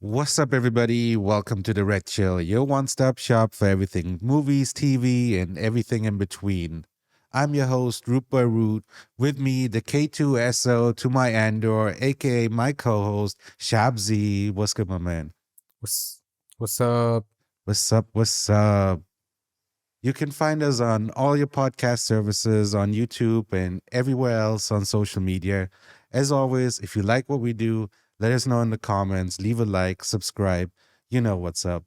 What's up, everybody? Welcome to the Red Chill, your one stop shop for everything movies, TV, and everything in between. I'm your host, Root. With me, the K2SO to my Andor, aka my co host, Shabzy. What's good, my man? What's what's up? What's up? What's up? You can find us on all your podcast services, on YouTube, and everywhere else on social media. As always, if you like what we do, let us know in the comments, leave a like, subscribe. You know what's up.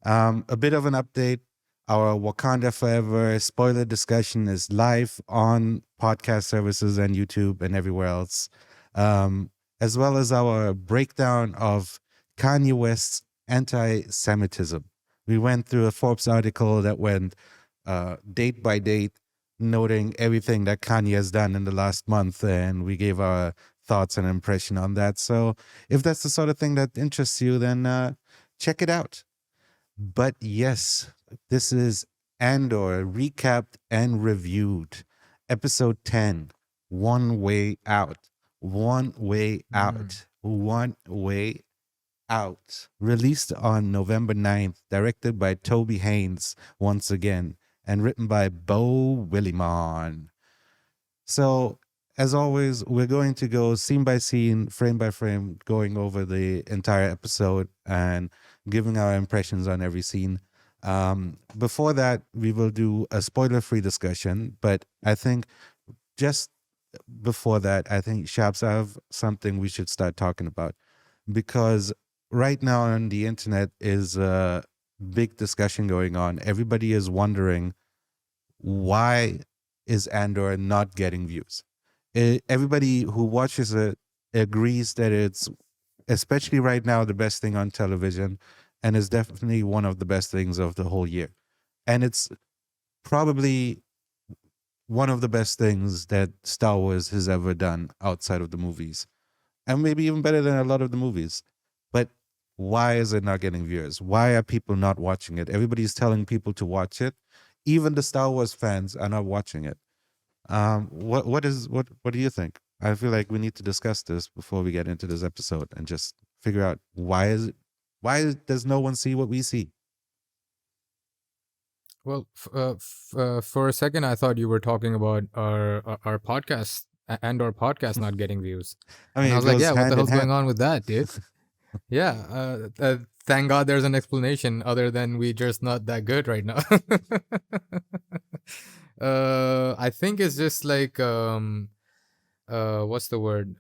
A bit of an update. Our Wakanda Forever spoiler discussion is live on podcast services and YouTube and everywhere else, as well as our breakdown of Kanye West's anti Semitism. We went through a Forbes article that went date by date, noting everything that Kanye has done in the last month, and we gave our thoughts and impression on that. So if that's the sort of thing that interests you, then check it out. But yes, this is Andor recapped and reviewed. Episode 10, One Way Out. One Way Mm. Out. One Way Out. Released on November 9th, directed by Toby Haynes once again, and written by Bo Willimon. So, as always, we're going to go scene by scene, frame by frame, going over the entire episode and giving our impressions on every scene. Before that, we will do a spoiler free discussion. But I think just before that, I think Shaps, I have something we should start talking about because right now on the internet is a big discussion going on. Everybody is wondering, why is Andor not getting views? Everybody who watches it agrees that it's, especially right now, the best thing on television, and is definitely one of the best things of the whole year. And it's probably one of the best things that Star Wars has ever done outside of the movies, and maybe even better than a lot of the movies. But why is it not getting viewers? Why are people not watching it? Everybody's telling people to watch it. Even the Star Wars fans are not watching it. What do you think? I feel like we need to discuss this before we get into this episode and just figure out why does no one see what we see? Well, for a second, I thought you were talking about our podcast and our podcast not getting views, I and mean, I it was like, goes yeah, what the hand in hell's going hand. on with that, dude? Yeah, thank God there's an explanation other than we just not that good right now. I think it's just like what's the word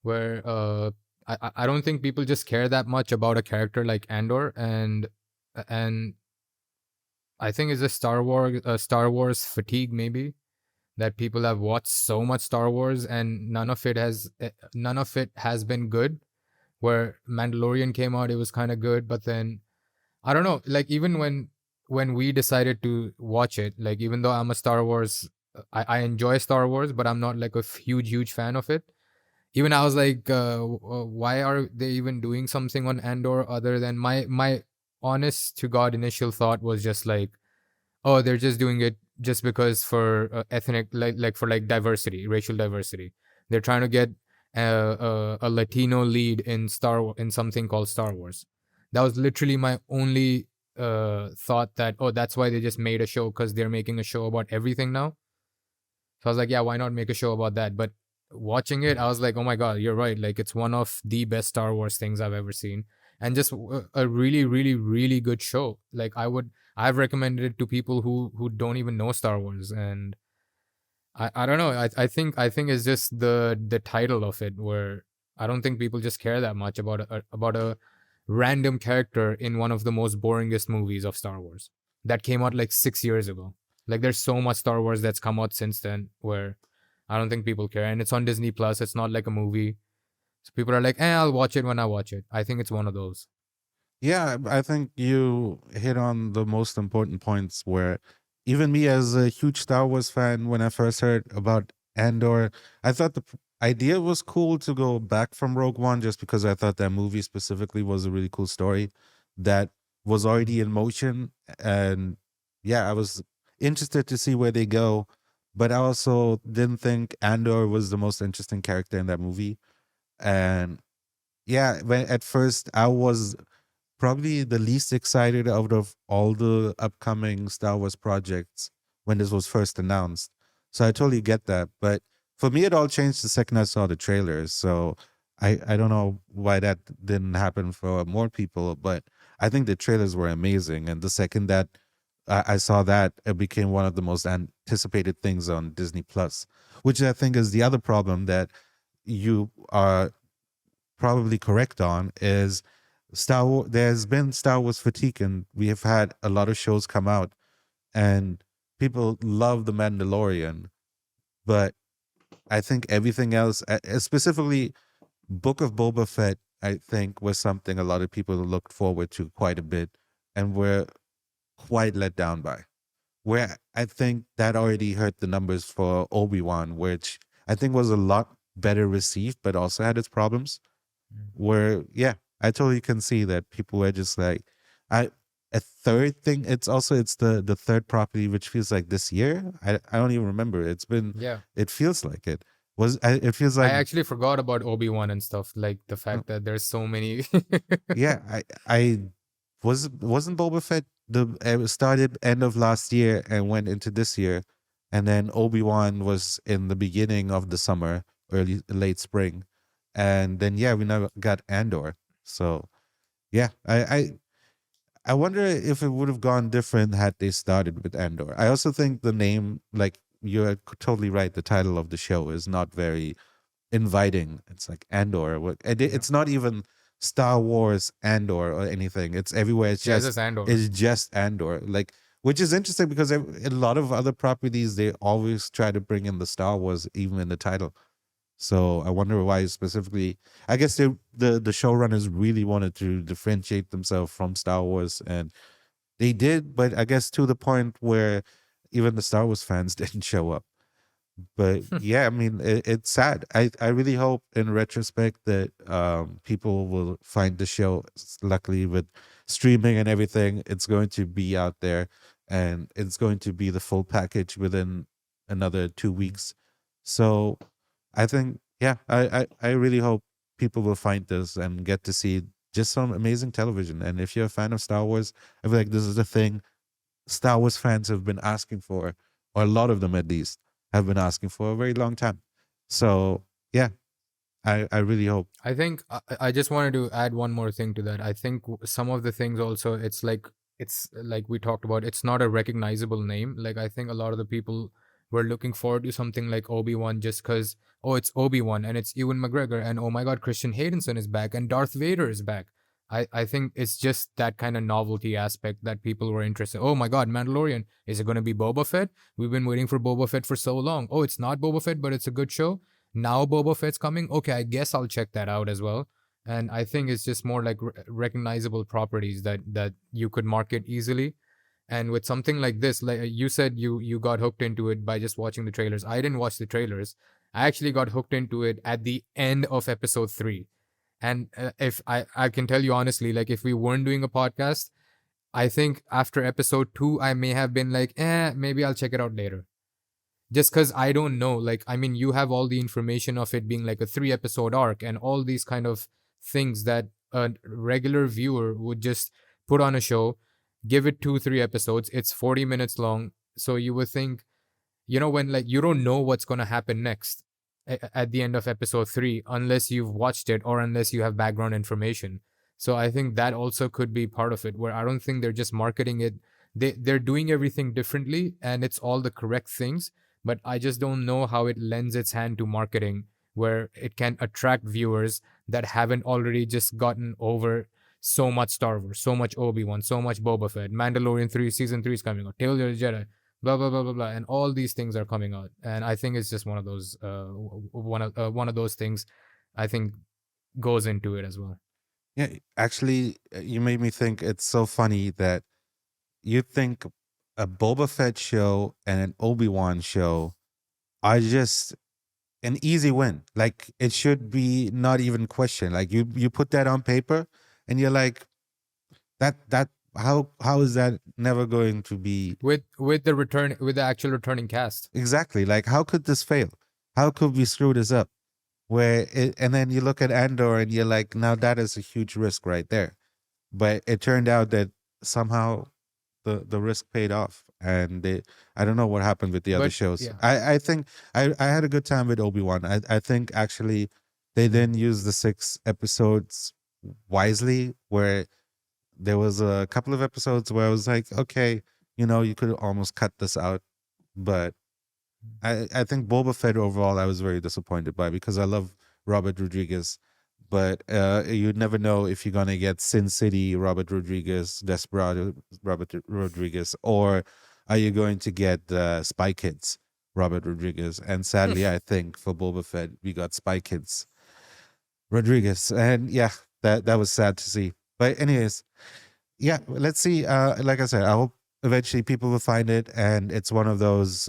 where I don't think people just care that much about a character like Andor, and I think it's a Star Wars fatigue maybe, that people have watched so much Star Wars and none of it has been good. Where Mandalorian came out, it was kind of good, but then I don't know, like even when we decided to watch it, like even though I'm a Star Wars, I enjoy Star Wars, but I'm not like a huge fan of it. Even I was like, why are they even doing something on Andor other than my honest to God initial thought was just like, oh, they're just doing it just because for ethnic, like for like diversity, racial diversity. They're trying to get a Latino lead in in something called Star Wars. That was literally my only thought, that oh, that's why they just made a show, because they're making a show about everything now. So I was like, yeah, why not make a show about that? But watching it, I was like, oh my God, you're right. Like, it's one of the best Star Wars things I've ever seen. And just a really, really, really good show. Like, I've recommended it to people who don't even know Star Wars. And I don't know. I think it's just the title of it, where I don't think people just care that much about a random character in one of the most boringest movies of Star Wars that came out like 6 years ago. Like, there's so much Star Wars that's come out since then where I don't think people care, and it's on Disney Plus. It's not like a movie, so people are like, I'll watch it when I watch it. I think it's one of those. Yeah, I think you hit on the most important points where even me as a huge Star Wars fan, when I first heard about Andor, I thought the idea was cool to go back from Rogue One just because I thought that movie specifically was a really cool story that was already in motion. And yeah, I was interested to see where they go, but I also didn't think Andor was the most interesting character in that movie. And yeah, when at first I was probably the least excited out of all the upcoming Star Wars projects when this was first announced. So I totally get that. But for me, it all changed the second I saw the trailers. So I don't know why that didn't happen for more people, but I think the trailers were amazing. And the second that I saw that, it became one of the most anticipated things on Disney Plus, which I think is the other problem that you are probably correct on is Star Wars. There's been Star Wars fatigue, and we have had a lot of shows come out, and people love The Mandalorian, but I think everything else, specifically Book of Boba Fett, I think was something a lot of people looked forward to quite a bit, and were quite let down by. Where I think that already hurt the numbers for Obi-Wan, which I think was a lot better received, but also had its problems. Where yeah, I totally can see that people were just like, I a third thing. It's the third property, which feels like this year. I don't even remember. It's been, Yeah. it feels like it was. It feels I like actually forgot about Obi-Wan and stuff, like the uh, fact that there's so many. yeah. I wasn't Boba Fett the it started end of last year and went into this year, and then Obi-Wan was in the beginning of the summer, early late spring, and then yeah, we now got Andor. So yeah, I wonder if it would have gone different had they started with Andor. I also think the name, like you're totally right, the title of the show is not very inviting. It's like Andor. Yeah. It's not even Star Wars Andor or anything. It's everywhere. Yeah, it's just Andor. It's just Andor. Like, which is interesting because a lot of other properties they always try to bring in the Star Wars even in the title. So I wonder why specifically. I guess the showrunners really wanted to differentiate themselves from Star Wars, and they did. But I guess to the point where even the Star Wars fans didn't show up. But yeah, I mean, it's sad. I really hope in retrospect that people will find the show. Luckily, with streaming and everything, it's going to be out there, and it's going to be the full package within another 2 weeks. So I think, yeah, I really hope people will find this and get to see just some amazing television. And if you're a fan of Star Wars, I feel like this is the thing Star Wars fans have been asking for, or a lot of them at least have been asking for a very long time. So yeah, I really hope. I think I just wanted to add one more thing to that. I think some of the things also, it's like we talked about, it's not a recognizable name. Like I think a lot of the people were looking forward to something like Obi-Wan just because, oh, it's Obi-Wan and it's Ewan McGregor and oh my god, Christian Haydenson is back and Darth Vader is back. I think it's just that kind of novelty aspect that people were interested. Oh my god, Mandalorian. Is it going to be Boba Fett? We've been waiting for Boba Fett for so long. Oh, it's not Boba Fett, but it's a good show. Now Boba Fett's coming. Okay, I guess I'll check that out as well. And I think it's just more like recognizable properties that you could market easily. And with something like this, like you said, you got hooked into it by just watching the trailers. I didn't watch the trailers. I actually got hooked into it at the end of episode 3. And if I can tell you honestly, like if we weren't doing a podcast, I think after episode 2 I may have been like, maybe I'll check it out later, just because I don't know. Like, I mean, you have all the information of it being like a 3 episode arc and all these kind of things that a regular viewer would just put on a show, give it 2 3 episodes, it's 40 minutes long. So you would think, when like you don't know what's going to happen next at the end of episode 3 unless you've watched it or unless you have background information. So I think that also could be part of it, where I don't think they're just marketing it. They're doing everything differently and it's all the correct things, but I just don't know how it lends its hand to marketing where it can attract viewers that haven't already just gotten over so much Star Wars, so much Obi-Wan, so much Boba Fett, Mandalorian 3 season 3 is coming out, Tales of the Jedi, blah blah blah blah blah, and all these things are coming out. And I think it's just one of those one of those things I think goes into it as well. Yeah, actually, you made me think. It's so funny that you think a Boba Fett show and an Obi-Wan show are just an easy win. Like it should be not even questioned. Like you put that on paper and you're like, that how is that never going to be With the actual returning cast. exactly? Like how could this fail? How could we screw this up? and then you look at Andor and you're like, now that is a huge risk right there. But it turned out that somehow the risk paid off, and I don't know what happened with the other But shows. yeah. I think I had a good time with Obi-Wan. I think actually they Mm, didn't use the 6 episodes wisely, where there was a couple of episodes where I was like, okay, you could almost cut this out. But I think Boba Fett overall I was very disappointed by, because I love Robert Rodriguez, but you'd never know if you're gonna get Sin City Robert Rodriguez, Desperado Robert Rodriguez, or are you going to get Spy Kids Robert Rodriguez? And sadly, I think for Boba Fett we got Spy Kids Rodriguez, and yeah, that was sad to see. But anyways, yeah, let's see. Like I said, I hope eventually people will find it, and it's one of those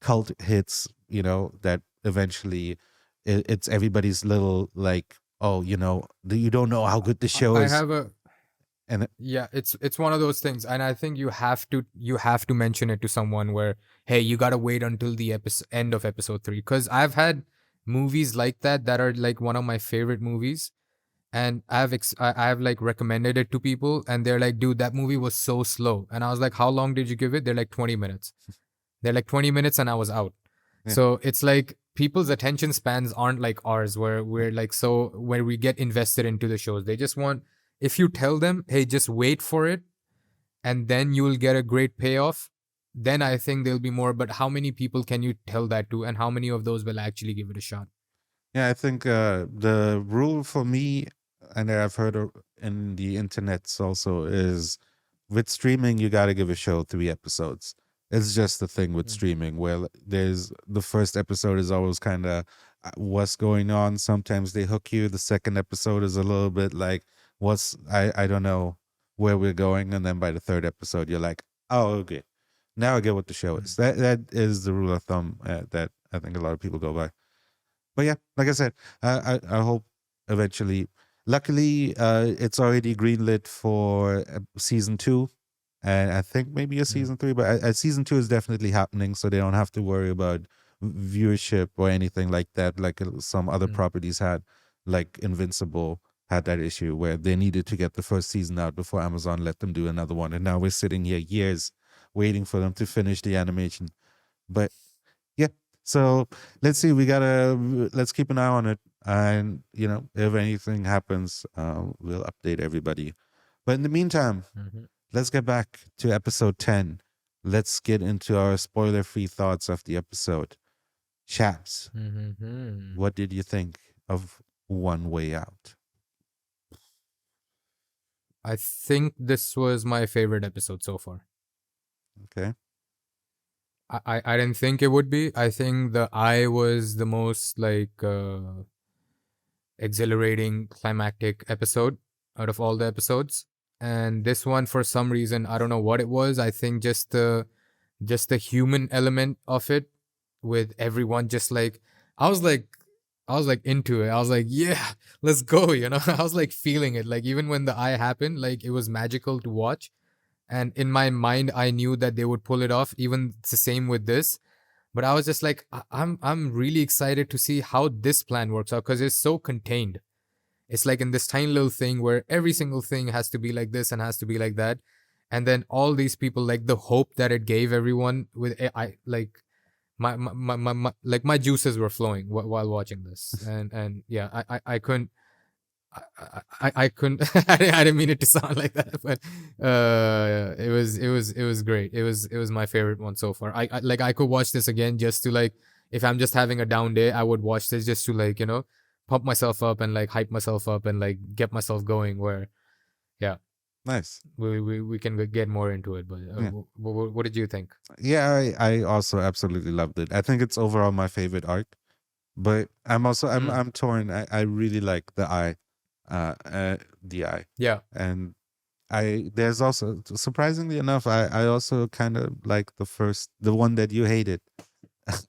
cult hits, that eventually it's everybody's little, like, oh, you don't know how good the show I is, have a and Yeah, it's one of those things, and I think you have to mention it to someone where, hey, you gotta wait until the end of episode 3, because I've had movies like that are like one of my favorite movies, and I've like recommended it to people, and they're like, dude, that movie was so slow, and I was like, how long did you give it? They're like 20 minutes. They're like 20 minutes, and I was out. yeah, So it's like people's attention spans aren't like ours, where where we get invested into the shows. They just want, if you tell them, hey, just wait for it, and then you will get a great payoff, then I think there'll be more. But how many people can you tell that to, and how many of those will actually give it a shot? yeah. I think the rule for me, and I've heard in the internets also, is with streaming you got to give a show 3 episodes. It's just the thing with Mm, streaming, where there's the first episode is always kind of what's going on. Sometimes they hook you. The second episode is a little bit like, I don't know where we're going, and then by the third episode you're like, oh, okay, now I get what the show mm, is. That is the rule of thumb that I think a lot of people go by. But yeah, like I said, I hope eventually. Luckily, it's already greenlit for season 2, and I think maybe a mm, season 3. But season 2 is definitely happening, so they don't have to worry about viewership or anything like that, like some other mm. properties had, like Invincible had that issue where they needed to get the first season out before Amazon let them do another one, and now we're sitting here years waiting for them to finish the animation. But yeah. So let's see. Let's keep an eye on it, and if anything happens, we'll update everybody. But in the meantime, Mhm. let's get back to episode 10. Let's get into our spoiler-free thoughts of the episode. Chaps, Mhm. what did you think of One Way Out? I think this was my favorite episode so far. Okay. I didn't think it would be. I think the eye was the most like exhilarating climactic episode out of all the episodes. And this one, for some reason, I don't know what it was. I think just the human element of it, with everyone just like, I was like I was like into it. I was like, yeah, let's go, I was like feeling it. Like even when the eye happened, like it was magical to watch. And in my mind, I knew that they would pull it off. Even it's the same with this. But I was just like, I'm really excited to see how this plan works out, because it's so contained. It's like in this tiny little thing where every single thing has to be like this and has to be like that. And then all these people, like the hope that it gave everyone with I like like my juices were flowing while watching this. And yeah, I couldn't I couldn't I didn't mean it to sound like that, but it was great. It was my favorite one so far. I could watch this again just to like, if I'm just having a down day, I would watch this just to like, pump myself up and like hype myself up and like get myself going. Where yeah, Nice. we can get more into it. But Yeah. what did you think? Yeah, I also absolutely loved it. I think it's overall my favorite arc. But Mm, I'm torn. I really like the eye, yeah. and there's also, surprisingly enough, I also kind of like the one that you hated.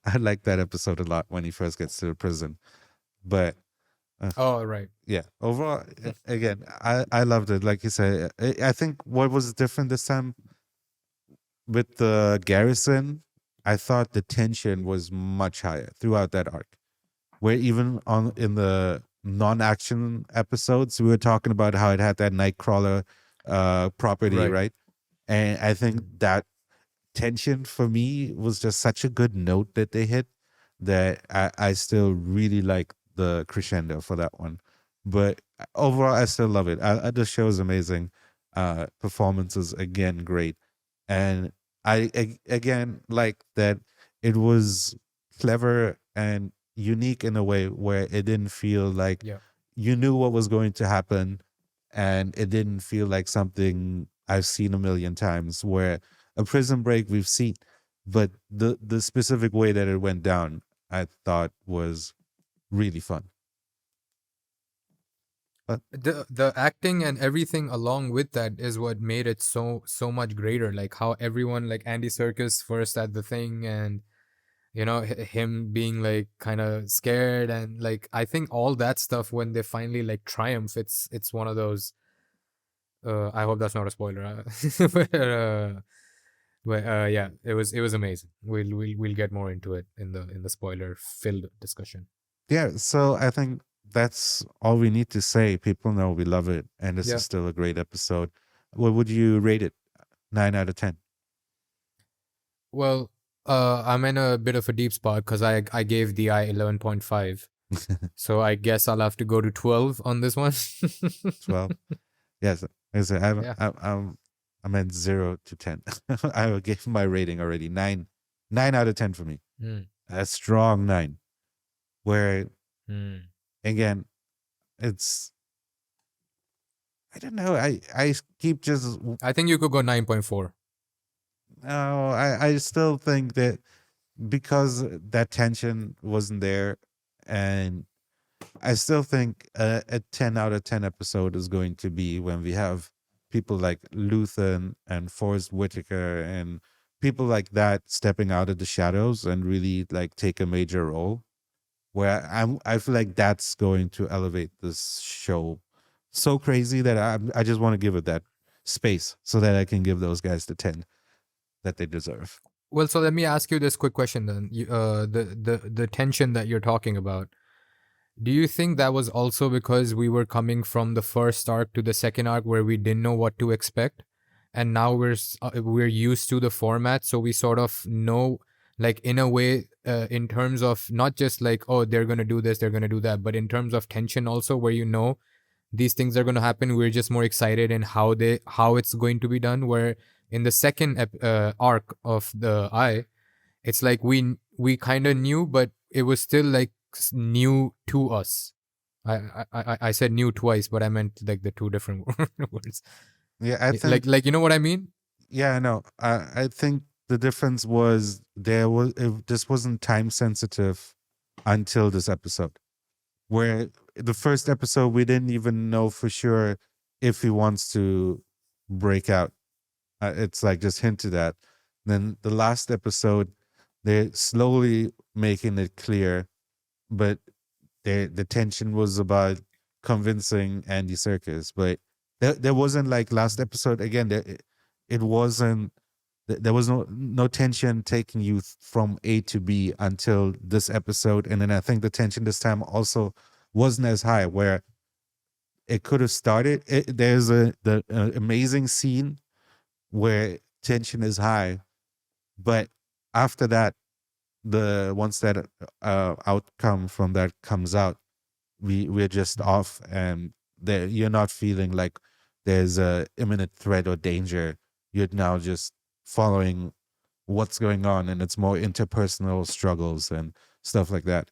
I like that episode a lot when he first gets to the prison. But uh, Oh right. yeah, overall, again, I loved it. Like you said, I think what was different this time with the garrison, I thought the tension was much higher throughout that arc, where even on in the non-action episodes, we were talking about how it had that Nightcrawler property, Right. right? And I think Mm. that tension for me was just such a good note that they hit that I still really like the crescendo for that one. But overall, I still love it. The show is amazing. Performances again great, and again like that it was clever and unique in a way where it didn't feel like Yeah. you knew what was going to happen, and it didn't feel like something I've seen a million times. Where a Prison Break we've seen, but the specific way that it went down, I thought was really fun. But The acting and everything along with that is what made it so much greater. Like how everyone, like Andy Serkis first at the thing, and him being like kind of scared, and like I think all that stuff when they finally like triumph, it's one of those. I hope that's not a spoiler. But yeah, it was amazing. We'll get more into it in the spoiler filled discussion. yeah, so I think that's all we need to say. People know we love it, and this is Yeah. still a great episode. What would you rate it? 9 out of 10. Well, I'm in a bit of a deep spot because I gave the I 11.5. So I guess I'll have to go to 12 on this one. 12. Yes, as I said, Yeah. I'm at 0 to 10. I gave my rating already 9 out of 10 for me. Mm, A strong 9. Where mm. again, it's I don't know. I keep just I think you could go 9.4. no. I still think that because that tension wasn't there, and I still think a 10 out of 10 episode is going to be when we have people like Luther and Forrest Whitaker and people like that stepping out of the shadows and really like take a major role. Where I feel like that's going to elevate this show so crazy that I just want to give it that space so that I can give those guys the 10 that they deserve. Well, so let me ask you this quick question then. The tension that you're talking about. Do you think that was also because we were coming from the first arc to the second arc where we didn't know what to expect, and now we're used to the format, so we sort of know, like in a way, in terms of not just like, oh, they're gonna do this, they're gonna do that, but in terms of tension also, where these things are gonna happen, we're just more excited in how it's going to be done. Where in the second arc of the Eye, it's like we kind of knew, but it was still like new to us. I said new twice, but I meant like the two different words. Yeah, I think Like you know what I mean? yeah, I know. I think the difference was this wasn't time sensitive until this episode. Where the first episode we didn't even know for sure if he wants to break out. It's like just hinted at. Then the last episode, they're slowly making it clear, but the tension was about convincing Andy Serkis. But there wasn't like last episode again. It wasn't. There was no tension taking you from A to B until this episode, and then I think the tension this time also wasn't as high. Where it could have started. There's the amazing scene where tension is high, but after that, the once that outcome from that comes out, we're just off, and there you're not feeling like there's a imminent threat or danger. You're now just following what's going on, and it's more interpersonal struggles and stuff like that.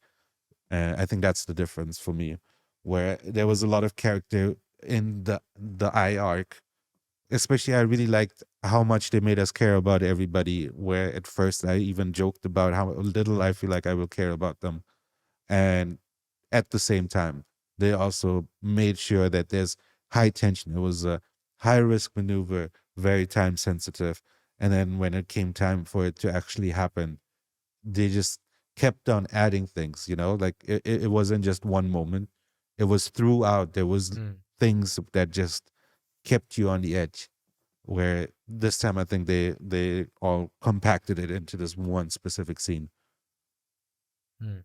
And I think that's the difference for me, where there was a lot of character in the I arc. Especially, I really liked how much they made us care about everybody. Where at first I even joked about how little I feel like I will care about them, and at the same time, they also made sure that there's high tension. It was a high risk maneuver, very time sensitive. And then when it came time for it to actually happen, they just kept on adding things, like it wasn't just one moment. It was throughout. There was Mm, things that just kept you on the edge. Where this time I think they all compacted it into this one specific scene. mm.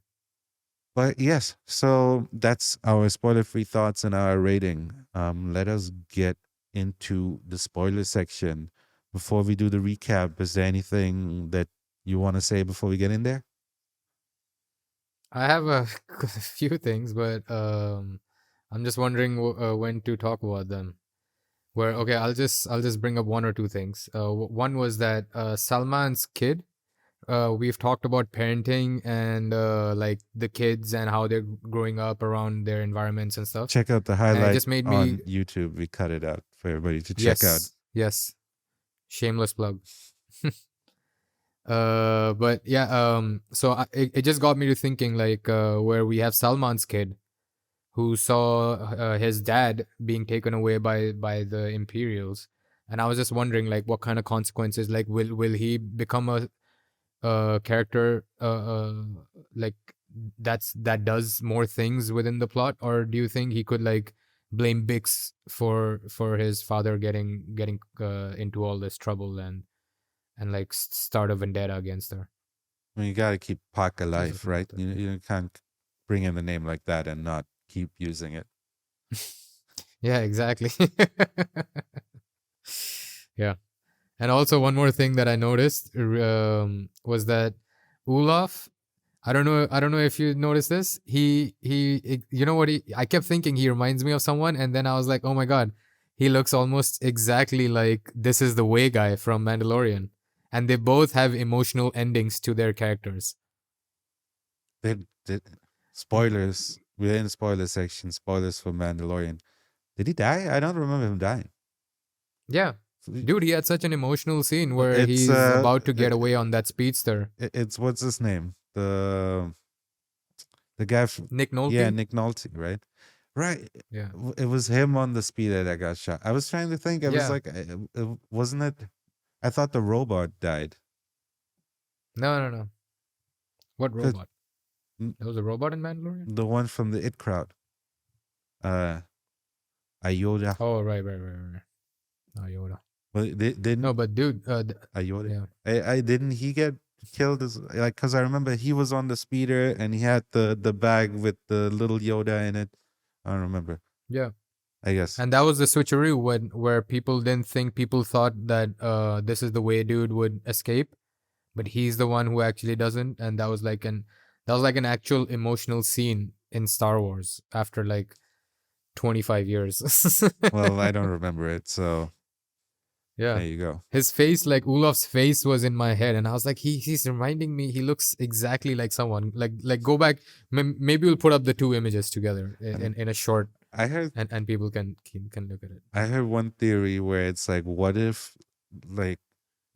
But yes, so that's our spoiler-free thoughts and our rating. Let us get into the spoiler section. Before we do the recap, is there anything that you want to say before we get in there? I have a few things, but I'm just wondering when to talk about them. Where okay, I'll just bring up one or two things. One was that Salman's kid. We've talked about parenting and like the kids and how they're growing up around their environments and stuff, Check out the and it highlight just made me on YouTube. We cut it out for everybody to check out. yes, shameless plug. But yeah, so it just got me to thinking like where we have Salman's kid who saw his dad being taken away by the Imperials, and I was just wondering like what kind of consequences, like will he become a character like that does more things within the plot, or do you think he could like blame Bix for his father getting into all this trouble and like start a vendetta against her? I mean, you got to keep Pac Just a alive, thing right? about that. You can't bring in a name like that and not keep using it. Yeah, exactly. Yeah. And also one more thing that I noticed was that Olaf, I don't know if you noticed this. You know what I kept thinking he reminds me of someone, and then I was like, "Oh my god, he looks almost exactly like this is the Way guy from Mandalorian." And they both have emotional endings to their characters. They spoilers. We're in the spoiler section. Spoilers for Mandalorian. Did he die? I don't remember him dying. Yeah. Dude, he had such an emotional scene where It's he's about to get away on that speedster. it's what's his name? The guy from, Nick yeah, Nolte? Nick Nolte, right? Right. Yeah. It was him on the speeder that got shot. I was trying to think. I was Yeah. like, wasn't it? I thought the robot died. No, no, no. What 'Cause, robot? mm, There was a robot in Mandalorian? the one from the It crowd. Ayoda. Oh, right. Oh, Yoda. Well, they didn't No, but dude, Ayoda. yeah. I didn't he get killed as like because I remember he was on the speeder and he had the bag with the little Yoda in it. I don't remember. Yeah. I guess. And that was the switcheroo where people thought that this is the way dude would escape, but he's the one who actually doesn't, and that was like an actual emotional scene in Star Wars after like 25 years. Well, I don't remember it, so Yeah. there you go. His face, like Olaf's face was in my head, and I was like, he's reminding me, he looks exactly like someone. Like go back, maybe we'll put up the two images together in a short, I heard and people can look at it. I heard one theory where it's like, what if, like,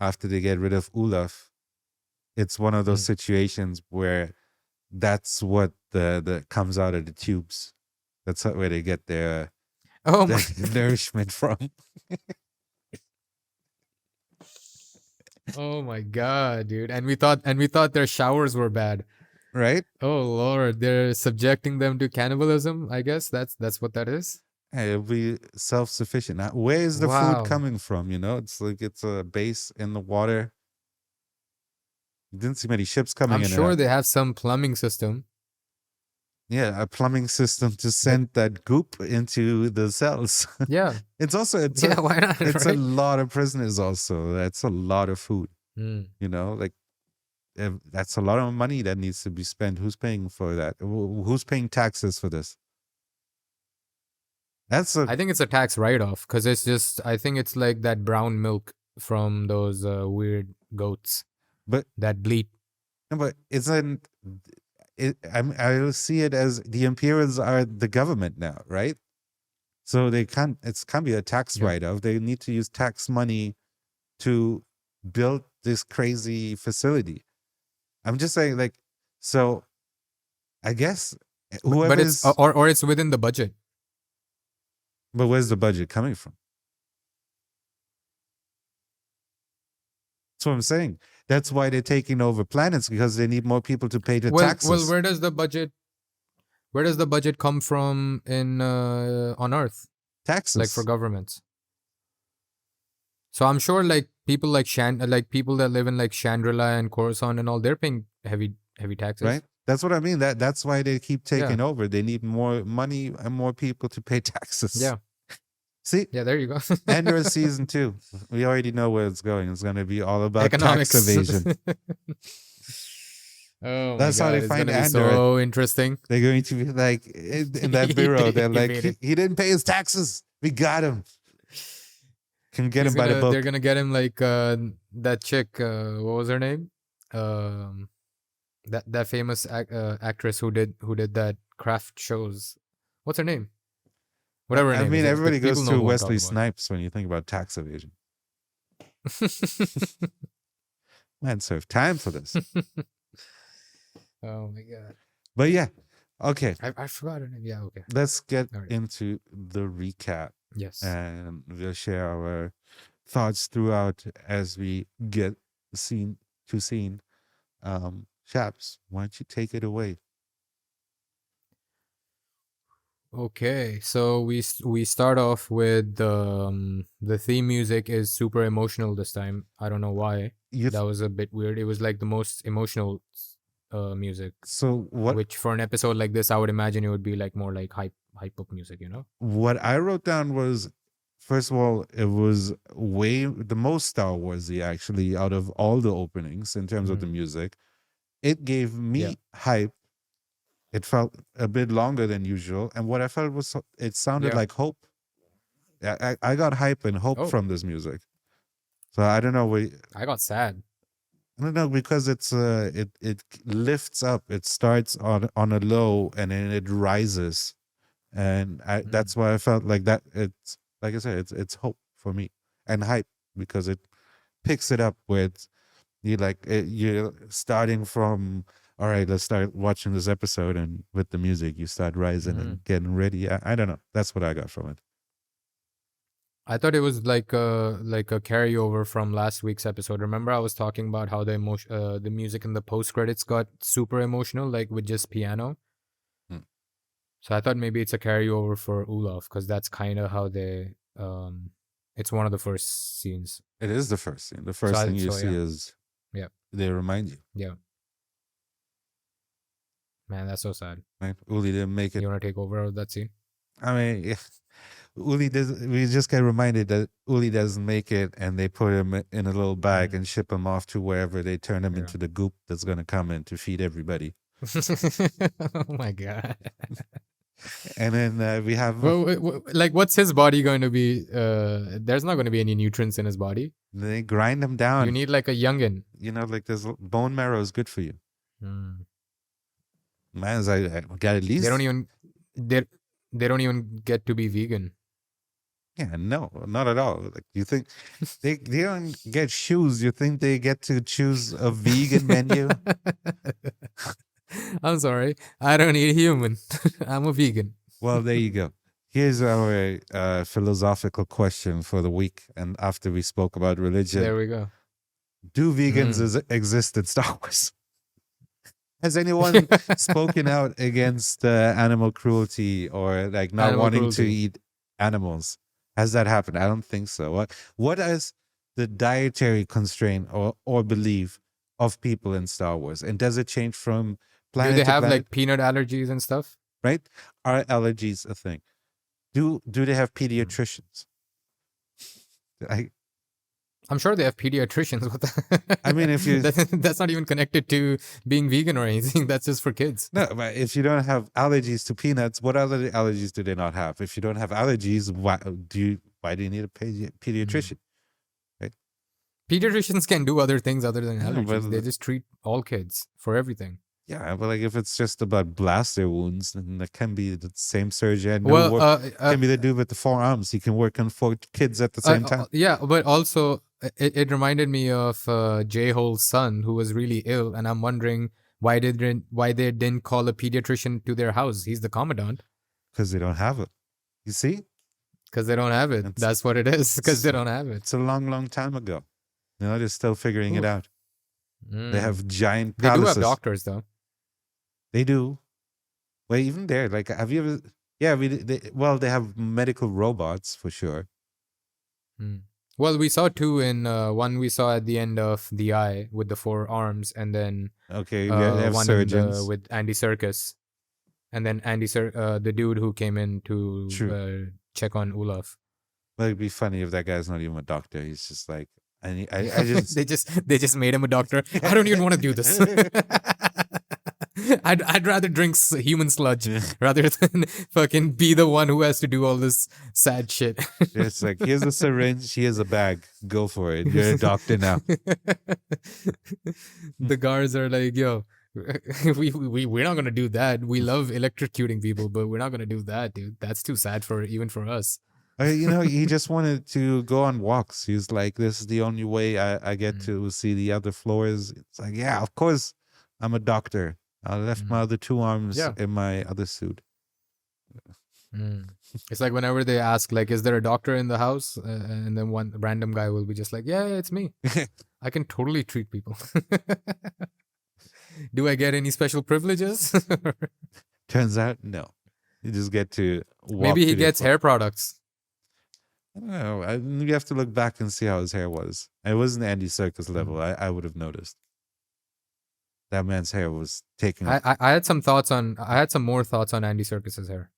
after they get rid of Olaf, it's one of those Mm. situations where that's what the comes out of the tubes. That's where they get their, Oh their my, nourishment from, oh my god, dude! And we thought their showers were bad. right? Oh lord, they're subjecting them to cannibalism. I guess that's what that is. Hey, it'll be self-sufficient. Now, where is the food Wow. coming from? It's like it's a base in the water. Didn't see many ships coming I'm in and sure out. they have some plumbing system, Yeah, a plumbing system to but send that goop into the cells. yeah, It's also yeah, why not, it's a right? lot of prisoners. Also, that's a lot of food. Mm. Like that's a lot of money that needs to be spent. Who's paying for that? Who's paying taxes for this? That's a I think it's a tax write-off because I think it's like that brown milk from those weird goats but that bleat. no, but isn't it? I will see it as the Imperials are the government now, right? So they can't. It can't be a tax Yeah. write-off. They need to use tax money to build this crazy facility. I'm just saying, like, so I guess But it's whoever's, or it's within the budget. but where's the budget coming from? That's what I'm saying. That's why they're taking over planets because they need more people to pay the Well, taxes. where does the budget come from in on Earth, Taxes. like for governments? So I'm sure like people like people that live in like Chandrila and Coruscant and all, they're paying heavy taxes. Right? That's what I mean. That's why they keep taking Yeah. over. They need more money and more people to pay taxes. Yeah. See, Yeah, there you go. Andor season 2. We already know where it's going. It's going to be all about tax Economics. evasion. Oh my That's how god, they it's find gonna be Andor. so interesting. They're going to be like in that bureau. They're like, Evaded. he didn't pay his taxes. We got him. Can get him by the They're book. gonna get him like that chick, what was her name? Um that famous actress who did that craft shows. What's her name? Whatever her I name mean, is. everybody People goes know through who I'm Wesley talking Snipes when you think about tax evasion. about. Man, so time for this. Oh my god. But yeah, okay. I forgot her name. Yeah, okay. Let's get All right. into the recap, Yes. and we'll share our thoughts throughout as we get scene to scene. Shabz, why don't you take it away? Okay, so we start off with the theme music is super emotional this time. I don't know why. That was a bit weird. It was like the most emotional music, So what which for an episode like this, I would imagine it would be like more like hype up music, you know? what I wrote down was, first of all, it was way the most Star Warsy actually out of all the openings in terms of the music. It gave me Yeah. hype. It felt a bit longer than usual, and what I felt was it sounded Yeah. like hope. I got hype and hope Oh. from this music. So I don't know. I got sad. I don't know, because it's it lifts up. It starts on a low and then it rises, and that's why I felt like that. It's like I said, it's hope for me and hype, because it picks it up with you, like you're starting from, all right, let's start watching this episode, and with the music you start rising and getting ready. I don't know. That's what I got from it. I thought it was like a carryover from last week's episode. Remember, I was talking about how the music in the post credits got super emotional, like with just piano. So I thought maybe it's a carryover for Olaf, because that's kind of how they. It's one of the first scenes. It is the first scene. The first thing you see is they remind you. Yeah. Man, that's so sad. Right? Uli didn't make it. You want to take over that scene? I mean, yeah. Uli does. We just get reminded that Uli doesn't make it, and they put him in a little bag and ship him off to wherever they turn him into the goop that's going to come in to feed everybody. Oh my god! And then we have like, what's his body going to be? There's not going to be any nutrients in his body. They grind him down. You need like a youngin. You know, like this bone marrow is good for you. Man, I got at least. They don't even get to be vegan. Yeah, no, not at all. Like, you think they don't get shoes? You think they get to choose a vegan menu? I'm sorry, I don't eat human. I'm a vegan. Well, there you go. Here's our philosophical question for the week. And after we spoke about religion, there we go. Do vegans exist in Star Wars? Has anyone spoken out against animal cruelty or like not wanting to eat animals? Has that happened? I don't think so. What is the dietary constraint or belief of people in Star Wars? And does it change from planet to planet? Do they have like peanut allergies and stuff? Right? Are allergies a thing? Do they have pediatricians? I'm sure they have pediatricians. I mean, if you that's not even connected to being vegan or anything. That's just for kids. No, but if you don't have allergies to peanuts, what other allergies do they not have? If you don't have allergies, why do you need a pediatrician? Right? Pediatricians can do other things other than allergies. But they just treat all kids for everything. Yeah, but like if it's just about blaster wounds, then that can be the same surgeon. Can be the dude with the 4 arms. He can work on 4 kids at the same time. Yeah, but also it reminded me of J-Hole's son, who was really ill, and I'm wondering why they didn't call a pediatrician to their house. He's the commandant. Because they don't have it. You see? Because they don't have it. That's what it is. Because they don't have it. It's a long, long time ago. You know, they're still figuring it out. They have giant palaces. They do have doctors, though. They do. Well, even there, like, have you ever? Yeah, they have medical robots for sure. Well, we saw two in one we saw at the end of The Eye with the four arms, and then Okay, we have one in the surgeons. with Andy Serkis, and then the dude who came in True. to check on Olaf. But it'd be funny if that guy's not even a doctor. He's just like, I just. they just made him a doctor. I don't even want to do this. I'd rather drink human sludge rather than fucking be the one who has to do all this sad shit. It's like, here's a syringe, here's a bag. Go for it. You're a doctor now. The guards are like, yo, we're not gonna do that. We love electrocuting people, but we're not gonna do that, dude. That's too sad for even for us. He just wanted to go on walks. He's like, this is the only way I get to see the other floors. It's like, yeah, of course, I'm a doctor. I left my other two arms in my other suit. It's like whenever they ask, like, is there a doctor in the house? And then one random guy will be just like, yeah, it's me. I can totally treat people. Do I get any special privileges? Turns out, no. You just get to walk. Maybe he gets hair products. I don't know. You have to look back and see how his hair was. It wasn't Andy Serkis level. I would have noticed. That man's hair was taking. I had some thoughts on. I had some more thoughts on Andy Serkis's hair.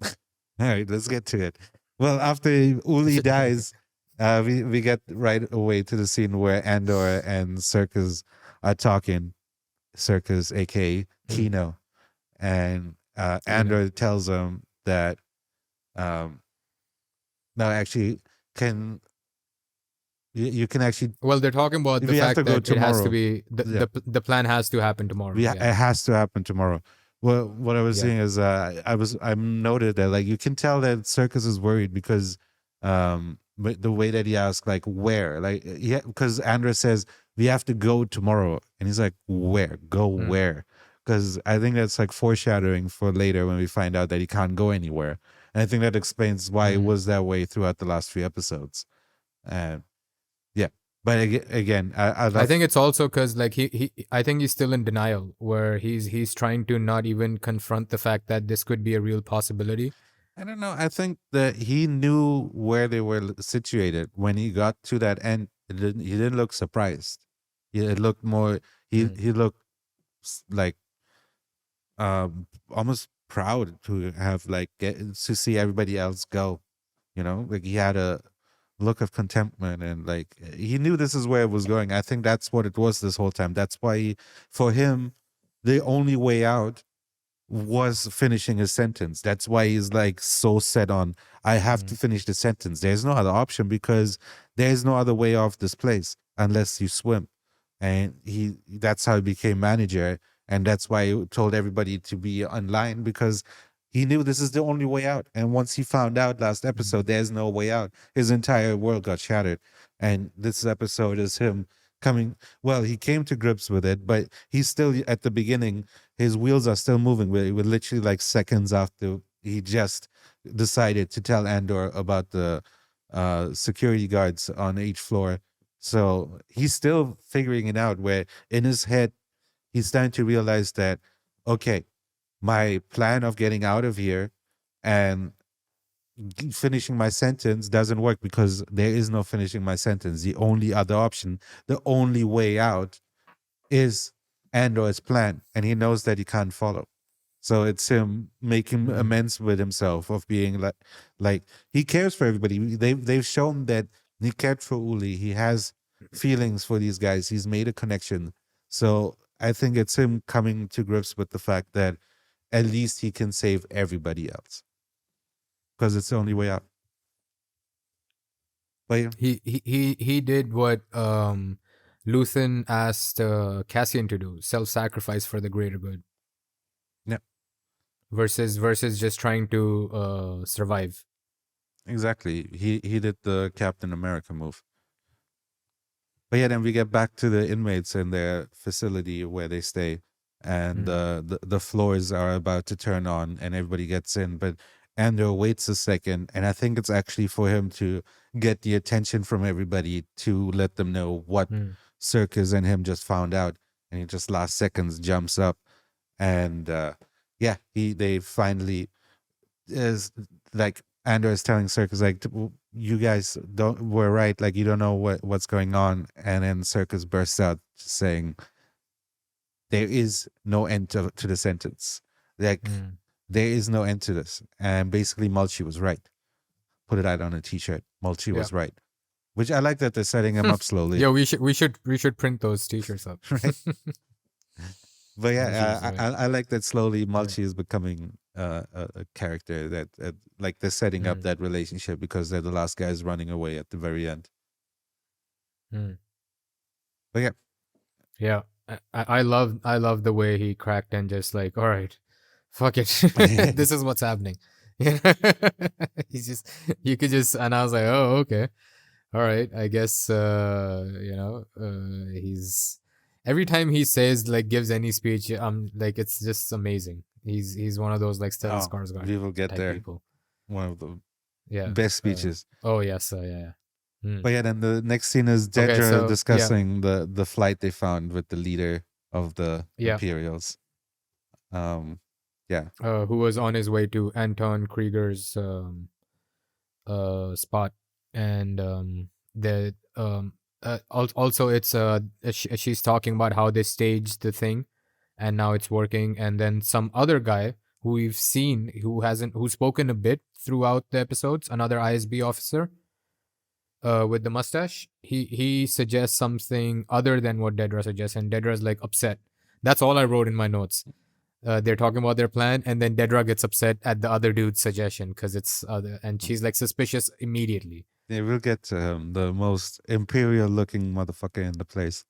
All right, let's get to it. Well, after Uli dies, we get right away to the scene where Andor and Serkis are talking. Serkis, aka Kino, and Andor tells him that. No, actually, you can actually. Well, they're talking about the fact that it has to be the plan has to happen tomorrow. It has to happen tomorrow. Well, what I was saying is, I noted that like you can tell that Serkis is worried because, but the way that he asked like where, like because Andor says we have to go tomorrow, and he's like where, go where? Because I think that's like foreshadowing for later when we find out that he can't go anywhere. And I think that explains why it was that way throughout the last 3 episodes. Yeah, but again, I think it's also because like I think he's still in denial, where he's trying to not even confront the fact that this could be a real possibility. I don't know. I think that he knew where they were situated when he got to that end. He didn't look surprised. It looked more. He looked like almost proud to have like to see everybody else go. Like he had a look of contentment and like he knew this is where it was going. I think that's what it was this whole time. That's why for him the only way out was finishing his sentence. That's why he's like so set on I have to finish the sentence. There's no other option because there's no other way off this place unless you swim. And that's how he became manager, and that's why he told everybody to be online because he knew this is the only way out. And once he found out last episode, there's no way out. His entire world got shattered. And this episode is him he came to grips with it, but he's still at the beginning. His wheels are still moving. We're literally like seconds after he just decided to tell Andor about the security guards on each floor. So he's still figuring it out where in his head, he's starting to realize that, okay, my plan of getting out of here and finishing my sentence doesn't work because there is no finishing my sentence. The only other option, the only way out is Andor's plan. And he knows that he can't follow. So it's him making amends with himself of being like he cares for everybody. They've shown that he cared for Uli. He has feelings for these guys. He's made a connection. So I think it's him coming to grips with the fact that at least he can save everybody else because it's the only way out. But yeah. He did what Luthen asked Cassian to do: self-sacrifice for the greater good. Yeah. Versus just trying to survive. Exactly. He did the Captain America move. But yeah, then we get back to the inmates in their facility where they stay, and the floors are about to turn on, and everybody gets in. But Andor waits a second, and I think it's actually for him to get the attention from everybody to let them know what Serkis and him just found out. And he just last seconds jumps up, and they finally is like Andor is telling Serkis like you guys were right. Like, you don't know what's going on. And then Circus bursts out saying, there is no end to the sentence. Like, there is no end to this. And basically, Mulchi was right. Put it out on a T-shirt. Mulchi Yeah. was right. Which I like that they're setting him up slowly. Yeah, we should print those T-shirts up. Right. But yeah, Mulchi's right. I like that slowly Mulchi is becoming a character that like they're setting up that relationship because they're the last guys running away at the very end. But yeah. Yeah. I love the way he cracked and just like, all right, fuck it. This is what's happening. He's just, you could just, and I was like, oh, okay. All right. I guess, he's, every time he says, like, gives any speech, like, it's just amazing. He's one of those, like, Stellan Skarsgård we will get there. people. One of the best speeches. Yes. Yeah. But yeah, then the next scene is Dedra discussing the flight they found with the leader of the Imperials. Who was on his way to Anton Krieger's spot, and also it's she's talking about how they staged the thing, and now it's working. And then some other guy who we've seen who's spoken a bit throughout the episodes, another ISB officer, with the mustache, he suggests something other than what Dedra suggests, and Dedra's like upset. That's all I wrote in my notes. They're talking about their plan, and then Dedra gets upset at the other dude's suggestion because it's other, and she's like suspicious immediately. Yeah, we'll get the most imperial-looking motherfucker in the place.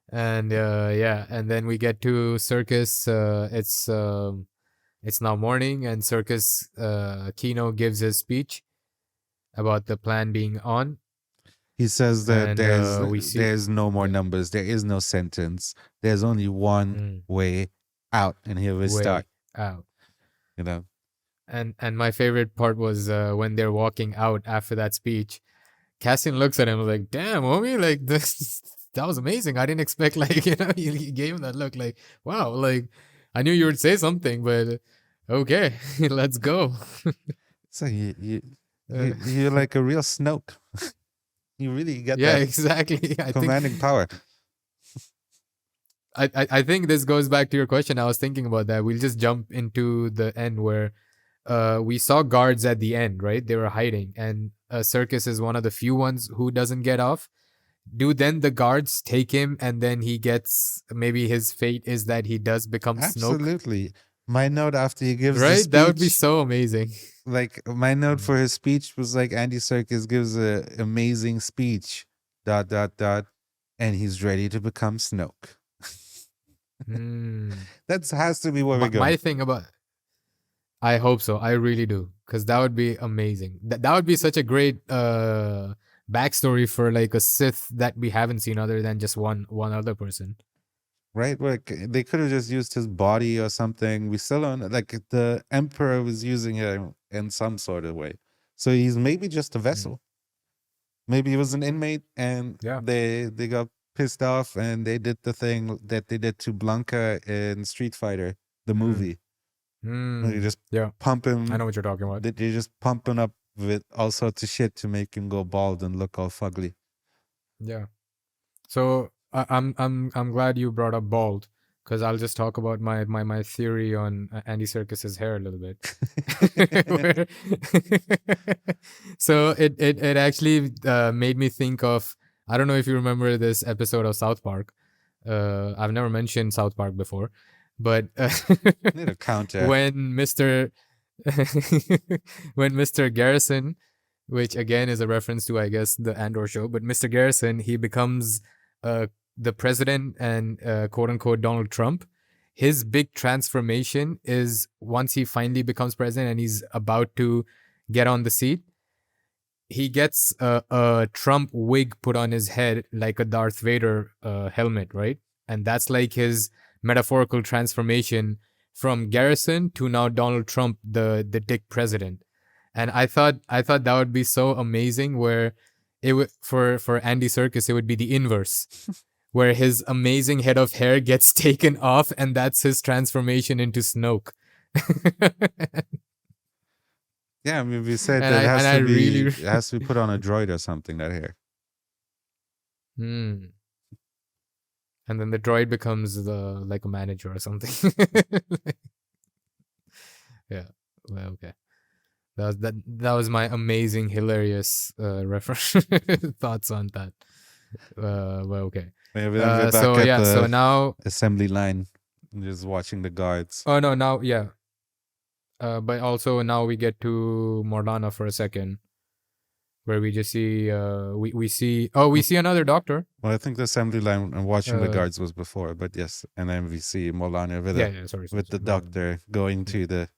And and then we get to Circus. It's now morning, and Circus Kino gives his speech about the plan being on. He says that there's no more numbers. There is no sentence. There's only one way out, and here we start. Out. You know. And my favorite part was when they're walking out after that speech. Cassian looks at him like, "Damn, homie, like this, that was amazing. I didn't expect, like, he gave him that look like, wow, like I knew you would say something, but okay, let's go." So you're like a real Snoke. You really get that exactly. Commanding power. I think this goes back to your question. I was thinking about that. We'll just jump into the end where we saw guards at the end, right? They were hiding, and Circus is one of the few ones who doesn't get off. Do then the guards take him, and then he gets, maybe his fate is that he does become Snoke? Absolutely. My note after he gives the speech, that would be so amazing. Like, my note for his speech was like, Andy Serkis gives an amazing speech, ... and he's ready to become Snoke. That has to be where we go. My thing about, I hope so. I really do, because that would be amazing. That would be such a great backstory for like a Sith that we haven't seen other than just one other person. Right, like they could have just used his body or something. We still don't, like, the Emperor was using him in some sort of way, so he's maybe just a vessel. Maybe he was an inmate, and they got pissed off, and they did the thing that they did to Blanca in Street Fighter, the movie. They just pump him. I know what you're talking about. They just pump him up with all sorts of shit to make him go bald and look all fugly. Yeah. So I'm glad you brought up bald, because I'll just talk about my theory on Andy Serkis's hair a little bit. So it actually made me think of, I don't know if you remember this episode of South Park. I've never mentioned South Park before, but need a counter. when Mr. Garrison, which again is a reference to, I guess, the Andor show, but Mr. Garrison, he becomes the president and quote unquote Donald Trump. His big transformation is once he finally becomes president and he's about to get on the seat, he gets a Trump wig put on his head like a Darth Vader helmet, right? And that's like his metaphorical transformation from Garrison to now Donald Trump, the dick president. And I thought that would be so amazing, where it would, for Andy Serkis, it would be the inverse, where his amazing head of hair gets taken off, and that's his transformation into Snoke. Yeah, I mean, we said And that I really, it has to be put on a droid or something. That hair. hmm. And then the droid becomes like a manager or something. Yeah. Well, okay. That was my amazing, hilarious reference thoughts on that. Well, okay. Maybe then we're back So at yeah. So the now, assembly line, just watching the guards. oh no, now yeah. But also now we get to Morlana for a second, where we just see we see we see another doctor. Well, I think the assembly line and watching the Uh, guards was before, but yes, and then we see Molana with yeah, sorry, with the My bad. doctor going to the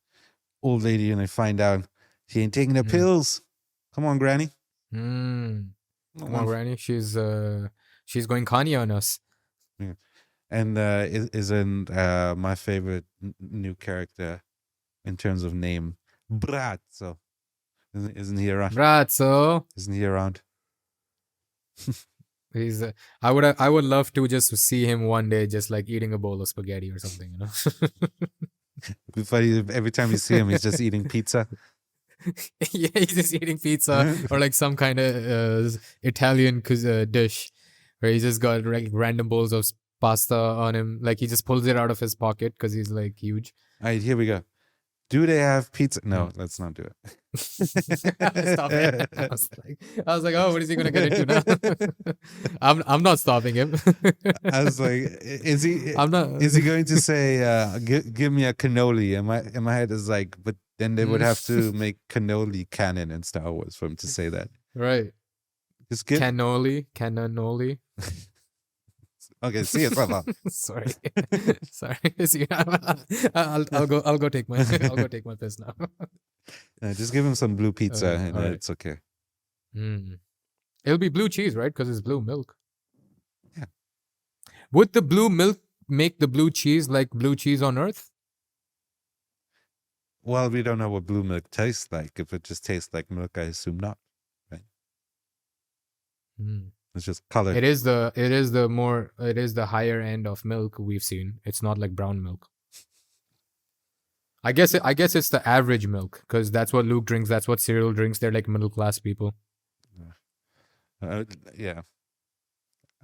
old lady, and they find out she ain't taking the Mhm. pills. Come on, Granny. Come on, Granny. She's going Kanye on us. And isn't my favorite new character in terms of name, Brazzo. Isn't he around? Brazzo. Isn't he around? He's. I would love to just see him one day, just like eating a bowl of spaghetti or something. You know. It'd be funny if every time you see him, he's just eating pizza. Yeah, he's just eating pizza or like some kind of Italian dish, where he just got like random bowls of pasta on him. Like he just pulls it out of his pocket because he's like huge. All right, here we go. Do they have pizza? No, let's not do it. Stop it. I was like, oh, what is he gonna get into now? I'm not stopping him. I was like, is he? I'm not. Is he going to say, "Give me a cannoli"? And my head is like, but then they would have to make cannoli canon in Star Wars for him to say that. Right. Just give. Cannoli. Okay, see it, brother. Sorry. See, I'll go take my piss now. Just give him some blue pizza, and right. it's okay. It'll be blue cheese, right? Because it's blue milk. Yeah. Would the blue milk make the blue cheese like blue cheese on Earth? Well, we don't know what blue milk tastes like. If it just tastes like milk, I assume not. Right? It's just color. It is the higher end of milk we've seen. It's not like brown milk. I guess it's the average milk, because that's what Luke drinks. That's what Cyril drinks. They're like middle class people. Yeah.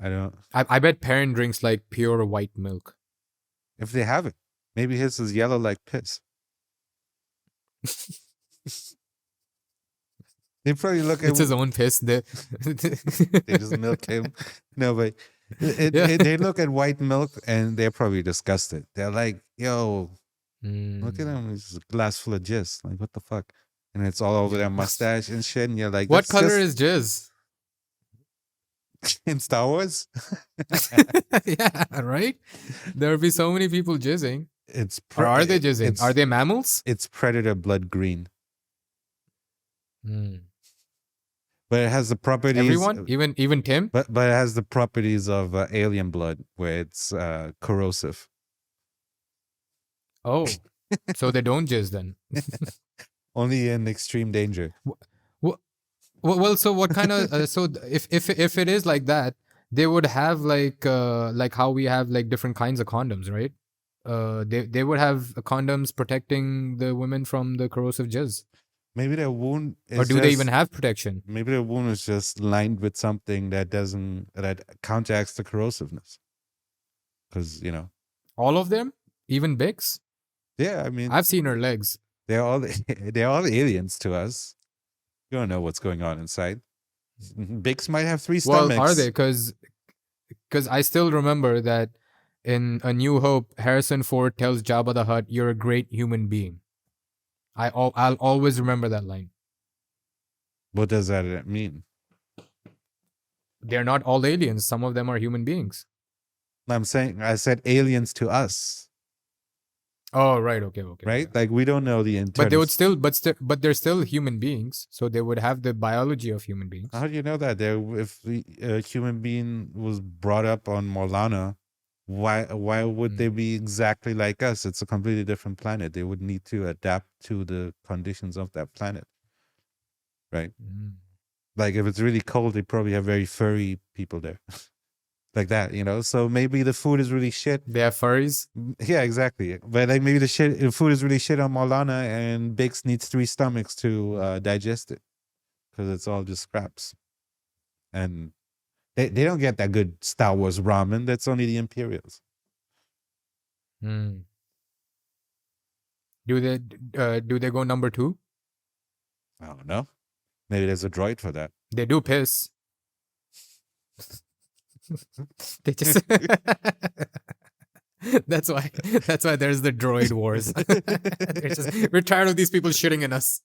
I don't. I bet Perrin drinks like pure white milk. If they have it, maybe his is yellow like piss. They probably look at it's his own piss. They just milk him. No, but they look at white milk and they're probably disgusted. They're like, "Yo, look at him. He's a glass full of jizz. Like, what the fuck?" And it's all over their mustache and shit. And you're like, what color is jizz? In Star Wars? Yeah, right? There would be so many people jizzing. Or are they jizzing? Are they mammals? It's predator blood green. But it has the properties. Everyone? Even Tim? But it has the properties of alien blood, where it's corrosive. Oh, so they don't jizz then? Only in extreme danger. Well, so what kind of so if it is like that, they would have like how we have like different kinds of condoms, right? They would have condoms protecting the women from the corrosive jizz. Maybe their wound is or do they even have protection? Maybe their wound is just lined with something that counteracts the corrosiveness. Because, all of them, even Bix. Yeah, I mean, I've seen her legs. They're all aliens to us. You don't know what's going on inside. Bix might have 3 stomachs. Well, are they? Because I still remember that in A New Hope, Harrison Ford tells Jabba the Hutt, "You're a great human being." I'll always remember that line. What does that mean? They're not all aliens. Some of them are human beings. I said aliens to us. Oh, right. Okay. Right? Like, we don't know the internal. But they would still, but they're still human beings. So they would have the biology of human beings. How do you know that? If a human being was brought up on Morlana, why would they be exactly like us? It's a completely different planet. They would need to adapt to the conditions of that planet. Right? Like, if it's really cold, they probably have very furry people there. like that, you know. So maybe the food is really shit. They have furries. Yeah, exactly. But like maybe the food is really shit on Maulana, and Bix needs 3 stomachs to digest it because it's all just scraps. And they don't get that good Star Wars ramen. That's only the Imperials. Hmm. Do they go number 2? I don't know. Maybe there's a droid for that. They do piss. They just that's why there's the droid wars. We're tired of these people shitting in us.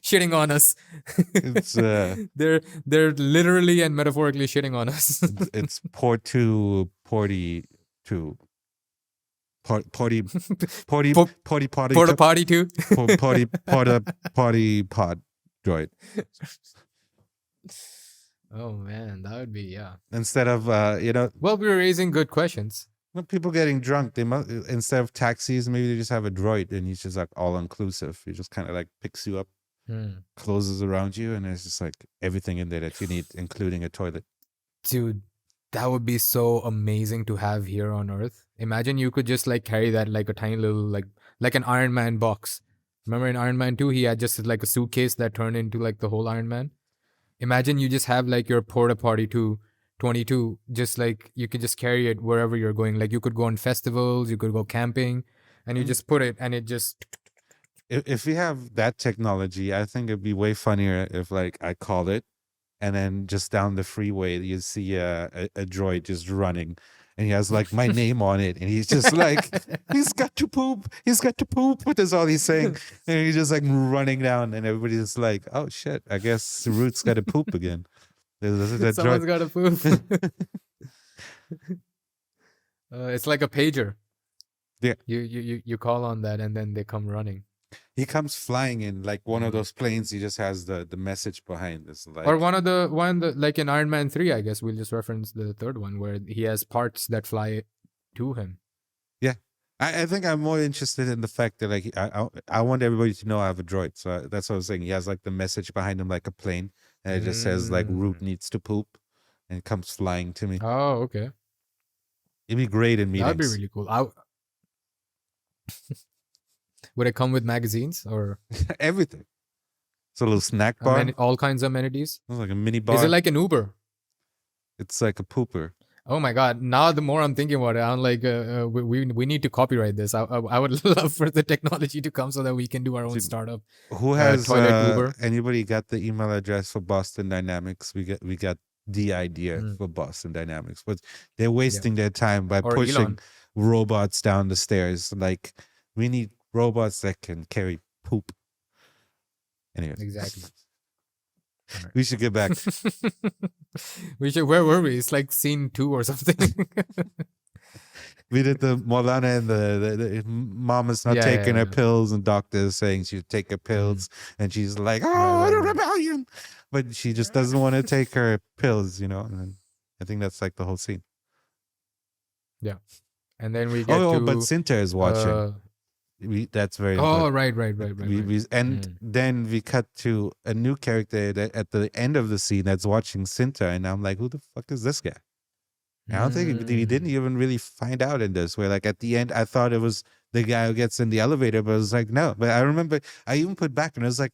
Shitting on us. It's they're literally and metaphorically shitting on us. it's Porty potty Porta potty potty too. potty pod droid. Oh man, that would be, yeah. Instead of Well, we're raising good questions. when people getting drunk, they must, instead of taxis, maybe they just have a droid and he's just like all inclusive. He just kind of like picks you up, closes around you, and there's just like everything in there that you need, including a toilet. Dude, that would be so amazing to have here on Earth. Imagine you could just like carry that like a tiny little like an Iron Man box. Remember in Iron Man 2, he had just like a suitcase that turned into like the whole Iron Man. Imagine you just have like your porta potty 22, just like you could just carry it wherever you're going. Like you could go on festivals, you could go camping, and you just put it and it just. If we have that technology, I think it'd be way funnier if like I called it, and then just down the freeway you see a droid just running, and he has like my name on it, and he's just like he's got to poop, what is all he's saying, and he's just like running down, and everybody's like, oh shit, I guess Root's got to poop again. Someone's got to poop. It's like a pager. Yeah, you call on that and then they come running. He comes flying in like one of those planes. He just has the message behind this. Like, or one like in Iron Man 3, I guess we'll just reference the third one where he has parts that fly to him. Yeah, I think I'm more interested in the fact that like I want everybody to know I have a droid. So that's what I was saying. He has like the message behind him like a plane, and it just says like Root needs to poop, and it comes flying to me. Oh, okay. It'd be great in meetings. That'd be really cool. Would it come with magazines or everything? It's a little snack bar. All kinds of amenities. It's like a mini bar. Is it like an Uber? It's like a pooper. Oh my god! Now the more I'm thinking about it, I'm like, we need to copyright this. I would love for the technology to come so that we can do our own startup. Who has toilet Uber? Anybody got the email address for Boston Dynamics? We got the idea for Boston Dynamics, but they're wasting their time by pushing Elon. Robots down the stairs. Like we need robots that can carry poop. Anyway, exactly. We should get back. We should. Where were we? It's like scene 2 or something. We did the Maulana and the mom is not taking her pills, and doctor is saying she should take her pills, and she's like, "Oh, the rebellion," but she just doesn't want to take her pills, you know. And I think that's like the whole scene. Yeah, and then we get to. But Cinta is watching. That's very important. Right. And then we cut to a new character that at the end of the scene that's watching Cinta, and I'm like, who the fuck is this guy? I don't think we didn't even really find out in this. Where like at the end, I thought it was the guy who gets in the elevator, but it was like no. But I remember I even put back and I was like,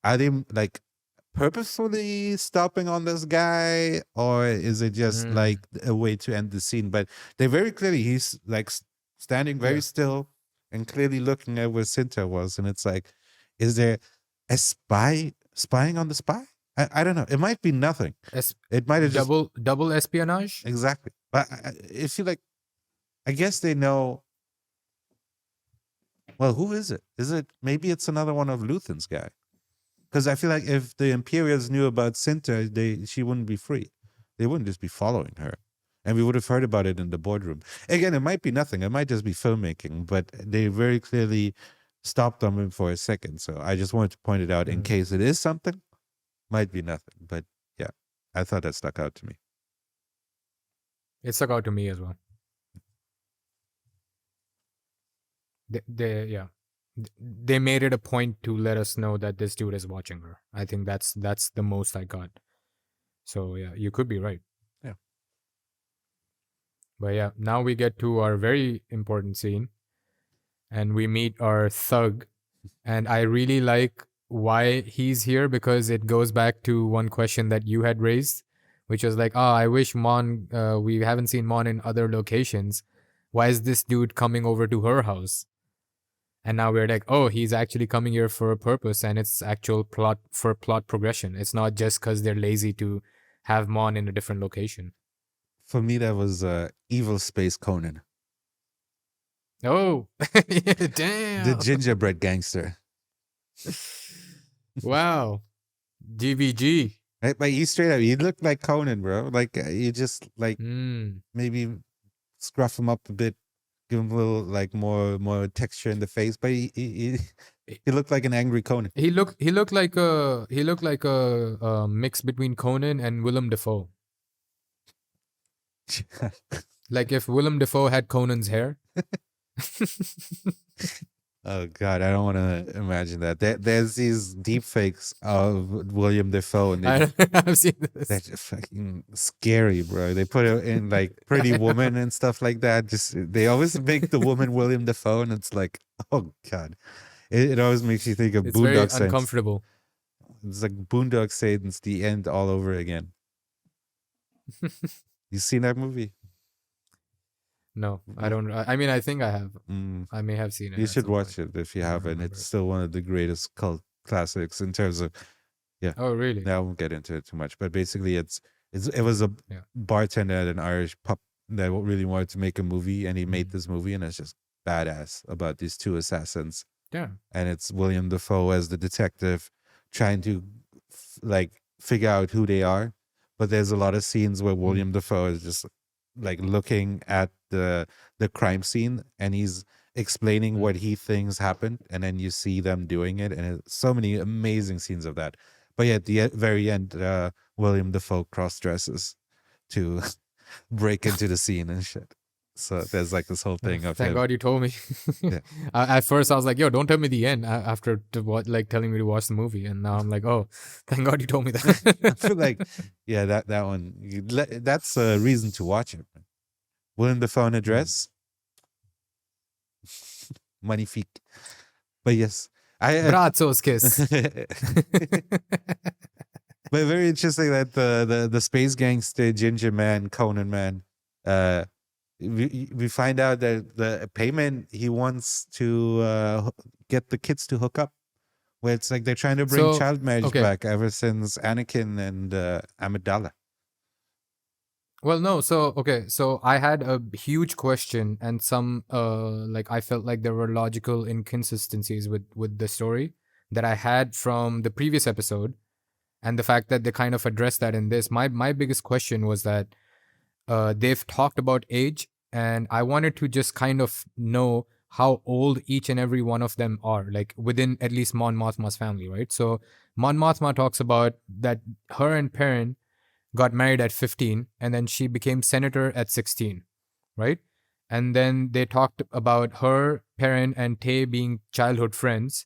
are they like purposefully stopping on this guy, or is it just like a way to end the scene? But they very clearly he's like standing very still and clearly looking at where Cinta was, and it's like, is there a spying on the spy? I don't know. It might be nothing. It might have double espionage. Exactly. But I feel like, I guess they know. Well, who is it? Is it maybe it's another one of Luthen's guy? Because I feel like if the Imperials knew about Cinta, she wouldn't be free. They wouldn't just be following her. And we would have heard about it in the boardroom. Again, it might be nothing. It might just be filmmaking, but they very clearly stopped on him for a second. So I just wanted to point it out in case it is something. Might be nothing. But yeah, I thought that stuck out to me. It stuck out to me as well. They made it a point to let us know that this dude is watching her. I think that's the most I got. So yeah, you could be right. Yeah. But yeah, now we get to our very important scene, and we meet our thug. And I really like why he's here, because it goes back to one question that you had raised, which was like, oh, I wish Mon, we haven't seen Mon in other locations. Why is this dude coming over to her house? And now we're like, oh, he's actually coming here for a purpose, and it's actual plot progression. It's not just because they're lazy to have Mon in a different location. For me, that was Evil Space Conan, Oh, the damn! gingerbread gangster. Wow, GVG. Right, but you straight up, you look like Conan, bro. Like you just like Mm. maybe scruff him up a bit, give him a little like more texture in the face. But he looked like an angry Conan. He looked like a mix between Conan and Willem Dafoe. Like if Willem Dafoe had Conan's hair. Oh God, I don't want to imagine that. There's these deep fakes of William Dafoe, and I've seen they're this. just fucking scary, bro. They put it in like Pretty Woman and stuff like that. Just they always make the woman William Dafoe, and it's like, oh God, it always makes you think of It's very Boondock Saints. uncomfortable. It's like Boondock Saints, the end all over again. You seen that movie? No, I don't. I mean, I think I have. Mm. I may have seen it. You at should some watch point. it if you I don't haven't. remember It's it. still one of the greatest cult classics in terms of Oh, really? I won't get into it too much, but basically, it was a Yeah. bartender at an Irish pub that really wanted to make a movie, and he made Mm. this movie, and it's just badass about these two assassins, Yeah. and it's William Dafoe as the detective trying to like figure out who they are, but there's a lot of scenes where William Dafoe is just like looking at the crime scene, and he's explaining what he thinks happened, and then you see them doing it, and it's so many amazing scenes of that. But yeah, at the very end, William Dafoe cross dresses to break into the scene and shit. So there's like this whole thing of Thank him. God you told me. Yeah. At first, I was like, "Yo, don't tell me the end." After like telling me to watch the movie, and now I'm like, "Oh, thank God you told me I that." feel like, yeah, that one, that's a reason to watch it. William Dafoe in a dress, magnifique. But yes, Brazos kiss. But very interesting that the space gangster Ginger Man Conan Man, we find out that the payment he wants to get the kids to hook up, where it's like they're trying to bring So, child marriage okay. back ever since Anakin and Amidala. Well, no. So, okay. So I had a huge question, and some like I felt like there were logical inconsistencies with the story that I had from the previous episode, and the fact that they kind of addressed that in this. My biggest question was that they've talked about age, and I wanted to just kind of know how old each and every one of them are, like within at least Mon Mothma's family, right? So Mon Mothma talks about that her and Perrin got married at 15, and then she became senator at 16, right? And then they talked about her, Perrin, and Tay being childhood friends,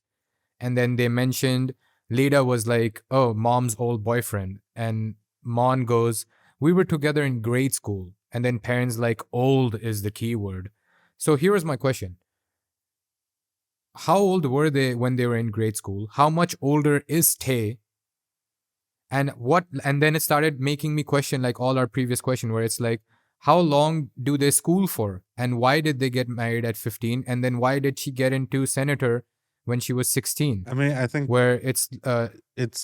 and then they mentioned Leda was like, oh, mom's old boyfriend, and Mon goes, we were together in grade school, and then Perrin's like, old is the key word. So here is my question. How old were they when they were in grade school? How much older is Tay? And then it started making me question like all our previous question, where it's like, how long do they school for? And why did they get married at 15? And then why did she get into senator when she was 16? I mean, I think Where it's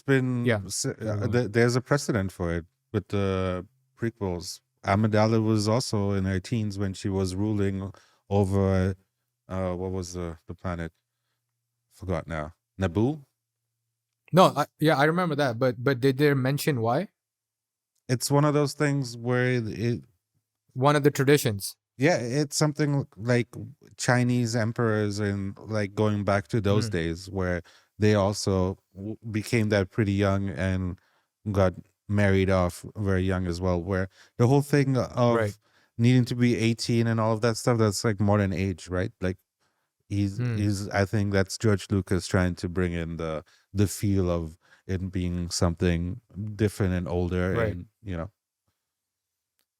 been yeah. there's a precedent for it with the prequels. Amidala was also in her teens when she was ruling over what was the planet? Forgot now. Naboo. No, I remember that, but did they mention why? It's one of those things where One of the traditions. yeah, it's something like Chinese emperors and like going back to those days where they also became that pretty young and got married off very young as well, where the whole thing of Right. needing to be 18 and all of that stuff, that's like modern age, right? Like he's I think that's George Lucas trying to bring in the feel of it being something different and older, Right. and you know.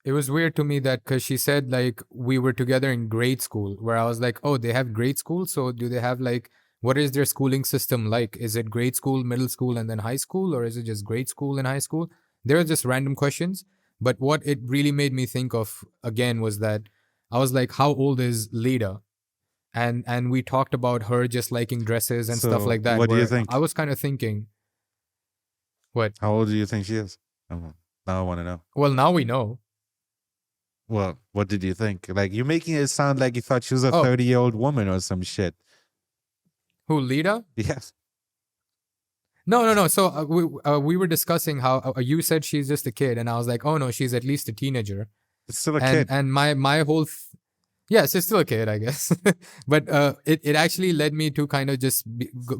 It was weird to me that because she said like we were together in grade school, where I was like, oh, they have grade school. So do they have like, what is their schooling system like? Is it grade school, middle school, and then high school, or is it just grade school and high school? They were just random questions. But what it really made me think of again was that I was like, how old is Leda? And we talked about her just liking dresses and stuff So like that. what do you Where I think? was kind of thinking, what? How old do you think she is? Now I want to know. Well, now we know. Well, what did you think? Like, you're making it sound like you thought she was a Oh, 30-year-old woman or some shit. who, Leda? Yes. No, no, no. So we were discussing how you said she's just a kid, and I was like, oh no, she's at least a teenager. It's still a And kid. my whole yes, she's still a kid, I guess. But it actually led me to kind of just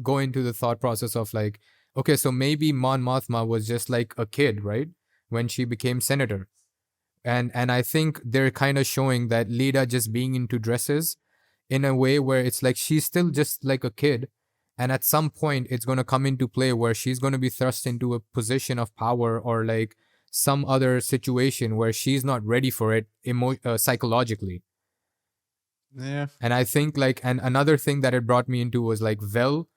go into the thought process of like, okay, so maybe Mon Mothma was just like a kid, right, when she became senator. And I think they're kind of showing that Leda just being into dresses in a way where it's like she's still just like a kid, and at some point it's going to come into play where she's going to be thrust into a position of power or like some other situation where she's not ready for it psychologically. Yeah. And I think like, and another thing that it brought me into was like Vel,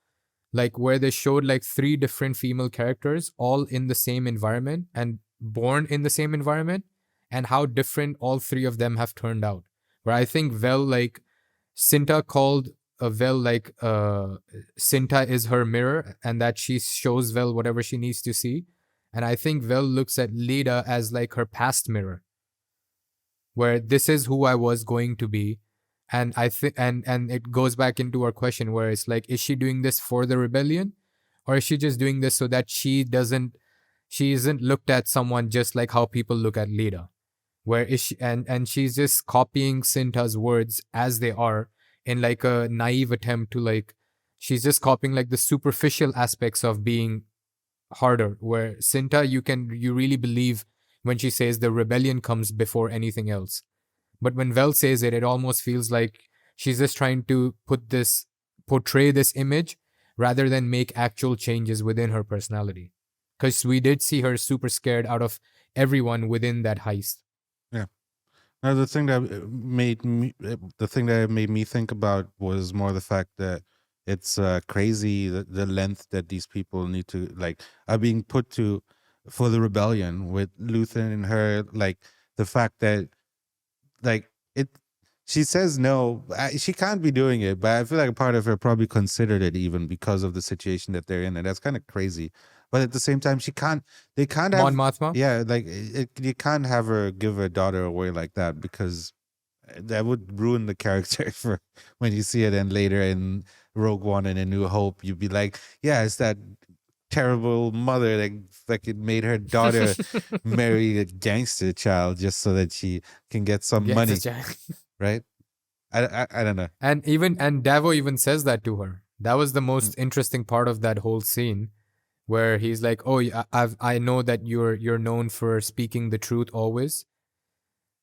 like where they showed like three different female characters all in the same environment and born in the same environment, and how different all three of them have turned out. Where I think Vel, like Cinta called Vel like Cinta is her mirror, and that she shows Vel whatever she needs to see. And I think Vel looks at Leda as like her past mirror, where this is who I was going to be. And I think, and it goes back into our question where it's like, is she doing this for the rebellion, or is she just doing this so that she isn't looked at someone just like how people look at Leda? Where is she, and she's just copying Cinta's words as they are in like a naive attempt to like, she's just copying like the superficial aspects of being harder, where Cinta, you really believe when she says the rebellion comes before anything else. But when Vel says it, it almost feels like she's just trying to portray this image rather than make actual changes within her personality. Because we did see her super scared out of everyone within that heist. Yeah. Now, the thing that made me think about was more the fact that it's crazy the length that these people need to like are being put to for the rebellion with Luther and her, like the fact that like it she says no, she can't be doing it, but I feel like a part of her probably considered it even because of the situation that they're in, and that's kind of crazy. But at the same time, they can't Mon have, Mothma? yeah, like you can't have her give her daughter away like that, because that would ruin the character for when you see it. And later in Rogue One and A New Hope, you'd be like, yeah, it's that terrible mother that fucking made her daughter marry a gangster child just so that she can get some Yes, money, it's Jack. right? I don't know. And Davo even says that to her. That was the Mm. most interesting part of that whole scene, where he's like, "Oh, I know that you're known for speaking the truth always."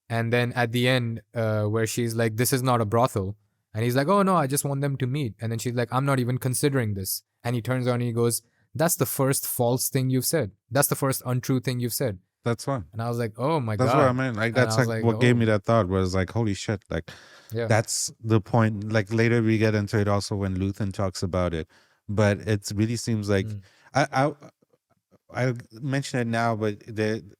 And then at the end, where she's like, "This is not a brothel," and he's like, "Oh no, I just want them to meet." And then she's like, "I'm not even considering this." And he turns around and he goes, "That's the first false thing you've said. That's the first untrue thing you've said." That's fine. And I was like, "Oh my That's what I god!" mean. Like And that's I was like like, what gave me "Oh that thought, was like, holy shit, like yeah." that's the point. Like later we get into it also when Luthen talks about it, but it really seems like Mm, I I mention it now, but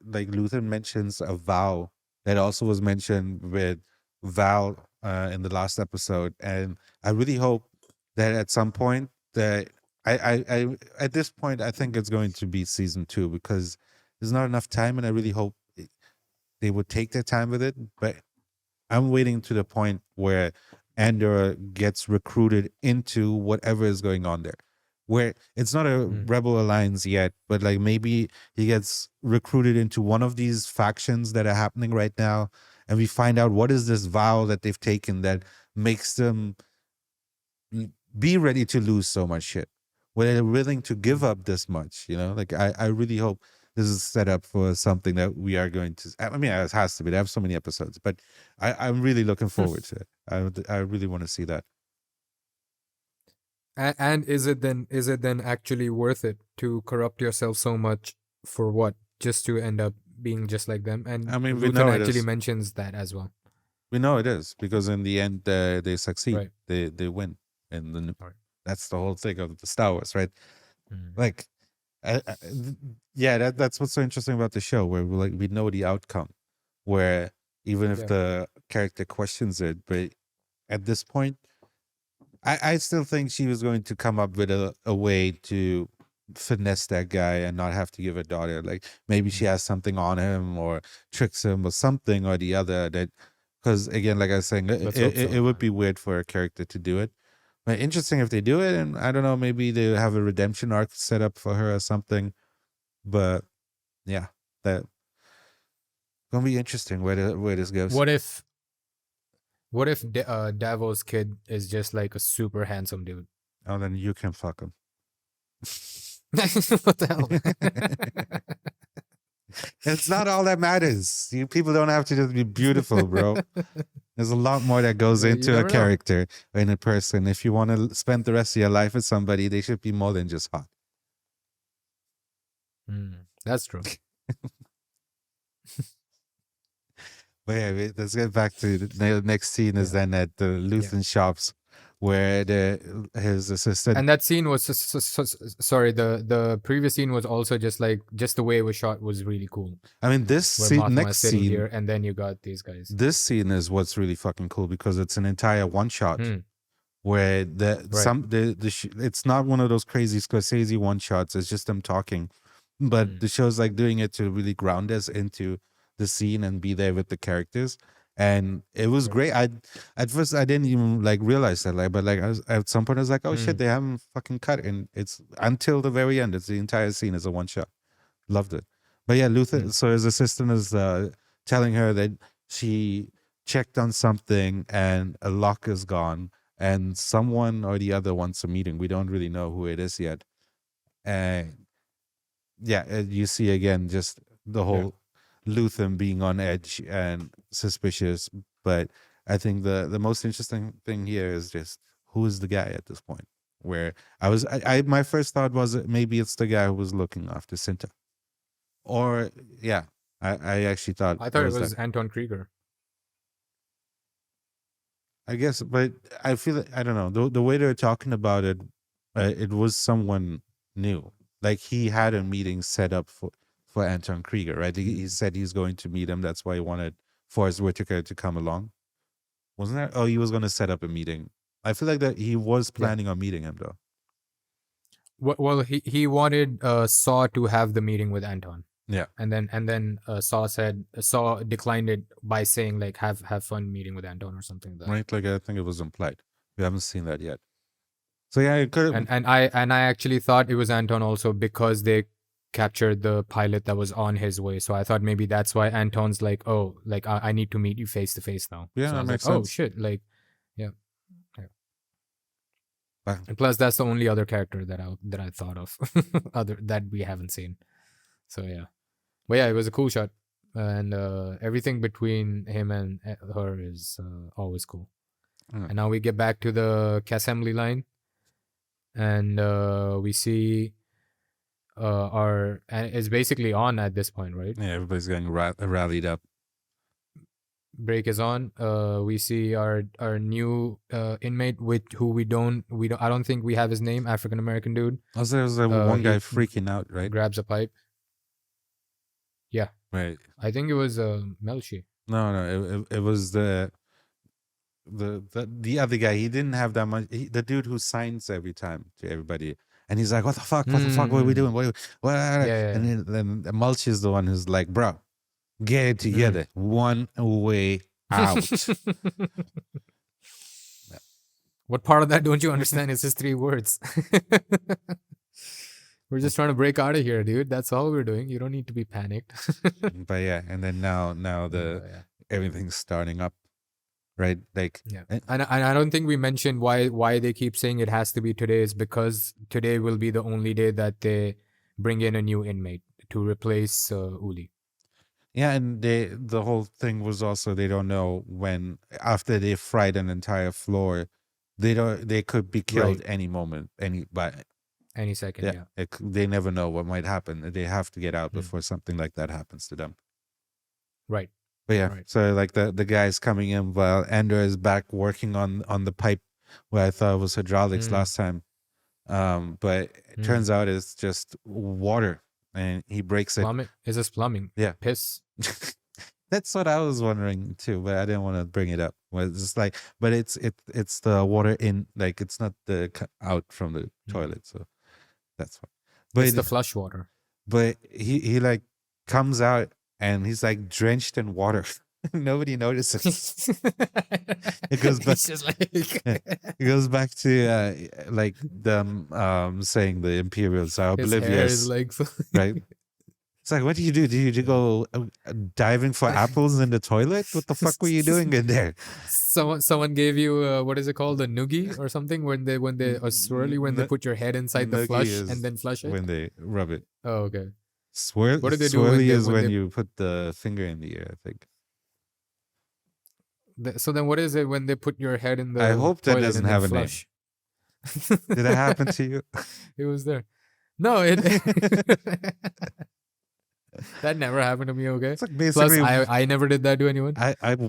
like Luther mentions a vow that also was mentioned with Val in the last episode, and I really hope that at some point that I at this point I think it's going to be season 2, because there's not enough time, and I really hope they would take their time with it. But I'm waiting to the point where Andor gets recruited into whatever is going on there, where it's not a mm, rebel alliance yet, but like maybe he gets recruited into one of these factions that are happening right now, and we find out what is this vow that they've taken that makes them be ready to lose so much shit, where they're willing to give mm. up this much. Like I really hope this is set up for something that we are going to. I mean, it has to be. They have so many episodes, but I'm really looking forward to it. I really want to see that. And is it then actually worth it to corrupt yourself so much for what? Just to end up being just like them, and I mean, we Luthen know it actually is. mentions that as well. We know it is because in the end they succeed. Right. They win, and then Right. that's the whole thing of the Star Wars, right? Mm. Like, yeah, that's what's so interesting about the show, where we know the outcome, where even if Yeah. the character questions it, but at this point, I still think she was going to come up with a way to finesse that guy and not have to give her daughter. Like maybe she has something on him or tricks him or something or the other that, because again, like I was saying, Let's hope so. it would be weird for a character to do it. But interesting if they do it, and I don't know, maybe they have a redemption arc set up for her or something. But yeah, that gonna be interesting where this goes. What if Davo's kid is just like a super handsome dude? Oh, then you can fuck him. What the hell? It's not all that matters. You people don't have to just be beautiful, bro. There's a lot more that goes You into a never know. character in a person. If you want to spend the rest of your life with somebody, they should be more than just hot. That's true. But yeah, let's get back to the next scene. Is then at the Luthen shops, where his assistant. And that scene was sorry. The previous scene was also just the way it was shot was really cool. I mean, this Where scene, Mothma next is sitting scene, here, and then you got these guys. this scene is what's really fucking cool because it's an entire one shot. Where it's not one of those crazy Scorsese one shots. It's just them talking, but the show's like doing it to really ground us into the scene and be there with the characters. And it was great. At first I didn't even like realize that, but at some point I was like, oh shit, they haven't fucking cut, and it's until the very end. It's the entire scene is a one shot. Loved it. But yeah, Luther. So his assistant is telling her that she checked on something and a lock is gone, and someone or the other wants a meeting. We don't really know who it is yet. And yeah, you see again just the whole Luthen being on edge and suspicious. But I think the most interesting thing here is just who is the guy at this point. Where my first thought was maybe it's the guy who was looking after Cinta. Or I actually thought it was Anton Krieger. I guess, but I feel I don't know the way they're talking about it. It was someone new. Like he had a meeting set up for Anton Krieger, right? He said he's going to meet him. That's why he wanted Forrest Whitaker to come along. Wasn't that? Oh, he was going to set up a meeting. I feel like that he was planning on meeting him though. Well, he wanted Saw to have the meeting with Anton. Yeah. And then Saw declined it by saying like have fun meeting with Anton or something like that. Right, like I think it was implied. We haven't seen that yet. So yeah, it could. And I actually thought it was Anton also because they captured the pilot that was on his way. So I thought maybe that's why Anton's like, oh, like I need to meet you face to face now. Yeah, so that makes sense. Oh sense. shit, like yeah. And plus, that's the only other character that I thought of other that we haven't seen. So yeah, but yeah, it was a cool shot, and everything between him and her is always cool. And now we get back to the assembly line, and we see it's basically on at this point, right? Yeah, everybody's getting rallied up. Break is on. We see our new inmate who we don't I don't think we have his name. African American dude. Also, there was one guy freaking out, right? Grabs a pipe. Yeah. Right. I think it was Melchi. No, it was the other guy. He didn't have that much. The dude who signs every time to everybody, and he's like, "What the fuck? What the fuck? What are we doing? What?" And then Mulch is the one who's like, "Bro, get it together. One way out." What part of that don't you understand? It's just 3 words. We're just trying to break out of here, dude. That's all we're doing. You don't need to be panicked. But yeah, and then now everything's starting up, right? Like and I don't think we mentioned why they keep saying it has to be today. Is because today will be the only day that they bring in a new inmate to replace Uli. Yeah, and the whole thing was also they don't know when after they fried an entire floor, they could be killed any moment, any second. Yeah. They never know what might happen. They have to get out before something like that happens to them. Right. But yeah, Right. so like the guy's coming in while Andor is back working on the pipe where I thought it was hydraulics Mm, last time. But it mm. turns out it's just water, and he breaks it. Plumbing. Is this plumbing? Yeah, Piss. that's what I was wondering too, but I didn't want to bring it up. Well, it's just like, but it's the water in, like it's not the out from the Mm. toilet, so that's fine. It's the But flush water. he like comes out and he's like drenched in water. Nobody notices. It goes back. He's just like It goes back to like them saying the Imperials are his hair is oblivious, like right? It's like, what do you do? Did you go diving for apples in the toilet? What the fuck were you doing in there? Someone gave you what is it called, a noogie or something, when they a swirly, when they put your head inside the Noogie flush is and then flush it. when they rub it. Oh, okay. Swirl What do they do when swirly they is when when they you put the finger in the ear, I think. so then what is it when they put your head in I the hope that toilet doesn't and then have a name. flush? Did that happen to you? It was there. No, it that never happened to me. Okay. It's like Plus, basically I never did that to anyone.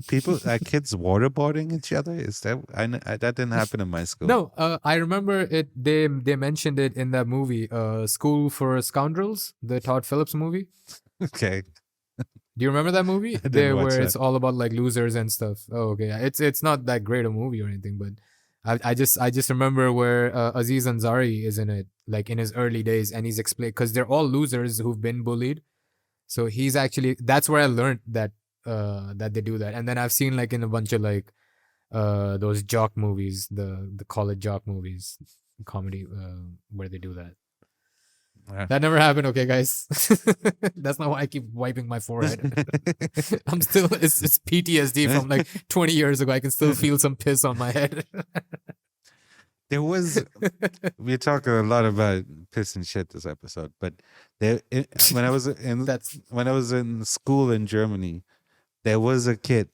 people kids waterboarding each other. Is that that didn't happen in my school? No, I remember it. They mentioned it in that movie, School for Scoundrels, the Todd Phillips movie. Okay. Do you remember that movie? I didn't There, watch where that. it's all about like losers and stuff. Oh, okay. It's not that great a movie or anything, but I just remember where Aziz Ansari is in it, like in his early days, and he's explained because they're all losers who've been bullied. So he's actually, that's where I learned that that they do that. And then I've seen like in a bunch of like those jock movies, the college jock movies, comedy, where they do that. Yeah. That never happened, okay, guys. That's not why I keep wiping my forehead. I'm still, it's PTSD from like 20 years ago. I can still feel some piss on my head. There was we talk a lot about piss and shit this episode, but when I was in That's when I was in school in Germany, there was a kid,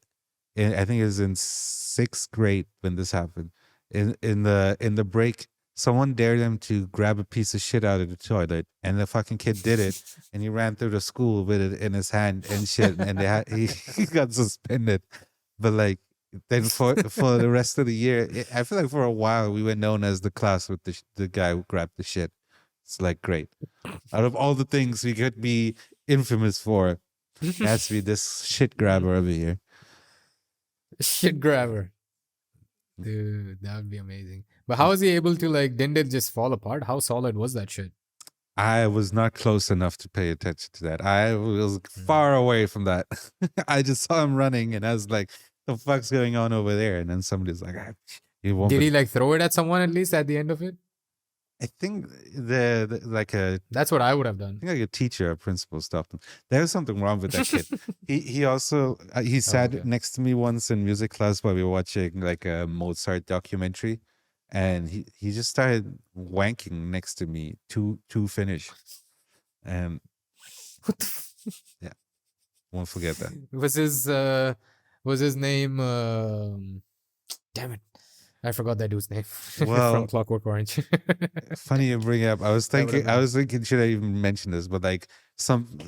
I think it was in 6th grade when this happened. In the break, someone dared him to grab a piece of shit out of the toilet, and the fucking kid did it, and he ran through the school with it in his hand and shit, and he got suspended. But like, then for the rest of the year, I feel like for a while we were known as the class with the guy who grabbed the shit. It's like, great. Out of all the things we could be infamous for, it has to be this shit grabber over here. shit grabber. Dude, that would be amazing. But how was he able to, like, didn't it just fall apart? How solid was that shit? I was not close enough to pay attention to that. I was far away from that. I just saw him running, and I was like, "The fuck's going on over there?" And then somebody's like, "You won't." Did he like throw it at someone at least at the end of it? I think the like a That's what I would have I done. think like a teacher or principal stopped him. There was something wrong with that kid. He also he sat okay. next to me once in music class while we were watching like a Mozart documentary, and he just started wanking next to me to finish, and What the yeah, won't forget that. was his name damn it. I forgot that dude's name Well, from Clockwork Orange. funny you bring it up. I was That would have thinking, should I even mention this? But like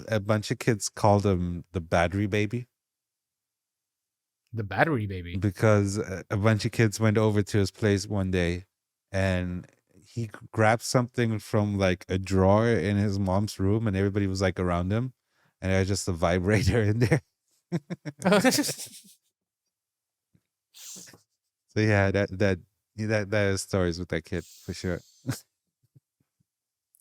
a bunch of kids called him the battery baby. The battery baby. Because a bunch of kids went over to his place one day, and he grabbed something from like a drawer in his mom's room, and everybody was like around him, and there was just a vibrator in there. So yeah, that is stories with that kid for sure.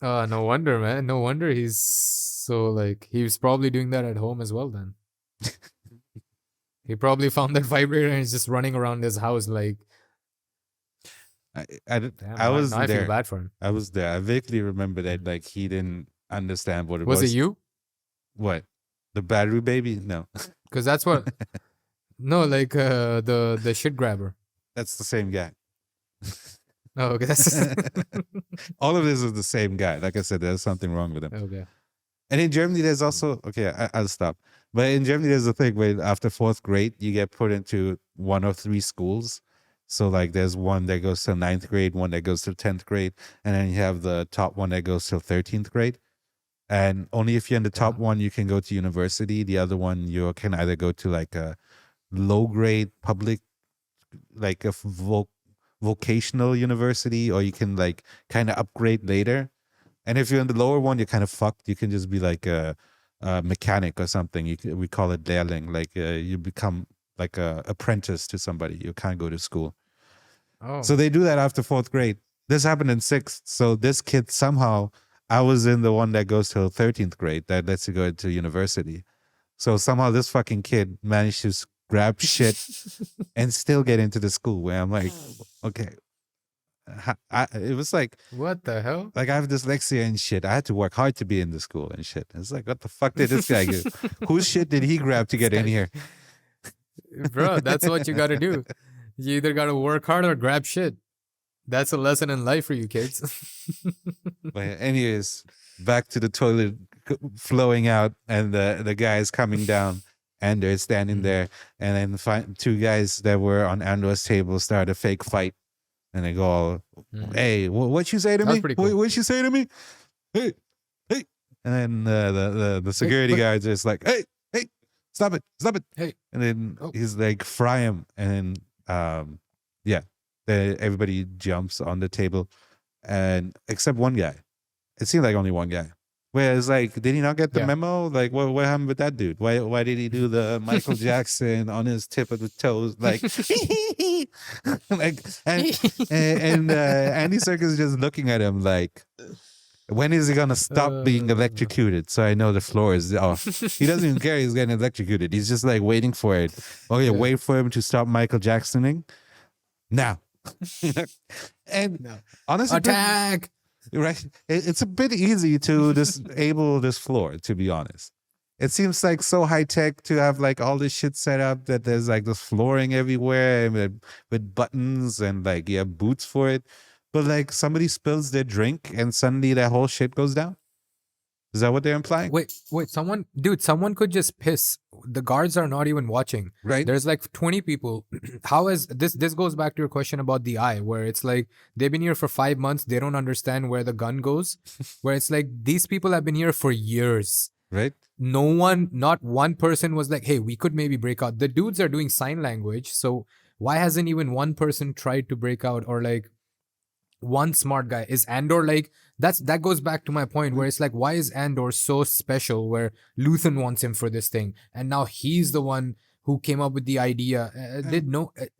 No wonder, man. No wonder he's so like, he was probably doing that at home as well then. He probably found that vibrator and is just running around his house like, damn, I was now I there. feel bad for him. I was there. I vaguely remember that like he didn't understand what it Was it you? What? The battery baby? No. Because that's what. No, like the shit grabber. That's the same guy. Oh, okay. That's All of this is the same guy. Like I said, there's something wrong with him. okay. And in Germany, there's also I'll stop. But in Germany, there's a thing where after 4th grade, you get put into one of 3 schools. So like, there's one that goes to 9th grade, one that goes to 10th grade, and then you have the top one that goes till 13th grade. and only if you're in the top Yeah. one you can go to university. The other one you can either go to like a low grade public, like a vocational university, or you can like kind of upgrade later. And if you're in the lower one, you're kind of fucked. You can just be like a mechanic or something. We call it lehrling. Like you become like a apprentice to somebody. You can't go to school. Oh. So they do that after fourth grade. This happened in sixth. So this kid somehow, I was in the one that goes till 13th grade that lets you go to university. So somehow this fucking kid managed to grab shit and still get into the school where I'm like, okay. It was like, What the hell? I have dyslexia and shit. I had to work hard to be in the school and shit. It's like, what the fuck did this guy do? Whose shit did he grab to get in here? Bro, that's what you gotta do. You either gotta work hard or grab shit. That's a lesson in life for you kids. But anyways, back to the toilet flowing out, and the guys coming down, and they're standing there, and then two guys that were on Andor's table start a fake fight, and they go, "Hey, what you say to That's me? pretty cool. What you say to me? Hey, hey!" And then the security guys just like, "Hey, hey, stop it, stop it!" Hey, and then he's like, "Fry him," and then yeah. Everybody jumps on the table, and except one guy. It seemed like only one guy. Whereas, like, did he not get the memo? Like, what happened with that dude? Why did he do the Michael Jackson on his tip of the toes? Like, like, and Andy Serkis is just looking at him like, when is he gonna stop being electrocuted? So I know the floor is off. He doesn't even care he's getting electrocuted. He's just like waiting for it. Oh yeah, wait for him to stop Michael Jacksoning. Now. And honestly, attack! Right, it's a bit easy to disable this floor, to be honest. It seems like so high tech to have like all this shit set up that there's like this flooring everywhere with buttons and like you have boots for it. But like somebody spills their drink and suddenly that whole shit goes down. Is that what they're implying? Wait, someone could just piss. The guards are not even watching. Right. There's like 20 people. How is this? This goes back to your question about the eye, where it's like they've been here for 5 months. They don't understand where the gun goes. Where it's like these people have been here for years. Right. No one, not one person was like, hey, we could maybe break out. The dudes are doing sign language. So why hasn't even one person tried to break out, or like one smart guy? Is Andor like that goes back to my point where it's like, why is Andor so special where Luthen wants him for this thing and now he's the one who came up with the idea?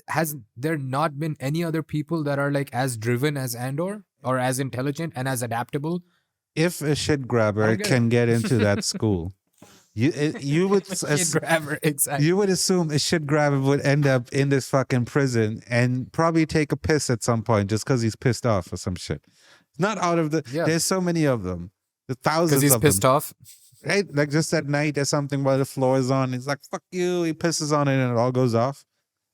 Has there not been any other people that are like as driven as Andor or as intelligent and as adaptable? If a shit grabber can get into that school, you would exactly. You would assume a shit grabber would end up in this fucking prison and probably take a piss at some point just because he's pissed off or some shit. Not out of the. Yeah. There's so many of them. The thousands of them. Because he's pissed off. Right? Like just at night or something while the floor is on. He's like, fuck you. He pisses on it and it all goes off.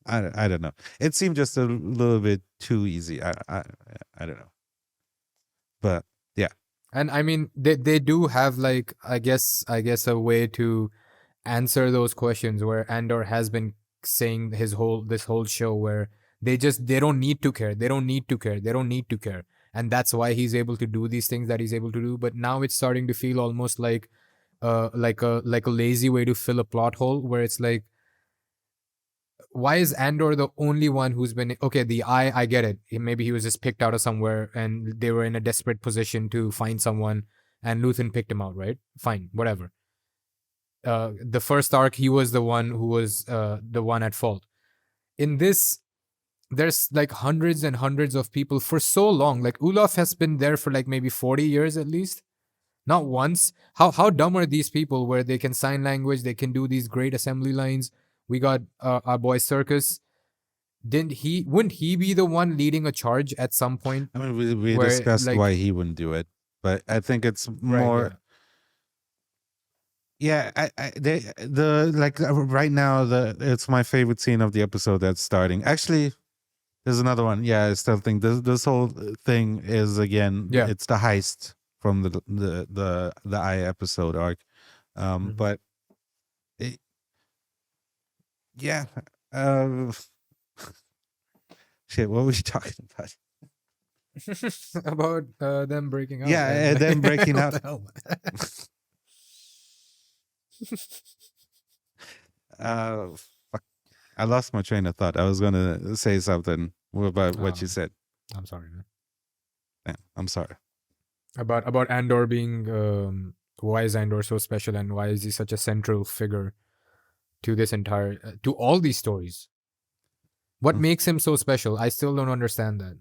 I don't know. It seemed just a little bit too easy. I don't know. But yeah. And I mean, they do have like, I guess a way to answer those questions where Andor has been saying this whole show where they don't need to care. They don't need to care. They don't need to care. And that's why he's able to do these things that he's able to do. But now it's starting to feel almost like a lazy way to fill a plot hole where it's like, why is Andor the only one who's been okay? The eye, I get it. Maybe he was just picked out of somewhere and they were in a desperate position to find someone and Luthen picked him out, right? Fine, whatever. The first arc, he was the one who was the one at fault. In this, there's like hundreds and hundreds of people for so long. Like Olaf has been there for like maybe 40 years at least. Not once. How dumb are these people where they can sign language, they can do these great assembly lines? We got our boy Serkis. Wouldn't he be the one leading a charge at some point? I mean, we discussed like, why he wouldn't do it, but I think it's more. Right, yeah, right now it's my favorite scene of the episode that's starting. Actually, there's another one. Yeah, I still think this whole thing is again. Yeah. It's the heist from the Eye episode arc, but. Yeah. Shit, what were you talking about? About them breaking out. Yeah, them breaking out. Uh, fuck. I lost my train of thought. I was gonna say something about what you Um, said. I'm sorry, man. Yeah, I'm sorry. About Andor being why is Andor so special and why is he such a central figure to this entire to all these stories? What Mm. makes him so special? I still don't understand that.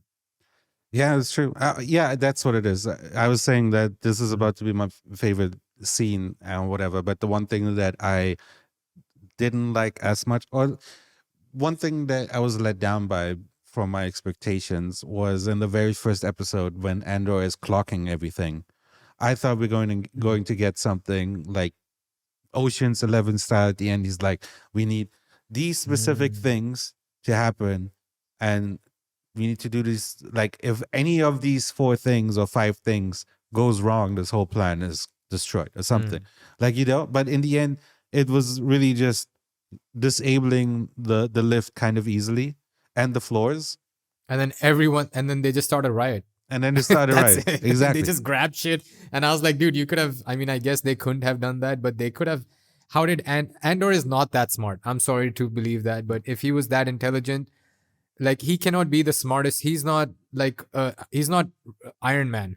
Yeah, it's true. Yeah, that's what it is. I was saying that this is Mm, about to be my favorite scene and whatever, but the one thing that I didn't like as much, or one thing that I was let down by from my expectations, was in the very first episode when Andor is clocking everything. I thought we're mm, going to get something like Ocean's 11 style at the end. He's like, we need these specific mm, things to happen, and we need to do this. Like, if any of these four things or five things goes wrong, this whole plan is destroyed or something. mm. Like, but in the end, it was really just disabling the lift kind of easily and the floors, And then they just started a riot. and then it started That's right. it. They Exactly. just grabbed shit, and I was like, dude, you could have. I mean, I guess they couldn't have done that, but they could have. How did Andor is not that smart? I'm sorry to believe that, but if he was that intelligent, like he cannot be the smartest. He's not Iron Man,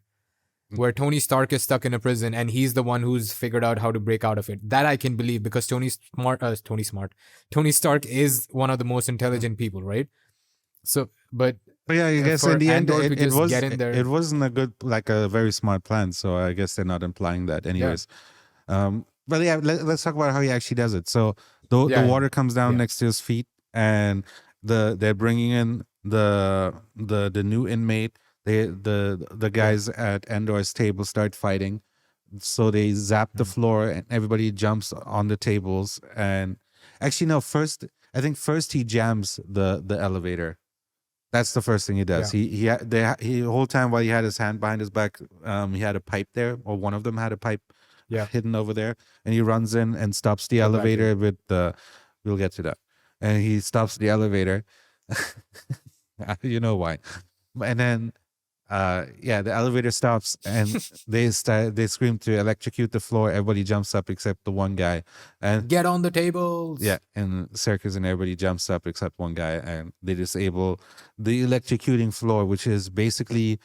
where Tony Stark is stuck in a prison and he's the one who's figured out how to break out of it. That I can believe because Tony Stark is one of the most intelligent people, right? So, But yeah, I guess in for the end, Andor to just get in it there, wasn't a good, like a very smart plan. So I guess they're not implying that, yeah, anyways. But yeah, let's talk about how he actually does it. So the yeah, yeah, water comes down yeah, next to his feet, and they're bringing in the new inmate. The yeah, guys at Andor's table start fighting. So they zap the mm, floor, and everybody jumps on the tables. And actually, no, I think first he jams the elevator. That's the first thing he does. yeah, He whole time while he had his hand behind his back, he had a pipe there, or one of them had a pipe yeah. hidden over there, and he runs in and stops the The back elevator door. with the. We'll get to that, and he stops the elevator. You know why? And then, yeah, the elevator stops, and they scream to electrocute the floor. Everybody jumps up except the one guy, and Get on the tables. yeah, and Circus and everybody jumps up except one guy, and they disable the electrocuting floor, which is basically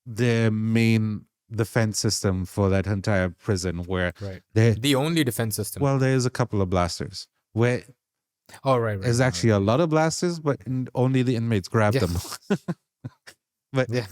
their main defense system for that entire prison. Where Right. there, The only defense system. well, there's a couple of blasters. Where Oh, right, right. there's No, actually a lot of blasters, but only the inmates grab yeah, them. But yeah.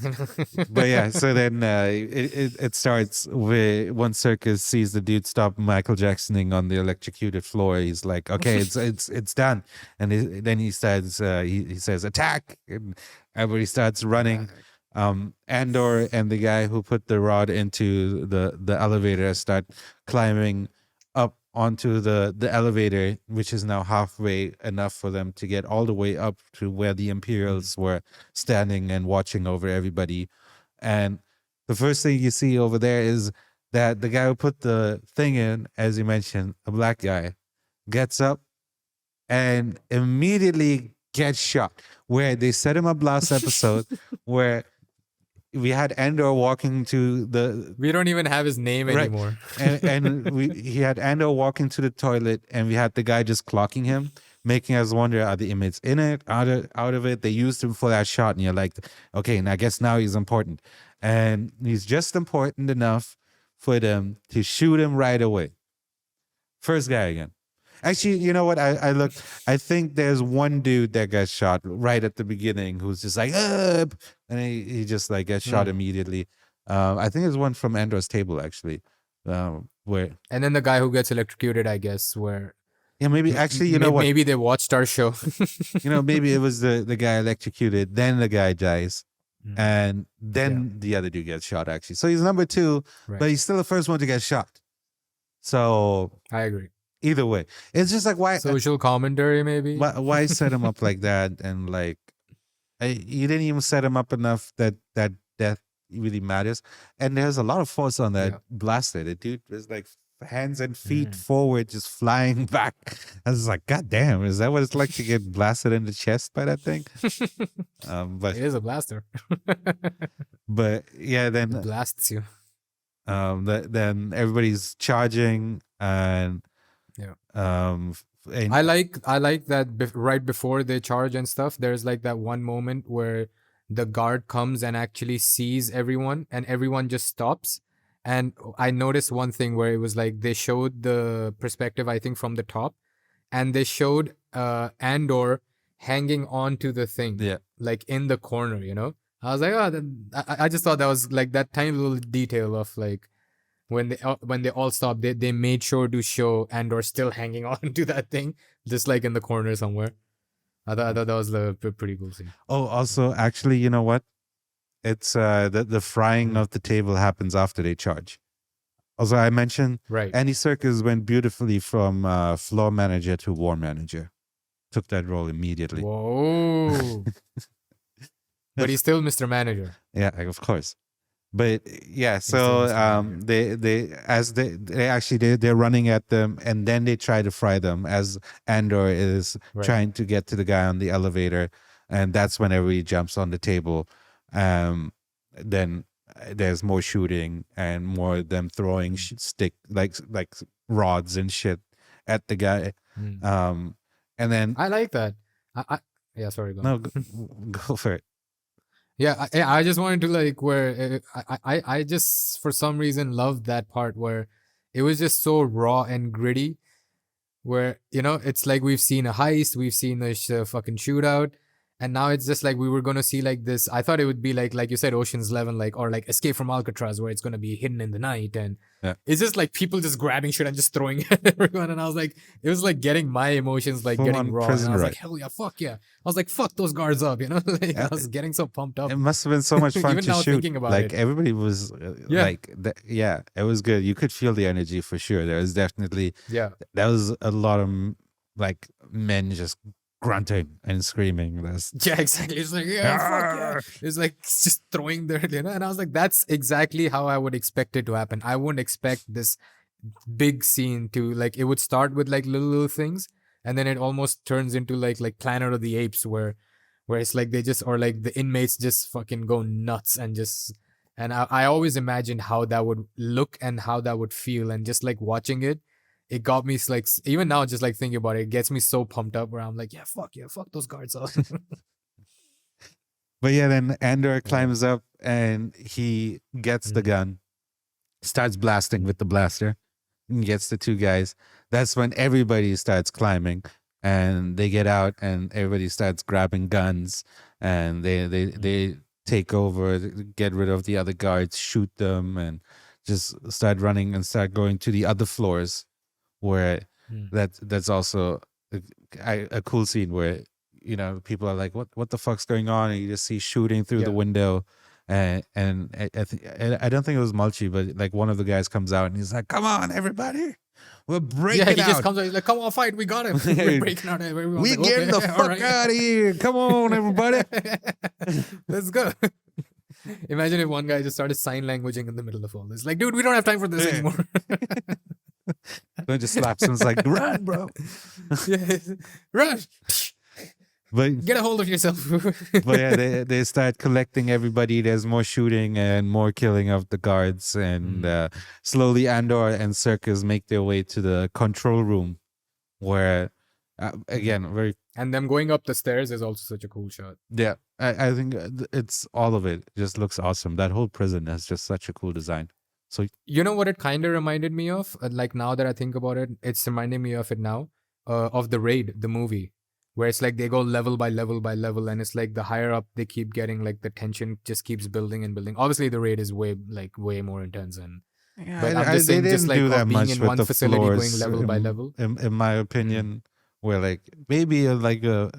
but yeah, so then it starts with one Circus sees the dude stop Michael Jacksoning on the electrocuted floor. He's like, okay, it's done, and then he says he says attack, and everybody starts running. Andor and the guy who put the rod into the elevator start climbing up onto the elevator, which is now halfway enough for them to get all the way up to where the Imperials were standing and watching over everybody. And the first thing you see over there is that the guy who put the thing in, as you mentioned, a black guy, gets up and immediately gets shot. Where they set him up last episode, where we had Andor walking to the We don't even have his name right, anymore. and he had Andor walking to the toilet, and we had the guy just clocking him, making us wonder: are the inmates in it, out of it? They used him for that shot, and you're like, okay, and I guess now he's important, and he's just important enough for them to shoot him right away. First guy again. Actually, you know what? I looked. I think there's one dude that got shot right at the beginning who's just like, "Up," and he just like gets shot immediately. I think there's one from Andor's table actually, where And then the guy who gets electrocuted, I guess, where yeah, maybe actually, you know what? maybe they watched our show. Maybe it was the guy electrocuted, then the guy dies, Mm, and then the other dude gets shot. Actually, so he's number two, right. but he's still the first one to get shot. So I agree. either way, it's just like Social commentary, maybe. why set him up like that, and like you didn't even set him up enough that death really matters. And there's a lot of force on that Yeah. blaster. The dude was like hands and feet Mm. forward, just flying back. I was like, God damn, is that what it's like to get blasted in the chest by that thing? But It is a blaster. yeah, then It blasts you. then everybody's charging. and Yeah. and I like that right before they charge and stuff. There's like that one moment where the guard comes and actually sees everyone, and everyone just stops. And I noticed one thing where it was like they showed the perspective, I think, from the top, and they showed Andor hanging on to the thing, yeah. like in the corner. I was like, oh, I just thought that was like that tiny little detail of like when they all stopped, they made sure to show Andor still hanging on to that thing, just like in the corner somewhere. I thought that was a pretty cool scene. Oh, also, actually, you know what? It's the frying Mhm. of the table happens after they charge. Also, I mentioned Right. Andy Serkis went beautifully from floor manager to war manager. Took that role immediately. Whoa. But he's still Mr. Manager. Yeah, of course. But yeah, He's still so Mr. Manager. they actually they're running at them, and then they try to fry them as Andor is Right. trying to get to the guy on the elevator, and that's when everybody jumps on the table. Then there's more shooting and more of them throwing stick like rods and shit at the guy. Mm. And then I like that. Yeah, sorry, go on. no, go for it. Yeah, I just wanted to like where I just for some reason loved that part where it was just so raw and gritty, where it's like we've seen a heist, we've seen a fucking shootout, and now it's just like we were gonna see like this. I thought it would be like you said, Ocean's 11, like, or like Escape from Alcatraz, where it's gonna be hidden in the night, and Yeah. it's just like people just grabbing shit and just throwing it at everyone. And I was like, it was like getting my emotions like Full getting on raw, and prison I was riot. like, hell yeah, fuck yeah. I was like, fuck those guards up, like I Yeah, was getting so pumped up. it must have been so much fun Even to now shoot. thinking about Like it. everybody was Yeah. yeah, it was good. You could feel the energy for sure. There was definitely Yeah. that was a lot of like men just grunting and screaming. Yeah, exactly. It's like, yeah, fuck yeah. It's like just throwing their, and I was like, that's exactly how I would expect it to happen. I wouldn't expect this big scene to like, it would start with like little things, and then it almost turns into like Planet of the Apes, where it's like they just, or like the inmates just fucking go nuts and just, and I always imagined how that would look and how that would feel, and just like watching it, it got me like, even now just like thinking about it, it gets me so pumped up where I'm like, yeah, fuck those guards up. But yeah, then Andor Yeah. climbs up and he gets the gun, starts blasting with the blaster, and gets the two guys. That's when everybody starts climbing, and they get out, and everybody starts grabbing guns, and they take over, get rid of the other guards, shoot them, and just start running and start going to the other floors, where that's also a cool scene where people are like, what the fuck's going on, and you just see shooting through the Yeah. window. And I don't think it was Mulchi, but like one of the guys comes out and he's like, "Come on, everybody, we're breaking Yeah, he out. just comes out. He's like, "Come on, fight! We got him. We're breaking out." Everyone's We like, getting okay, the all fuck right. out of here! Come on, everybody!" Let's go. Imagine if one guy just started sign languaging in the middle of all this. Like, dude, we don't have time for this anymore. Then just slaps him. It's like, "Run, bro!" Yeah. Run! But Get a hold of yourself. but yeah, they start collecting everybody. There's more shooting and more killing of the guards, and slowly Andor and Serkis make their way to the control room, where again, very And them going up the stairs is also such a cool shot. yeah. I think it's all of it just looks awesome. That whole prison has just such a cool design. So You know what it kind of reminded me of? Like now that I think about it, it's reminding me of it now, of The Raid, the movie, where it's like they go level by level by level, and it's like the higher up they keep getting, like the tension just keeps building and building. Obviously, The Raid is way more intense, and but I'm just they saying, just didn't like do that of being much in with one the facility going floors, level by level, in my opinion. Where like maybe like a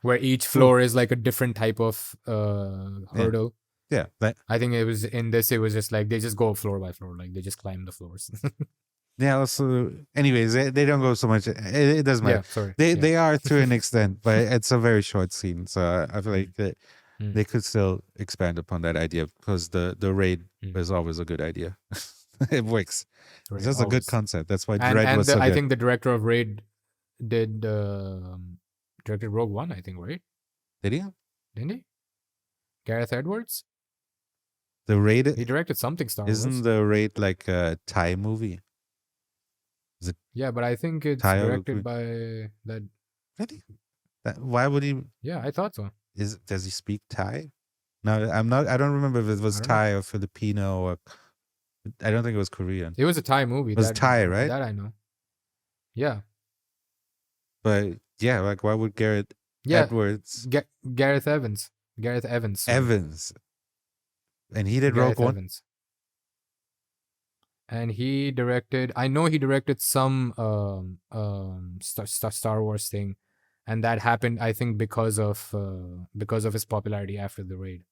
where each floor is like a different type of hurdle. yeah. I think it was in this, it was just like they just go floor by floor, like they just climb the floors. Yeah. Also, anyways, they don't go so much. It doesn't matter. Yeah, sorry. They are to an extent, but it's a very short scene. So I feel like that they could still expand upon that idea, because the raid is always a good idea. It works. It's just a good concept. That's why Dread was so I good. think the director of Raid did directed Rogue One, I think, right? Did he? Didn't he? Gareth Edwards? The raid He directed something Star Wars. isn't the raid like a Thai movie? Yeah, but I think it's Thai or directed by that. really? Why would he? Yeah, I thought so. Does he speak Thai? No, I'm not. I don't remember if it was I don't know. Thai or Filipino or. I don't think it was Korean. It was a Thai movie. It was Thai, right? That I know. Yeah. But yeah, like why would Garrett Yeah. Edwards Gareth Evans. Gareth Evans. Sorry. Evans, and he did Gareth Rogue One. Evans. And he directed. I know he directed some Star Wars thing, and that happened. I think because of his popularity after the raid.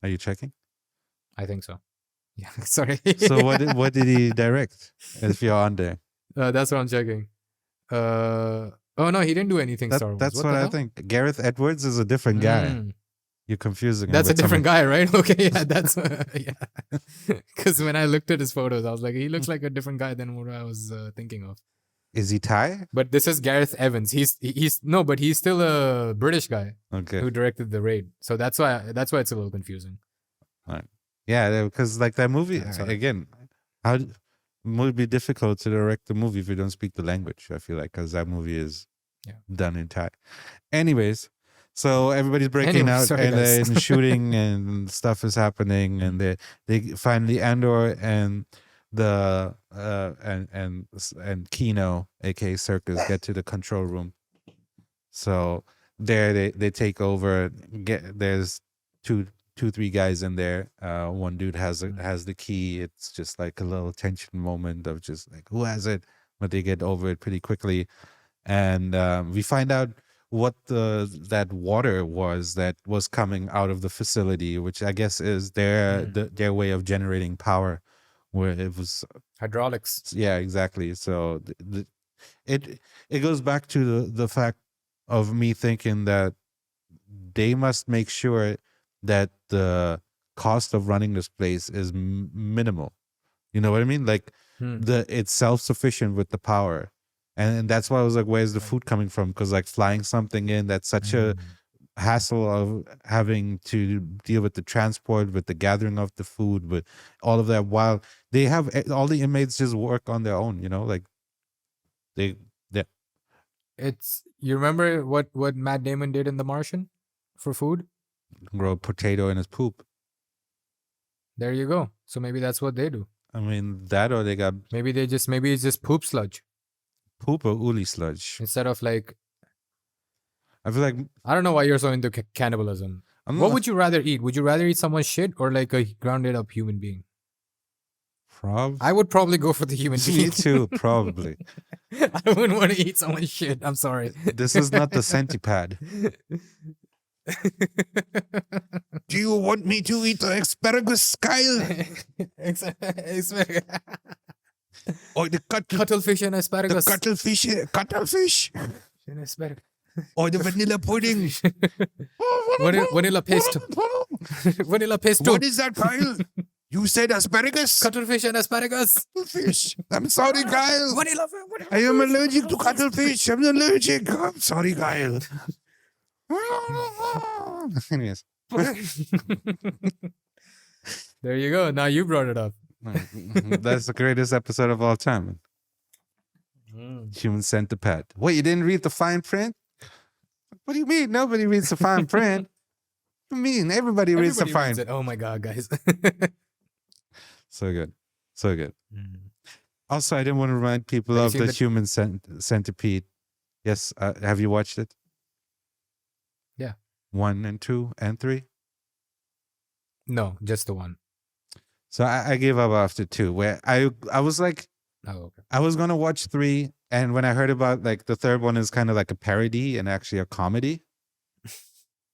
Are you checking? I think so. Yeah. Sorry. So what did he direct? If you're on there, that's what I'm checking. Oh no, he didn't do anything Star Wars. That's what I think. Gareth Edwards is a different guy. You're confusing him. That's a with different guy, right? Okay, yeah, that's yeah. Because when I looked at his photos, I was like, he looks like a different guy than what I was thinking of. Is he Thai? But this is Gareth Evans. He's no, but he's still a British guy. Okay. Who directed the raid? So that's why it's a little confusing. Right. Yeah, because like that movie again, how would be difficult to direct the movie if you don't speak the language. I feel like because that movie is done in Thai. Anyways. So everybody's breaking out and shooting and stuff is happening, and they finally Andor and the and Kino, aka Circus, get to the control room. So there they take over. There's three guys in there. One dude has the key. It's just like a little tension moment of just like who has it, but they get over it pretty quickly, and we find out what that water was that was coming out of the facility, which I guess is their way of generating power, where it was hydraulics. Yeah, exactly. So it goes back to the fact of me thinking that they must make sure that the cost of running this place is minimal. You know what I mean? Like it's self-sufficient with the power. And that's why I was like, where's the food coming from? Because like flying something in, that's such a hassle of having to deal with the transport, with the gathering of the food, with all of that. While they have all the inmates just work on their own, you know, like It's you remember what Matt Damon did in The Martian for food? Grow a potato in his poop. There you go. So maybe that's what they do. I mean that, or they got maybe it's just poop sludge. Poop or uli sludge. Instead of like, I feel like I don't know why you're so into cannibalism. What would you rather eat? Would you rather eat someone's shit or like a grounded up human being? I would probably go for the human being. Me too, probably. I wouldn't want to eat someone's shit. I'm sorry. This is not the centipede. Do you want me to eat the asparagus, Kyle? Or the cuttlefish and asparagus. The cuttlefish. And asparagus. Or the vanilla pudding. Vanilla pesto. Vanilla pesto. What is that, Kyle? You said asparagus? Cuttlefish and asparagus. Cuttlefish. I'm sorry, Kyle. Vanilla. I am allergic to cuttlefish. I'm allergic. I'm sorry, Kyle. Anyways. There you go. Now you brought it up. That's the greatest episode of all time. Human centipede. What, you didn't read the fine print? What do you mean? Nobody reads the fine print. What do you mean? Everybody reads the fine print. Oh my God, guys. So good. So good. Also, I didn't want to remind people of the human centipede. Yes. Have you watched it? Yeah. 1 and 2 and 3? No, just the 1. So I gave up after 2, where I was like, okay. I was going to watch 3. And when I heard about like the third one is kind of like a parody and actually a comedy,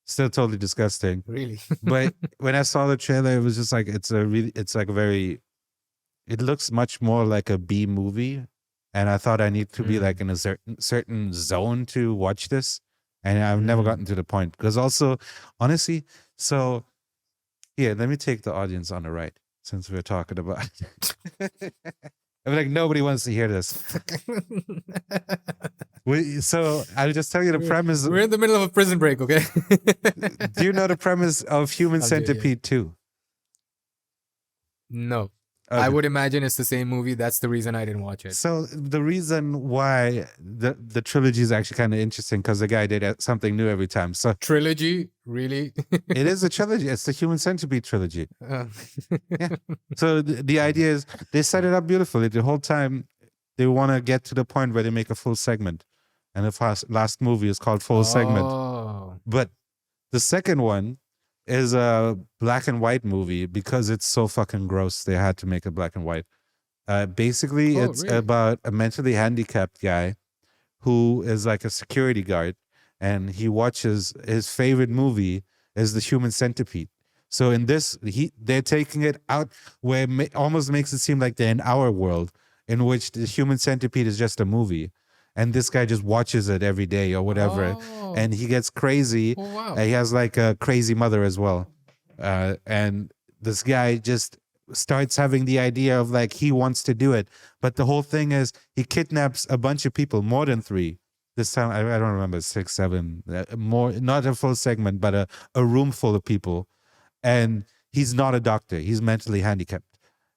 still totally disgusting. Really? But when I saw the trailer, it was just like, it looks much more like a B movie. And I thought I need to be like in a certain zone to watch this. And I've never gotten to the point. Because also, honestly, so here, let me take the audience on the right, since we're talking about it. I'm like, nobody wants to hear this. So I'll just tell you the premise. We're in the middle of a prison break, okay? Do you know the premise of Human Centipede 2? No. I would imagine it's the same movie. That's the reason I didn't watch it. So the reason why the trilogy is actually kind of interesting because the guy did something new every time. So Trilogy, really? it is a trilogy. It's the Human Centipede trilogy. Uh, Yeah. So the idea is they set it up beautifully. The whole time they want to get to the point where they make a full segment, and the last movie is called Full Segment. Oh. But the second one is a black and white movie because it's so fucking gross. They had to make it black and white. Basically, it's really? about a mentally handicapped guy who is like a security guard, and he watches his favorite movie is the Human Centipede. So in this, they're taking it out where it almost makes it seem like they're in our world, in which the Human Centipede is just a movie, and this guy just watches it every day or whatever, and he gets crazy. Oh, wow. He has like a crazy mother as well, and this guy just starts having the idea of like he wants to do it, but the whole thing is he kidnaps a bunch of people, more than 3 this time. I don't remember, 6, 7, more, not a full segment, but a room full of people. And he's not a doctor, he's mentally handicapped,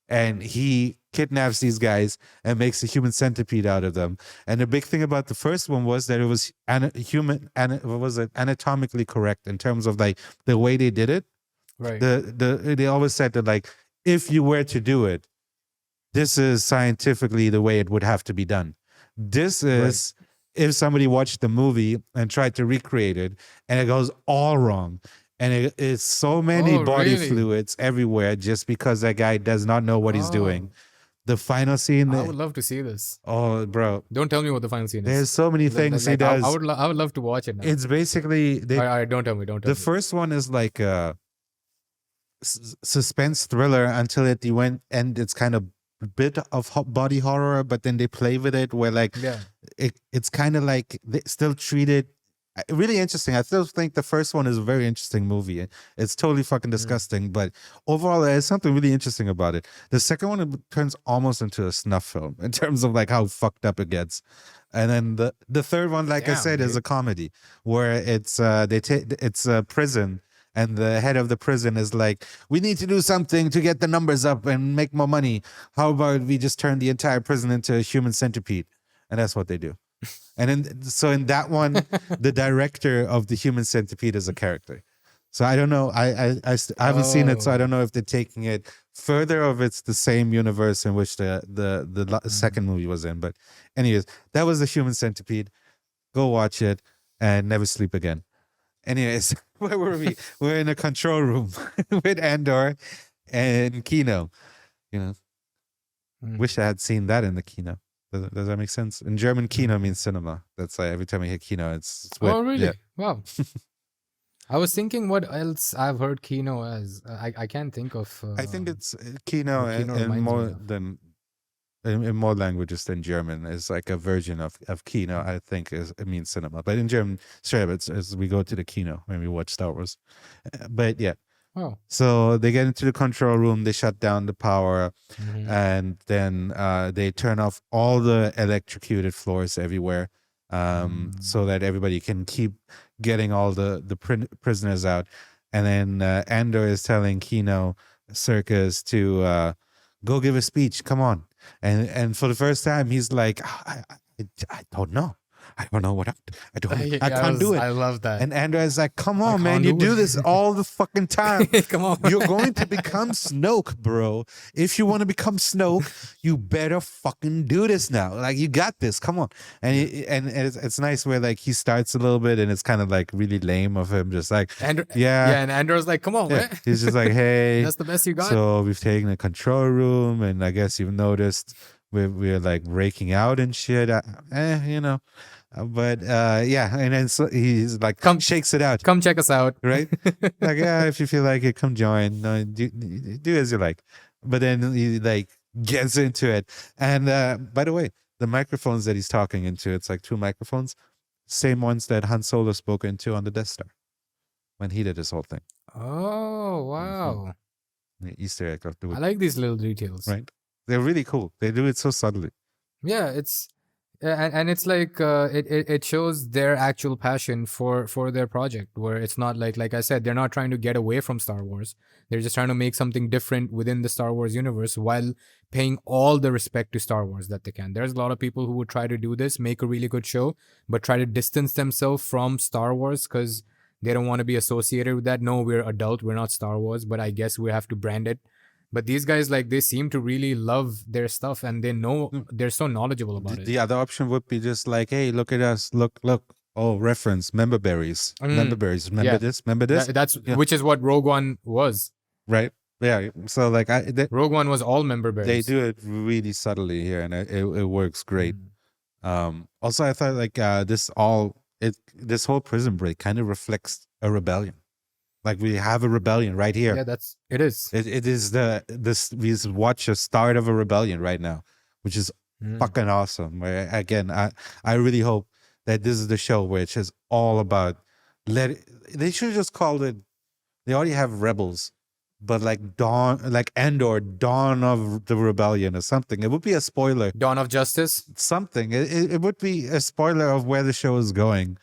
and he kidnaps these guys and makes a human centipede out of them. And the big thing about the first one was that it was anatomically correct in terms of like the way they did it. Right. They always said that like if you were to do it, this is scientifically the way it would have to be done. This is if somebody watched the movie and tried to recreate it and it goes all wrong. And it's so many body fluids everywhere just because that guy does not know what he's doing. The final scene. I would love to see this. Oh, bro. Don't tell me what the final scene is. There's so many things he does. I would love to watch it now. It's basically... All right, don't tell me. Don't tell me. The first one is like a suspense thriller until at the end it's kind of a bit of body horror, but then they play with it where like it's kind of like they still treat it really interesting. I still think the first one is a very interesting movie. It's totally fucking disgusting, but overall there's something really interesting about it. The second one, it turns almost into a snuff film in terms of like how fucked up it gets. And then the third one, like I said, is a comedy where it's it's a prison, and the head of the prison is like, we need to do something to get the numbers up and make more money. How about we just turn the entire prison into a human centipede? And that's what they do. And in that one, the director of the Human Centipede is a character. So I don't know. I haven't seen it, so I don't know if they're taking it further or if it's the same universe in which the second movie was in. But anyways, that was the Human Centipede. Go watch it and never sleep again. Anyways, where were we? We're in a control room with Andor and Kino. Wish I had seen that in the Kino. Does that make sense? In German, Kino means cinema. That's like every time I hear Kino, it's weird. Oh, really? Yeah. Wow. I was thinking what else I've heard Kino as. I can't think of. I think it's Kino in more languages than German. Is like a version of Kino. I think it means cinema, but in German, straight up, it's as we go to the Kino when we watch Star Wars. But yeah. Oh. So they get into the control room, they shut down the power, and then they turn off all the electrocuted floors everywhere, so that everybody can keep getting all the prisoners out. And then Andor is telling Kino Circus to go give a speech. Come on. And for the first time, he's like, I don't know. I don't know what I can't do it. I love that. And Andor is like, come on, man, you do this all the fucking time. Come on. You're going to become Snoke, bro. If you want to become Snoke, you better fucking do this now. Like, you got this. Come on. And it's nice where like he starts a little bit and it's kind of like really lame of him, just like, and Andor's like, come on, man. He's just like, hey, that's the best you got. So we've taken a control room, and I guess you've noticed we're like breaking out and shit. But yeah, and then so he's like, shakes it out. Come check us out, right? Like, if you feel like it, come join. No, do as you like. But then he like gets into it. And by the way, the microphones that he's talking into, it's like 2 microphones, same ones that Han Solo spoke into on the Death Star when he did this whole thing. Oh, wow! The Easter egg I like these little details. Right? They're really cool. They do it so subtly. Yeah, Yeah, and it's like it shows their actual passion for their project, where it's not like I said, they're not trying to get away from Star Wars. They're just trying to make something different within the Star Wars universe while paying all the respect to Star Wars that they can. There's a lot of people who would try to do this, make a really good show, but try to distance themselves from Star Wars because they don't want to be associated with that. No, we're adult, we're not Star Wars, but I guess we have to brand it. But these guys, like, they seem to really love their stuff, and they know, they're so knowledgeable about it. The other option would be just like, hey, look at us, look. Oh, reference member berries, member berries. Remember Yeah. this? Remember this? That's Yeah. which is what Rogue One was. Right. Yeah. So like, Rogue One was all member they berries. do it really subtly here, and it works great. Mm. Also, I thought like this whole prison break kind of reflects a rebellion. Like we have a rebellion right here. Yeah, it is. It is we watch a start of a rebellion right now, which is fucking awesome. Where again, I really hope that this is the show where it's just all about they should have just called it. They already have rebels, but like Andor, Dawn of the Rebellion or something. It would be a spoiler. Dawn of Justice. Something. It would be a spoiler of where the show is going.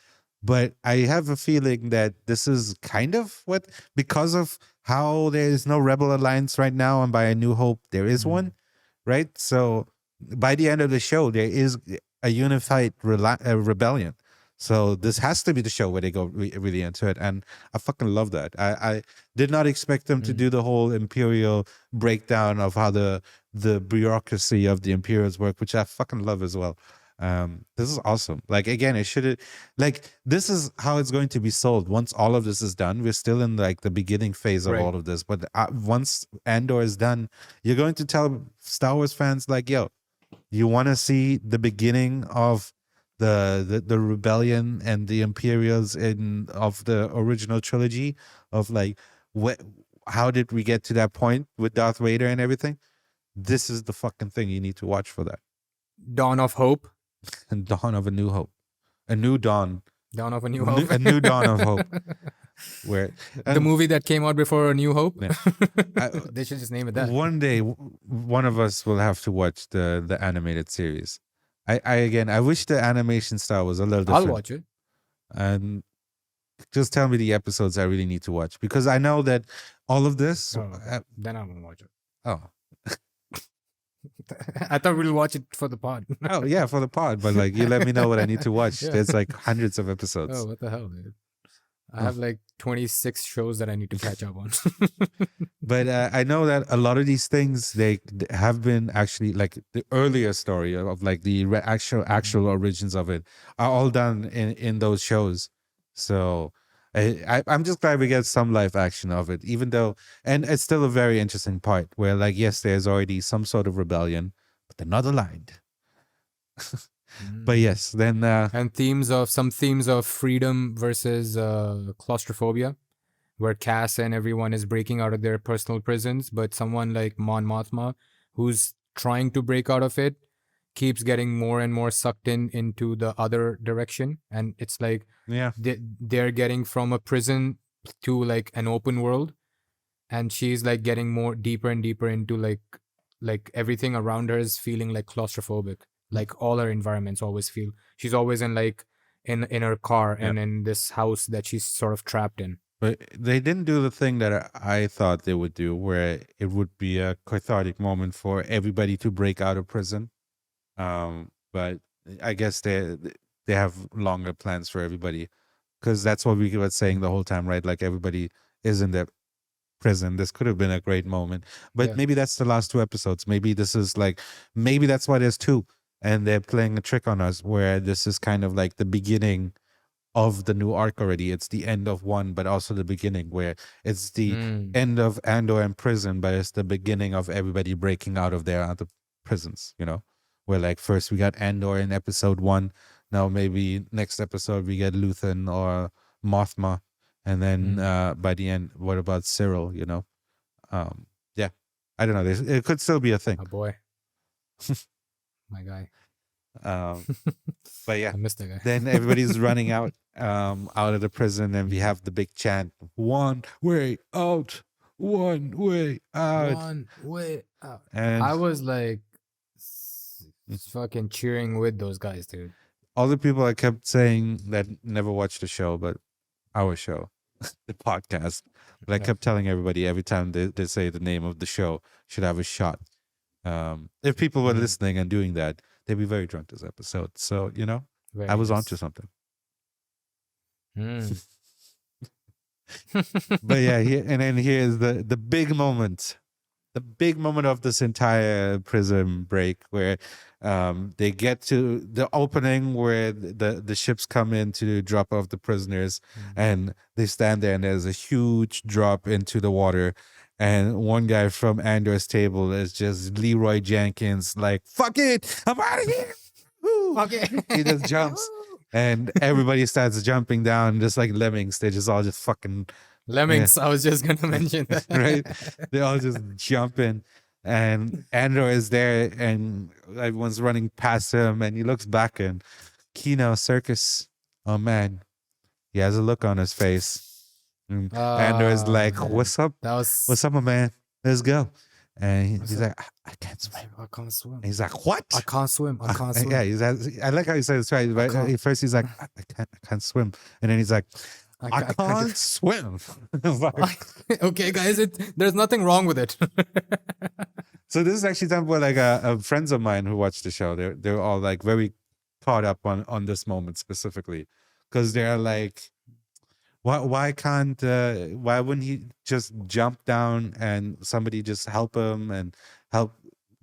But I have a feeling that this is kind of what, because of how there is no Rebel Alliance right now, and by A New Hope there is one, right? So by the end of the show, there is a unified rebellion. So this has to be the show where they go really into it, and I fucking love that. I did not expect them to do the whole Imperial breakdown of how the bureaucracy of the Imperials work, which I fucking love as well. This is awesome. Like again, it should, like, this is how it's going to be sold once all of this is done. We're still in like the beginning phase of all of this, but once Andor is done, you're going to tell Star Wars fans like, yo, you want to see the beginning of the rebellion and the Imperials of the original trilogy, of like how did we get to that point with Darth Vader and everything? This is the fucking thing you need to watch for that. Dawn of Hope. And Dawn of a New Hope. A new dawn. Dawn of a New Hope. A new dawn of hope. Where the movie that came out before A New Hope. Yeah. They should just name it that. One day, one of us will have to watch the animated series. I wish the animation style was a little different. I'll watch it. And just tell me the episodes I really need to watch, because I know that all of this. Then I won't watch it. Oh. I thought we'll watch it for the pod. Oh yeah, for the pod, but like you let me know what I need to watch. Yeah. There's like hundreds of episodes. Oh, what the hell, dude! I have like 26 shows that I need to catch up on. But I know that a lot of these things, they have been actually, like the earlier story of like the actual origins of it are all done in those shows. So I'm just glad we get some live action of it, even though, and it's still a very interesting part where, like, yes, there's already some sort of rebellion, but they're not aligned. But yes, then and themes of freedom versus claustrophobia, where Cass and everyone is breaking out of their personal prisons, but someone like Mon Mothma, who's trying to break out of it, keeps getting more and more sucked into the other direction, and it's like they're getting from a prison to like an open world, and she's like getting more deeper and deeper into like everything around her is feeling like claustrophobic. Like all her environments always feel, she's always in like in her car and in this house that she's sort of trapped in. But they didn't do the thing that I thought they would do, where it would be a cathartic moment for everybody to break out of prison. But I guess they have longer plans for everybody, because that's what we were saying the whole time, right? Like everybody is in their prison. This could have been a great moment, but maybe that's the last 2 episodes. Maybe this is like, maybe that's why there's 2, and they're playing a trick on us, where this is kind of like the beginning of the new arc already. It's the end of one, but also the beginning, where it's the end of Andor in prison, but it's the beginning of everybody breaking out of their other prisons, you know? Where like first we got Andor in episode 1, now maybe next episode we get Luthen or Mothma, and then by the end, what about Cyril, you know? Yeah, I don't know. It could still be a thing. Oh boy. My guy. But yeah, I missed that guy. Then everybody's running out of the prison, and we have the big chant, "One way out, one way out, one way out." And I was like, Just fucking cheering with those guys, dude. All the people I kept saying that never watched the show, but our show, the podcast. But I Yeah. kept telling everybody every time they say the name of the show should have a shot. If people were Mm. listening and doing that, they'd be very drunk this episode. So, Very I was nice. onto something. Mm. But yeah, and then here's the big moment. The big moment of this entire prison break where they get to the opening where the ships come in to drop off the prisoners, and they stand there and there's a huge drop into the water, and one guy from Andor's table is just Leroy Jenkins like, fuck it, I'm out of here. Woo. Okay. He just jumps and everybody starts jumping down just like lemmings. They just all just fucking Lemmings. I was just gonna mention that. right? They all just jump in, and Andor is there, and everyone's running past him, and he looks back, and Kino Circus, oh man, he has a look on his face. And Andor is like, man. "What's up? That was. What's up, my man? Let's go." And he's like, I can't swim. I can't swim. And he's like, "What? I can't swim. I can't swim. Yeah, I like how he says it right. But at first he's like, I can't swim, and then he's like, I can't swim. Okay, guys, there's nothing wrong with it. So this is actually done by like a friends of mine who watched the show. They're all like very caught up on this moment specifically, because they're like, why wouldn't he just jump down and somebody just help him and help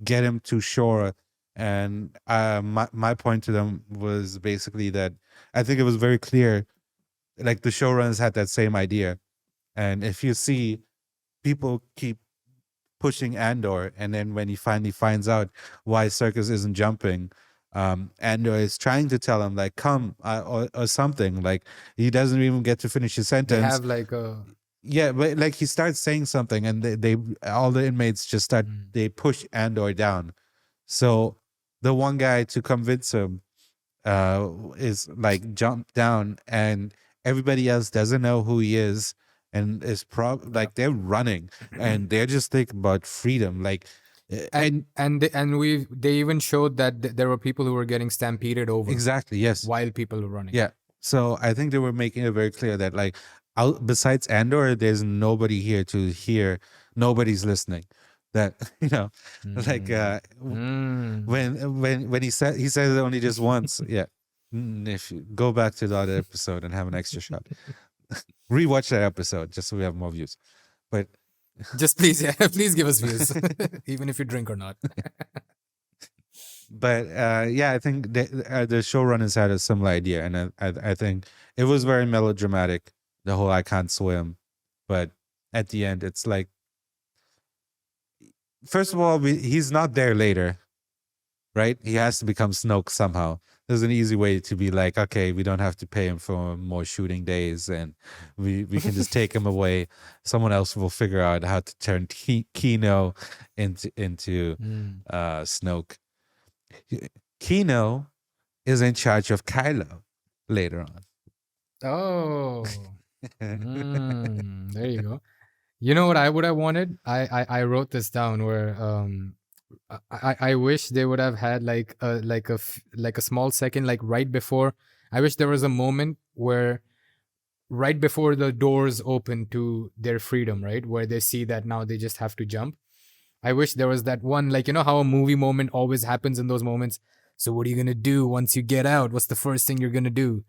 get him to shore? And my point to them was basically that I think it was very clear. Like the showrunners had that same idea, and if you see people keep pushing Andor, and then when he finally finds out why Circus isn't jumping, Andor is trying to tell him like, come, or something. Like he doesn't even get to finish his sentence. They have like a Yeah, but like he starts saying something, and they all the inmates just start they push Andor down. So the one guy, to convince him, is like jump down, and everybody else doesn't know who he is, and is like they're running and they're just thinking about freedom, like and they even showed that there were people who were getting stampeded over exactly, yes, while people were running. yeah. So I think they were making it very clear that like besides Andor, there's nobody here to hear. Nobody's listening. That like when he said it only just once. Yeah, if you go back to the other episode and have an extra shot, rewatch that episode just so we have more views. But just please, yeah, please give us views, even if you drink or not. But yeah, I think the showrunners had a similar idea, and I think it was very melodramatic. The whole "I can't swim," but at the end, it's like, first of all, he's not there later, right? He has to become Snoke somehow. There's an easy way to be like, okay, we don't have to pay him for more shooting days, and we can just take him away. Someone else will figure out how to turn Kino into Snoke. Kino is in charge of Kylo later on. Oh, there you go. You know what I would have wanted? I wrote this down where I wish they would have had like a small second, like right before. I wish there was a moment where right before the doors open to their freedom, right, where they see that now they just have to jump. I wish there was that one, like, you know how a movie moment always happens in those moments. So what are you gonna do once you get out? What's the first thing you're gonna do?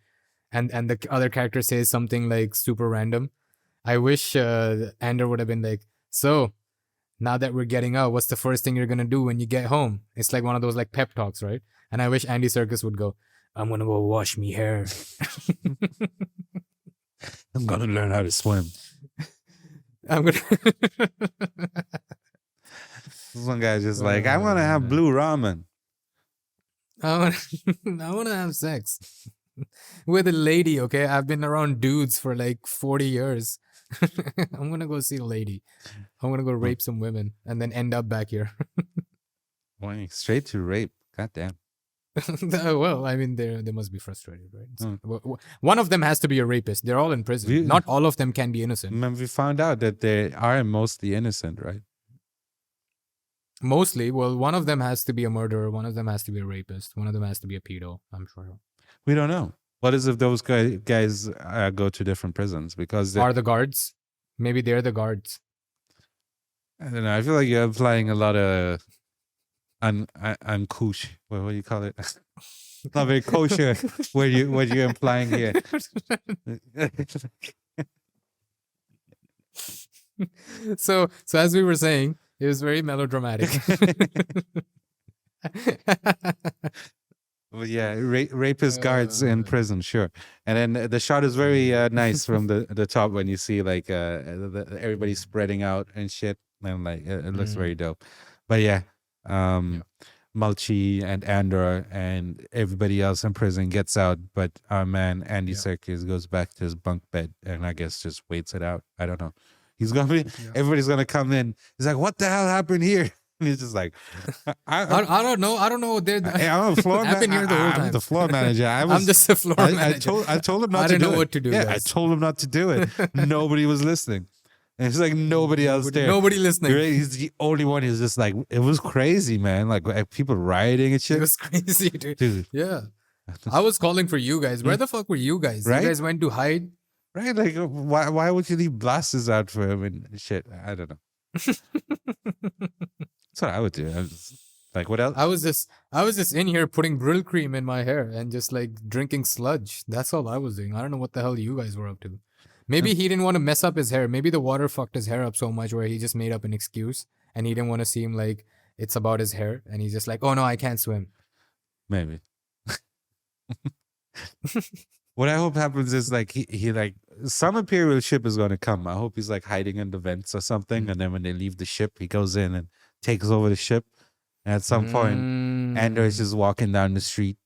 And the other character says something like super random. I wish Andor would have been like, so now that we're getting out, what's the first thing you're gonna do when you get home? It's like one of those like pep talks, right? And I wish Andy Serkis would go, I'm gonna go wash me hair. I'm gonna learn how to swim. I'm gonna This one guy's just like, I want to have blue ramen. I wanna have sex with a lady. Okay, I've been around dudes for like 40 years. I'm gonna go see a lady. I'm gonna go rape some women and then end up back here. Going straight to rape. God damn. Well, I mean, they must be frustrated, right? So, one of them has to be a rapist. They're all in prison. Not all of them can be innocent. We found out that they are mostly innocent, right? Mostly, well, one of them has to be a murderer, one of them has to be a rapist, one of them has to be a pedo, I'm sure. We don't know. What is if those guys go to different prisons? Because Are the guards? Maybe they're the guards. I don't know. I feel like you're applying a lot of unkosher. What do you call it? Not very kosher. what you're implying here? So as we were saying, it was very melodramatic. Well, yeah, rapist guards in prison, sure. And then the shot is very nice from the top when you see like everybody spreading out and shit, and like it looks very dope. But yeah, Mulchi and Andor and everybody else in prison gets out, but our man Andy Serkis goes back to his bunk bed and I guess just waits it out. I don't know. He's gonna be. Everybody's gonna come in. He's like, "What the hell happened here?" And he's just like, I don't know. I don't know. I'm a floor manager. I'm the floor manager. I'm just a floor manager. I told him not I to do it. didn't know what to do. Yeah, guys. I told him not to do it. Nobody was listening. And it's like nobody else there. Nobody listening. He's the only one who's just like, it was crazy, man. Like people rioting and shit. It was crazy, dude. Yeah. I was calling for you guys. Where the fuck were you guys? Right? You guys went to hide? Right? Like, why would you leave blasters out for him and shit? I don't know. That's what I would do. I was like, what else? I was just in here putting Brill cream in my hair and just like drinking sludge. That's all I was doing. I don't know what the hell you guys were up to. Maybe he didn't want to mess up his hair. Maybe the water fucked his hair up so much where he just made up an excuse and he didn't want to seem like it's about his hair. And he's just like, oh no, I can't swim. Maybe. What I hope happens is like he like some Imperial ship is going to come. I hope he's like hiding in the vents or something. And then when they leave the ship, he goes in and takes over the ship. And at some point, Andor is just walking down the street.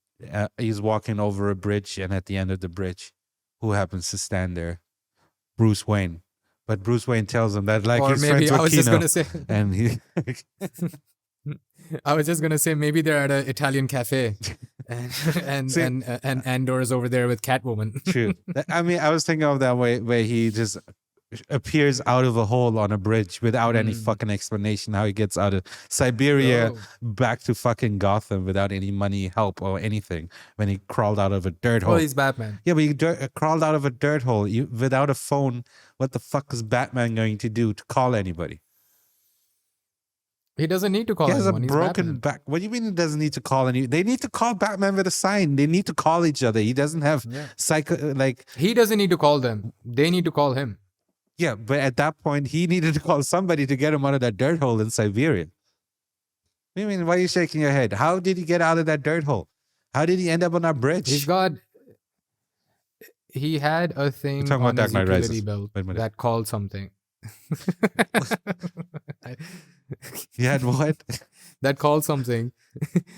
He's walking over a bridge. And at the end of the bridge, who happens to stand there? Bruce Wayne. But Bruce Wayne tells him that like his friends with Kino. And he... I was just gonna say maybe they're at an Italian cafe, and Andor is over there with Catwoman. True. I mean, I was thinking of that way where he just appears out of a hole on a bridge without any fucking explanation how he gets out of Siberia back to fucking Gotham without any money, help, or anything when he crawled out of a dirt hole. Well, he's Batman. Yeah, but he crawled out of a dirt hole without a phone. What the fuck is Batman going to do to call anybody? He doesn't need to call anyone. He has anyone. a broken back. What do you mean he doesn't need to call anyone? They need to call Batman with a sign. They need to call each other. He doesn't have He doesn't need to call them. They need to call him. Yeah, but at that point, he needed to call somebody to get him out of that dirt hole in Siberia. What do you mean? Why are you shaking your head? How did he get out of that dirt hole? How did he end up on that bridge? He had a thing on his utility belt that called something. He had what? That called something.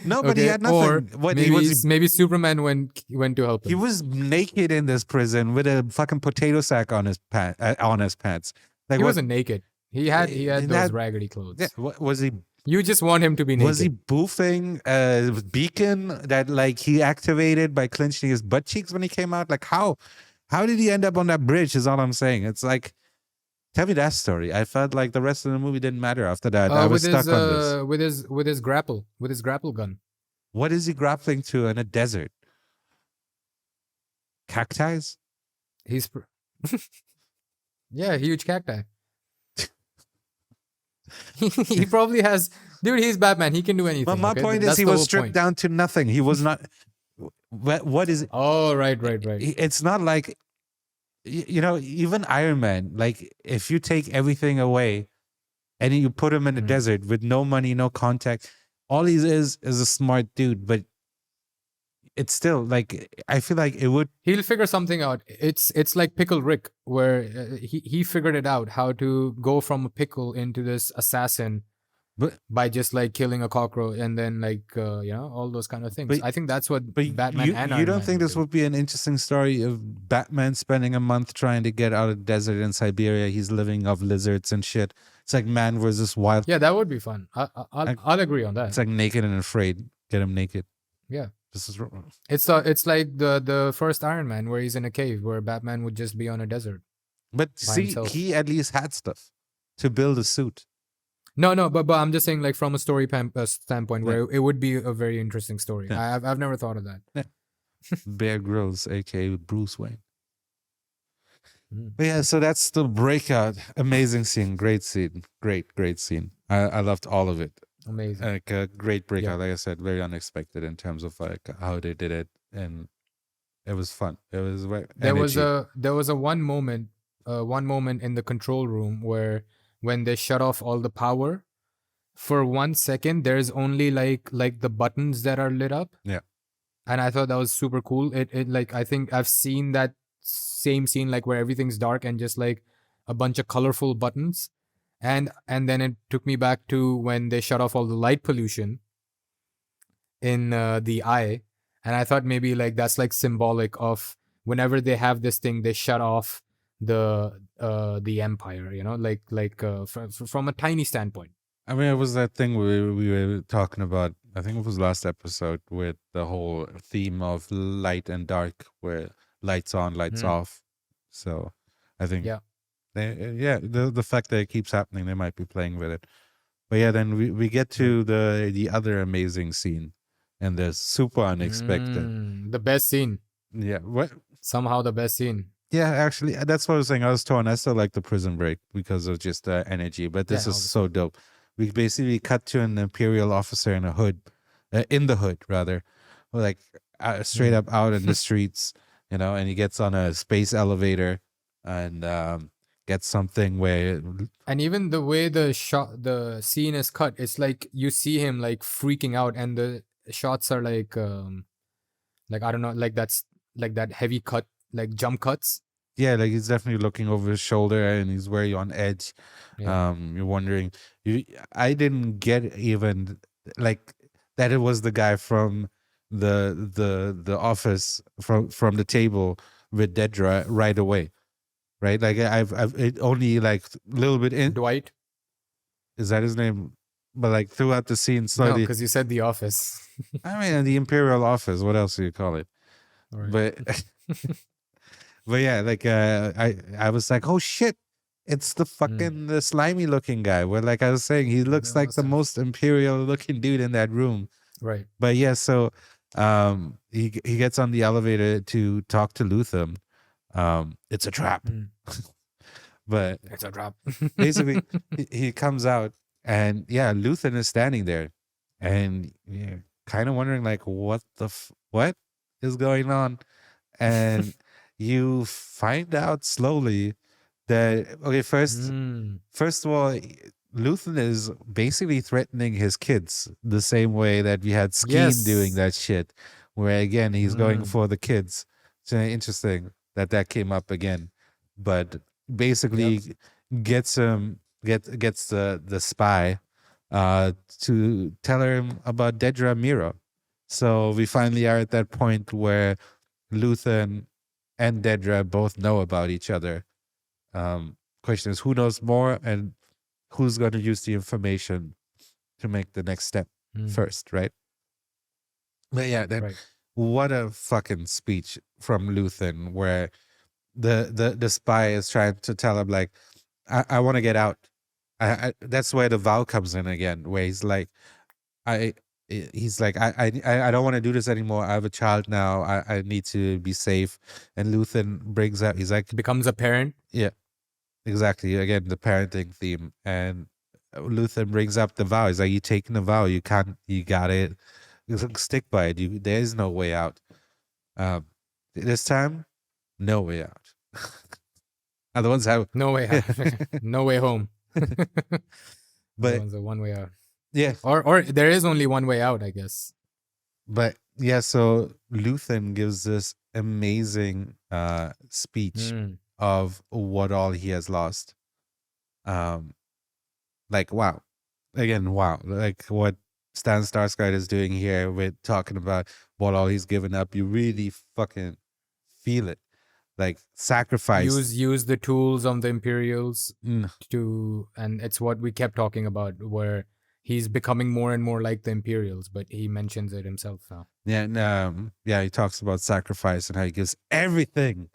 No, but he had nothing. Or maybe Superman went to help him. He was naked in this prison with a fucking potato sack on his pants. Like, he wasn't naked. He had those raggedy clothes. Yeah, was he? You just want him to be naked. Was he boofing a beacon that like he activated by clenching his butt cheeks when he came out? Like how did he end up on that bridge? Is all I'm saying. It's like. Tell me that story. I felt like the rest of the movie didn't matter after that. I was stuck on this. With his grapple gun. What is he grappling to in a desert? Cacti? Yeah, huge cacti. He probably has. Dude, he's Batman. He can do anything. But my point is, he was stripped down to nothing. He was not. What is it? Oh, right. It's not like. You know, even Iron Man, like if you take everything away and you put him in the desert with no money, no contact, all he is a smart dude, but it's still like, I feel like it would. He'll figure something out. It's like Pickle Rick, where he figured it out how to go from a pickle into this assassin. But by just like killing a cockroach and then like all those kind of things. But I think that's what Batman and Iron you don't Man think this would be an interesting story of Batman spending a month trying to get out of the desert in Siberia? He's living off lizards and shit. It's like man versus wild. Yeah, that would be fun. I'll agree on that. It's like Naked and Afraid. Get him naked. Yeah. This is wrong. It's like the first Iron Man where he's in a cave where Batman would just be on a desert. But see, he at least had stuff to build a suit. No, but I'm just saying, like, from a story standpoint, Yeah. where it would be a very interesting story. Yeah. I've never thought of that. Bear Grylls, aka Bruce Wayne. Mm. But yeah, so that's the breakout. Amazing scene, great scene, great scene. I loved all of it. Amazing. Like a great Yeah. breakout. Like I said, very unexpected in terms of like how they did it, and it was fun. It was There was energy. a one moment in the control room where when they shut off all the power, for 1 second there's only like the buttons that are lit up. Yeah. And I thought that was super cool. It like, I think I've seen that same scene, like, where everything's dark and just like a bunch of colorful buttons. And then it took me back to when they shut off all the light pollution in the eye. And I thought maybe like that's like symbolic of whenever they have this thing, they shut off the empire, from a tiny standpoint. I mean, it was that thing we were talking about. I think it was last episode with the whole theme of light and dark, where lights on, lights off. So I think, Yeah. the fact that it keeps happening, they might be playing with it. But yeah, then we get to the other amazing scene, and the super unexpected. The best scene. Yeah, what? Somehow the best scene. Yeah, actually, that's what I was saying. I was torn. I still like the Prison Break because of just the energy, but this Yeah, is so dope. We basically cut to an Imperial officer in a hood, in the hood rather, like straight up out in the streets, and he gets on a space elevator and gets something where, And even the way the scene is cut, it's like you see him like freaking out, and the shots are like I don't know, like that's like that heavy cut, like jump cuts. yeah, like he's definitely looking over his shoulder and he's very on edge. Yeah. You're wondering, I didn't get even like that it was the guy from the office from the table with Dedra right away, right? Like I've it only like a little bit in. Dwight? Is that his name? But like throughout the scene, No, slowly. because you said The Office. I mean, the Imperial office. What else do you call it? All right. But but yeah, like I was like, oh shit, it's the fucking the slimy looking guy. Where like I was saying, he looks like the most Imperial looking dude in that room. Right. But yeah, so he gets on the elevator to talk to Luther. It's a trap. But It's a trap. basically he comes out and yeah, Luther is standing there and kind of wondering like what is going on, and you find out slowly that okay, first of all, Luthen is basically threatening his kids the same way that we had Skeen doing that shit, where again he's going for the kids. So interesting that came up again, but basically gets the spy to tell him about Dedra Miro. So we finally are at that point where Luthen and Dedra both know about each other. Question is, who knows more and who's going to use the information to make the next step first, right? But yeah, then what a fucking speech from Luthen, where the spy is trying to tell him like, I want to get out. That's where the vow comes in again, where he's like, I don't want to do this anymore. I have a child now. I need to be safe. And Luthen brings up, he's like, becomes a parent. Yeah, exactly. Again, the parenting theme. And Luthen brings up the vow. He's like, you taking the vow. You got it. Stick by it. There is no way out. This time, no way out. Other ones have no way out. No way home. But one's a one way out. Yeah. Or there is only one way out, I guess. But yeah, so Luthen gives this amazing speech of what all he has lost. Like wow. Again, wow. Like what Stan Skarsgård is doing here with talking about what all he's given up. You really fucking feel it. Like sacrifice. Use the tools of the Imperials to, and it's what we kept talking about, where he's becoming more and more like the Imperials, but he mentions it himself now. Yeah, and he talks about sacrifice and how he gives everything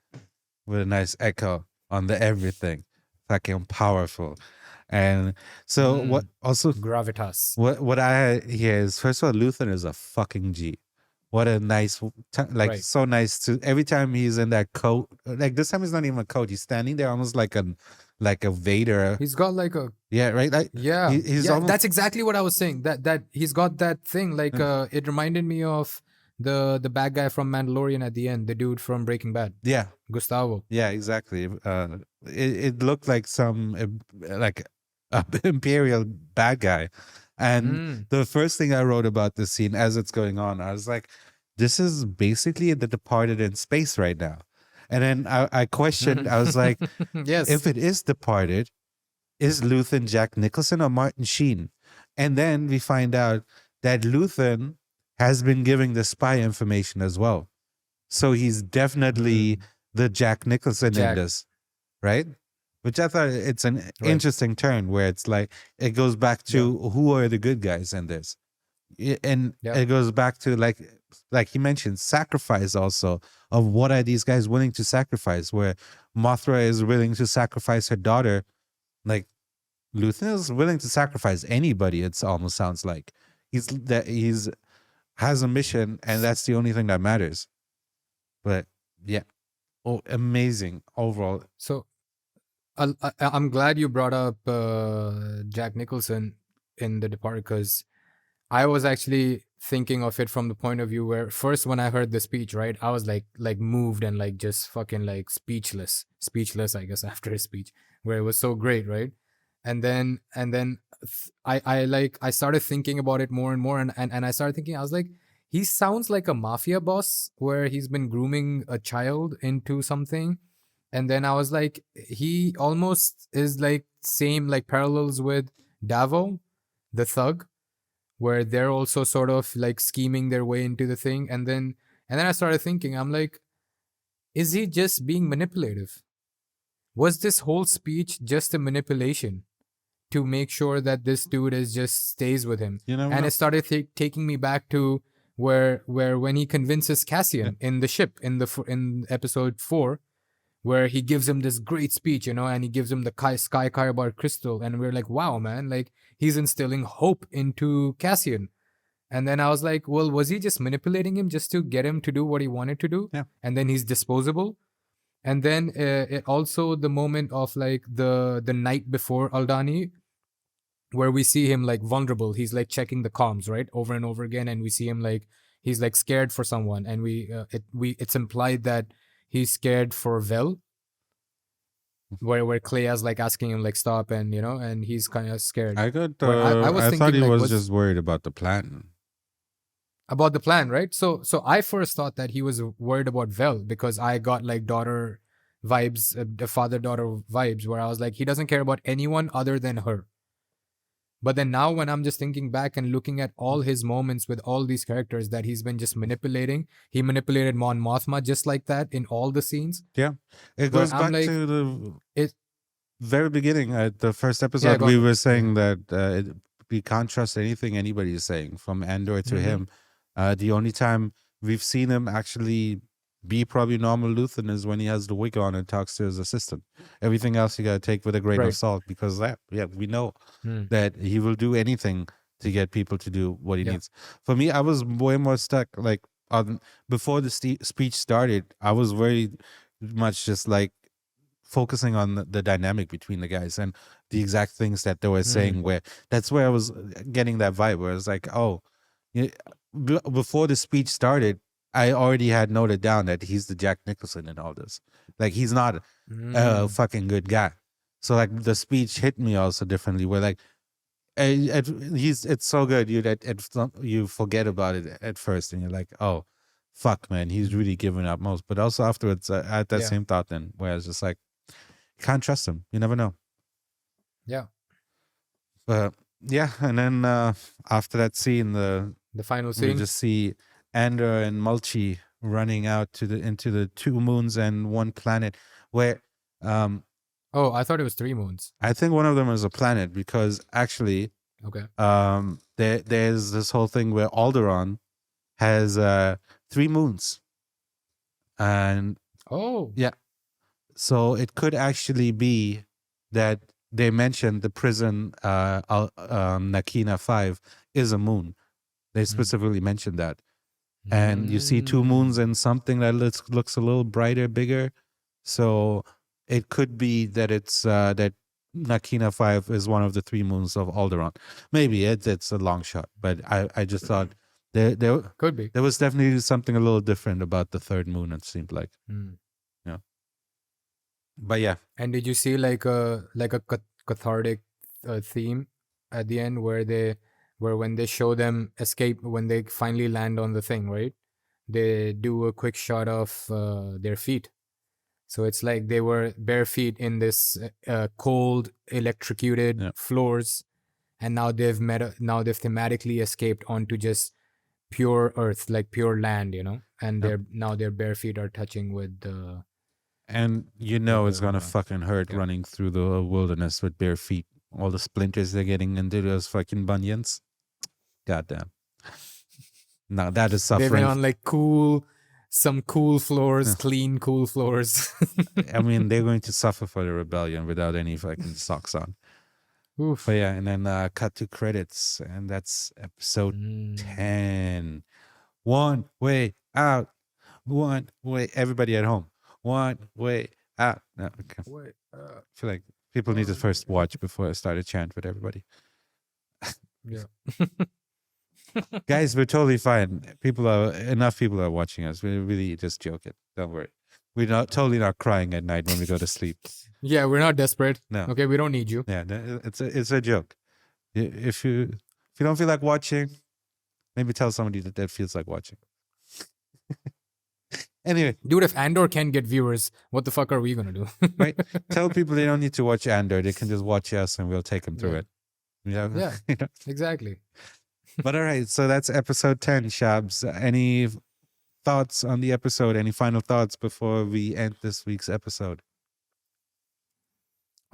with a nice echo on the everything. Fucking powerful. And so what Mm. also Gravitas. what I hear is, first of all, Luthen is a fucking G. What a nice, like, Right. so nice to, every time he's in that coat, like this time he's not even a coat. He's standing there almost like a Vader. He's got like a Yeah, right. Like yeah. he's Yeah, almost that's exactly what I was saying. That he's got that thing like it reminded me of the bad guy from Mandalorian at the end, the dude from Breaking Bad, yeah, Gustavo. yeah, exactly. It looked like some like a imperial bad guy, and Mm. the first thing I wrote about this scene as it's going on, I was like, this is basically The Departed in space right now. And then I questioned. I was like, Yes. if it is Departed, is Luthen Jack Nicholson or Martin Sheen? And then we find out that Luthen has been giving the spy information as well. So he's definitely Mm. the Jack Nicholson in Jack. this, right? Which I thought it's an Right. interesting turn where it's like it goes back to who are the good guys in this. And Yeah. it goes back to like he mentioned, sacrifice also, of what are these guys willing to sacrifice, where Mothra is willing to sacrifice her daughter. Like Luthen is willing to sacrifice anybody, it's almost sounds like. He's has a mission and that's the only thing that matters. But yeah. Oh, amazing overall. So I'm glad you brought up Jack Nicholson in The Departed, because I was actually thinking of it from the point of view where first when I heard the speech, right, I was like moved and like just fucking like speechless, I guess, after his speech, where it was so great, right? And then I started thinking about it more and more, and I started thinking, I was like, he sounds like a mafia boss where he's been grooming a child into something. And then I was like, he almost is like same like parallels with Davo, the thug, where they're also sort of like scheming their way into the thing. And then I started thinking, I'm like, is he just being manipulative? Was this whole speech just a manipulation to make sure that this dude is just stays with him? You never And know. it started taking me back to where when he convinces Cassian in the ship in episode 4, where he gives him this great speech, and he gives him the sky carbide crystal, and we're like, wow, man, like he's instilling hope into Cassian. And then I was like, well, was he just manipulating him just to get him to do what he wanted to do? Yeah. And then he's disposable. And then it also the moment of like the night before Aldani, where we see him like vulnerable. He's like checking the comms, right, over and over again, and we see him like he's like scared for someone, and it's implied that he's scared for Vel, where Clea's like asking him like stop, and he's kind of scared. Where I was I thought thinking he like, was was just worried about the plan. about the plan, right? So I first thought that he was worried about Vel, because I got like daughter vibes, the father daughter vibes, where I was like, he doesn't care about anyone other than her. But then now when I'm just thinking back and looking at all his moments with all these characters that he's been just manipulating, he manipulated Mon Mothma just like that in all the scenes. Yeah. It Where goes I'm back like, to the it very beginning at the first yeah, episode. go We on. were saying that we can't trust anything anybody is saying, from Andor to Mm-hmm. him. The only time we've seen him actually be probably normal Luthen is when he has the wig on and talks to his assistant. Everything else you got to take with a grain of Right. salt, because we know Mm. that he will do anything to get people to do what he Yeah. needs. For me, I was way more stuck like on before the speech started. I was very much just like focusing on the dynamic between the guys and the exact things that they were saying, where that's where I was getting that vibe where it's like, oh, you before the speech started, I already had noted down that he's the Jack Nicholson in all this. Like he's not a Mm. fucking good guy. So like the speech hit me also differently. Where like it's so good you forget about it at first and you're like, oh, fuck, man, he's really giving up most. But also afterwards, I had that Yeah. same thought then, where it's just like, can't trust him. You never know. Yeah. But yeah, and then after that scene, The final we scene. just see Andor and Mulchi running out into the 2 moons and 1 planet, where Oh, I thought it was 3 moons. I think one of them is a planet, because actually Okay. there's this whole thing where Alderaan has 3 moons, and Oh. yeah, so it could actually be that they mentioned the prison Nakina 5 is a moon. They specifically mentioned that. And you see two moons and something that looks a little brighter, bigger. So it could be that it's that Nakina 5 is one of the 3 moons of Alderaan. Maybe it's a long shot, but I just thought there Could be. there was definitely something a little different about the third moon, it seemed like. Yeah. But yeah. And did you see like a cathartic theme at the end where when they show them escape, when they finally land on the thing, right? They do a quick shot of their feet. So it's like they were bare feet in this cold, electrocuted floors, and now they've thematically escaped onto just pure earth, like pure land, you know. And now their bare feet are touching with the. And it's gonna fucking hurt running through the wilderness with bare feet. All the splinters they're getting into those fucking bunions. Goddamn. Now that is suffering. They've been on like some cool floors, clean, cool floors. I mean, they're going to suffer for the rebellion without any fucking socks on. Oof. But yeah, and then cut to credits, and that's episode 10. One way out. One way. Everybody at home. One way out. No, okay. I feel like people need to first watch before I start a chant with everybody. Yeah. Guys, we're totally fine. Enough people are watching us. We're really just joking. Don't worry. We're totally not crying at night when we go to sleep. Yeah, we're not desperate. No. Okay, we don't need you. Yeah, it's a joke. If you don't feel like watching, maybe tell somebody that feels like watching. Anyway, dude, if Andor can get viewers, what the fuck are we gonna do? Right? Tell people they don't need to watch Andor. They can just watch us, and we'll take them through it. Yeah, exactly. But all right, so that's episode 10, Shabz. Any thoughts on the episode? Any final thoughts before we end this week's episode?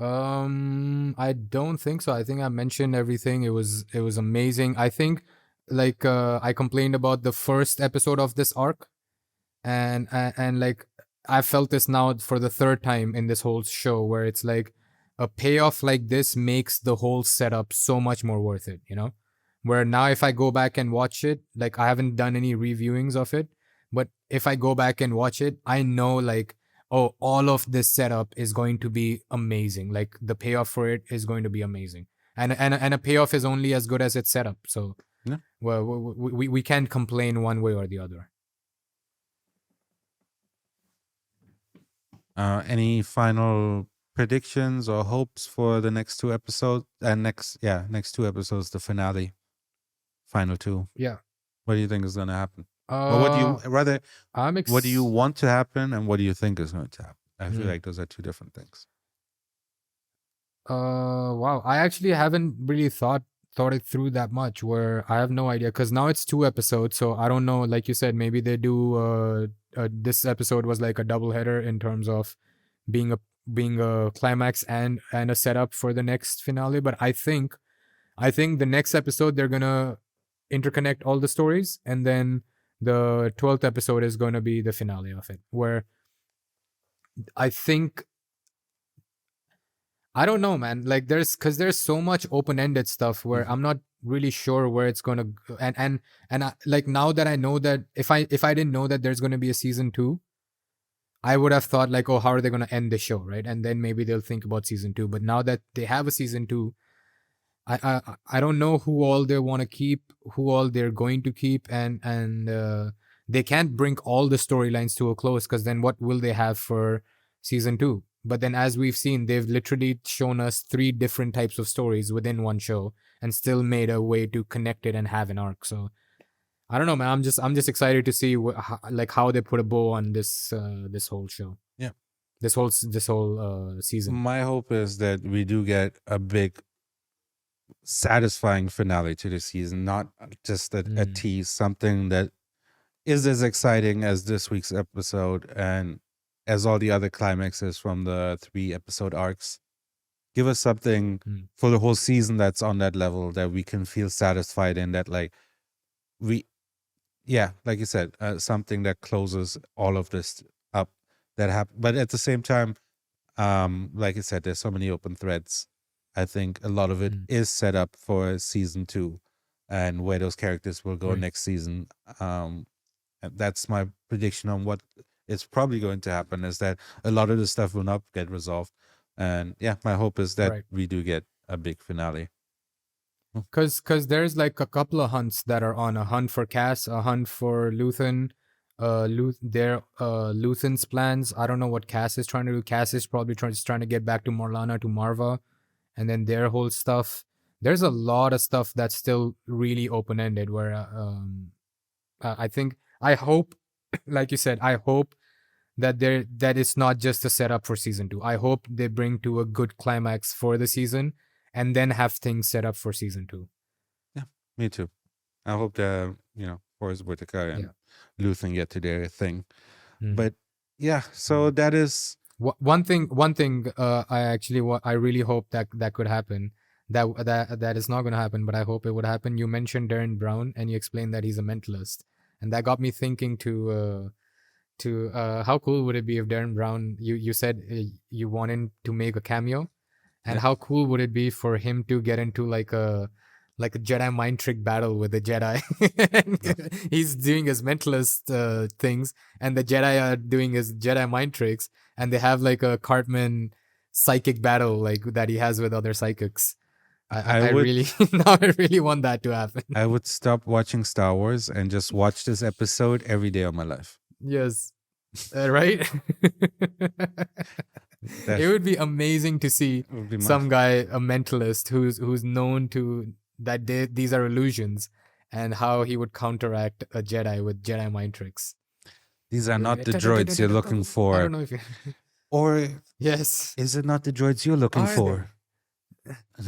I don't think so. I think I mentioned everything. It was amazing. I think like I complained about the first episode of this arc, and like I felt this now for the third time in this whole show, where it's like a payoff like this makes the whole setup so much more worth it, you know? Where now if I go back and watch it, like I haven't done any reviewings of it, but if I go back and watch it, I know like, oh, all of this setup is going to be amazing. Like the payoff for it is going to be amazing. And a payoff is only as good as its setup. So well, we can't complain one way or the other. Any final predictions or hopes for the next 2 episodes? Next 2 episodes, the finale, final 2. Yeah. What do you think is going to happen? Or what do you what do you want to happen, and what do you think is going to happen? I feel like those are 2 different things. Wow. I actually haven't really thought it through that much, where I have no idea, because now it's 2 episodes, so I don't know. Like you said, maybe they do this episode was like a double header in terms of being a climax and a setup for the next finale. But I think the next episode they're gonna interconnect all the stories, and then the 12th episode is gonna be the finale of it, where I think, I don't know, man. Like there's so much open-ended stuff where I'm not really sure where it's gonna go. And like now that I know that if I didn't know that there's gonna be a season 2, I would have thought like, oh, how are they gonna end the show, right? And then maybe they'll think about season 2. But now that they have a season 2, I don't know who all they want to keep, who all they're going to keep, and they can't bring all the storylines to a close, because then what will they have for season 2? But then, as we've seen, they've literally shown us 3 different types of stories within one show, and still made a way to connect it and have an arc. So I don't know, man. I'm just excited to see how they put a bow on this whole show. Yeah, this whole season. My hope is that we do get a big, satisfying finale to the season, not just a tease, something that is as exciting as this week's episode and as all the other climaxes from the 3 episode arcs. Give us something for the whole season that's on that level, that we can feel satisfied in, that like like you said, something that closes all of this up that happened. But at the same time, like you said, there's so many open threads I think a lot of it is set up for season 2 and where those characters will go Right. next season. And that's my prediction on what is probably going to happen, is that a lot of the stuff will not get resolved. And yeah, my hope is that Right. we do get a big finale. Cause there's like a couple of hunts that are on: a hunt for Cass, a hunt for Luthen, Luthen's plans. I don't know what Cass is trying to do. Cass is probably trying to get back to Morlana, to Marva, and then their whole stuff. There's a lot of stuff that's still really open ended. Where I hope, like you said, I hope that it's not just a setup for season 2. I hope they bring to a good climax for the season, and then have things set up for season 2. Yeah, me too. I hope that Forrest Whitaker and Luthen get to their thing. But yeah, so that is one thing. I really hope that could happen. That is not going to happen, but I hope it would happen. You mentioned Darren Brown, and you explained that he's a mentalist, and that got me thinking to how cool would it be if Darren Brown, you said you wanted to make a cameo, and how cool would it be for him to get into like a Jedi mind trick battle with the Jedi? He's doing his mentalist things, and the Jedi are doing his Jedi mind tricks, and they have like a Cartman psychic battle like that he has with other psychics. I really now I really want that to happen. I would stop watching Star Wars and just watch this episode every day of my life. Yes. Right? It would be amazing to see some guy, a mentalist, who's known to that these are illusions, and how he would counteract a Jedi with Jedi mind tricks. These are not the droids you're looking for. I don't know if you... Or yes, is it not the droids you're looking for?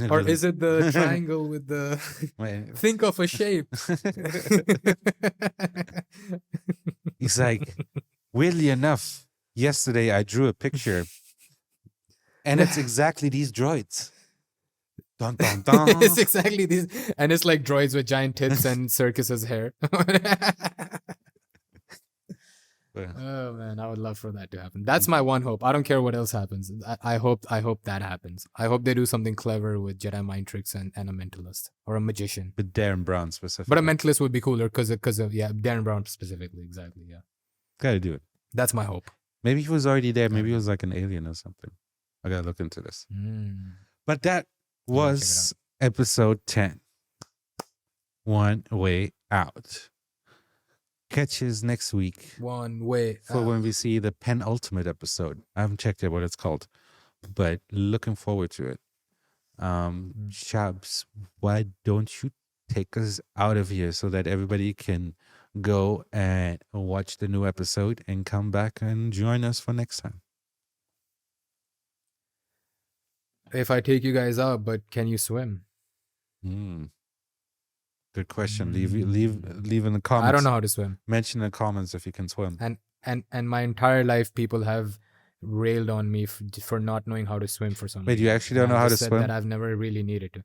Or is it the triangle with the think of a shape? He's like, weirdly enough, yesterday I drew a picture, and it's exactly these droids. Dun, dun, dun. It's exactly these, and it's like droids with giant tits and Circus's hair. Oh man, I would love for that to happen. That's my one hope. I don't care what else happens. I hope that happens. I hope they do something clever with Jedi mind tricks and a mentalist or a magician. With Darren Brown specifically. But a mentalist would be cooler because of Darren Brown specifically. Exactly. Yeah. Gotta do it. That's my hope. Maybe he was already there. Maybe he was like an alien or something. I gotta look into this. But that was episode 10. One Way Out. Catch us next week. One Way for Out. When we see the penultimate episode. I haven't checked yet what it's called, but looking forward to it. Shabz, why don't you take us out of here so that everybody can go and watch the new episode and come back and join us for next time? If I take you guys out, but can you swim? Good question. Leave in the comments. I don't know how to swim. Mention in the comments if you can swim. And my entire life, people have railed on me for not knowing how to swim for some reason. Wait, you actually don't know how to swim? That I've never really needed to.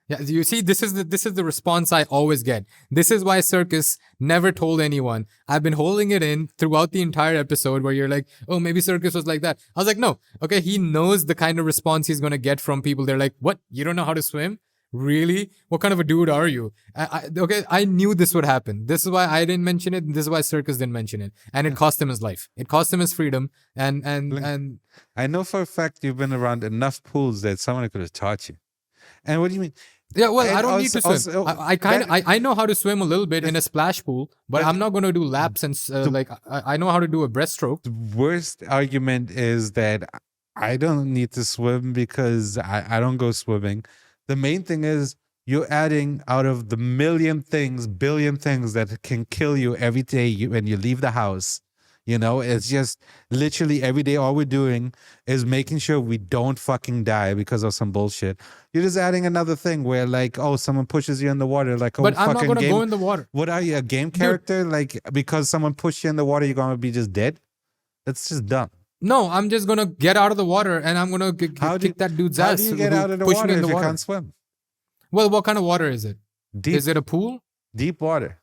Yeah, you see, this is the response I always get. This is why Circus never told anyone. I've been holding it in throughout the entire episode where you're like, oh, maybe Circus was like that. I was like, no. Okay, he knows the kind of response he's going to get from people. They're like, what? You don't know how to swim? Really? What kind of a dude are you? Okay, I knew this would happen. This is why I didn't mention it. This is why Circus didn't mention it. And it cost him his life. It cost him his freedom. And I know for a fact you've been around enough pools that someone could have taught you. And what do you mean? Yeah, well, I don't need to swim. I know how to swim a little bit in a splash pool, but I'm not going to do laps and I know how to do a breaststroke. The worst argument is that I don't need to swim because I don't go swimming. The main thing is you're adding out of the billion things that can kill you every day when you leave the house. You know, it's just literally every day all we're doing is making sure we don't fucking die because of some bullshit. You're just adding another thing where like, oh, someone pushes you in the water. Like, oh, but I'm not going to go in the water. What are you, a game character? Dude. Like, because someone pushed you in the water, you're going to be just dead? That's just dumb. No, I'm just going to get out of the water and I'm going to kick that dude's ass. How do you get out of the water if you can't swim? Well, what kind of water is it? Deep. Is it a pool? Deep water.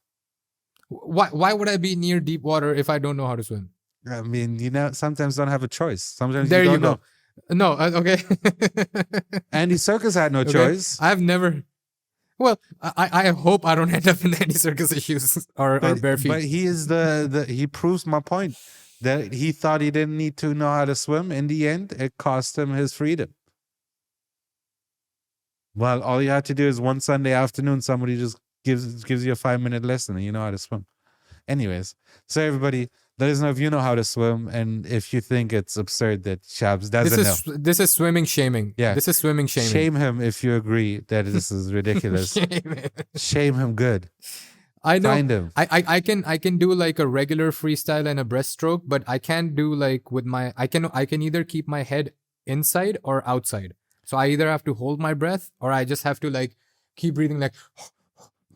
Why would I be near deep water if I don't know how to swim? I mean, you know, sometimes don't have a choice. Sometimes there you you don't go. No, okay. Andy Serkis had no Okay. choice. I've never. Well, I hope I don't end up in any circus issues or bare feet. But he is he proves my point that he thought he didn't need to know how to swim. In the end, it cost him his freedom. Well, all you have to do is one Sunday afternoon, somebody just gives you a 5-minute lesson and you know how to swim. Anyways, so everybody, let us know if you know how to swim and if you think it's absurd that Shabz doesn't know. This is swimming shaming. Yeah. This is swimming shaming. Shame him if you agree that this is ridiculous. Shame him good. I know. Find him. I can do like a regular freestyle and a breaststroke, but I can't do like with my I can either keep my head inside or outside. So I either have to hold my breath or I just have to like keep breathing like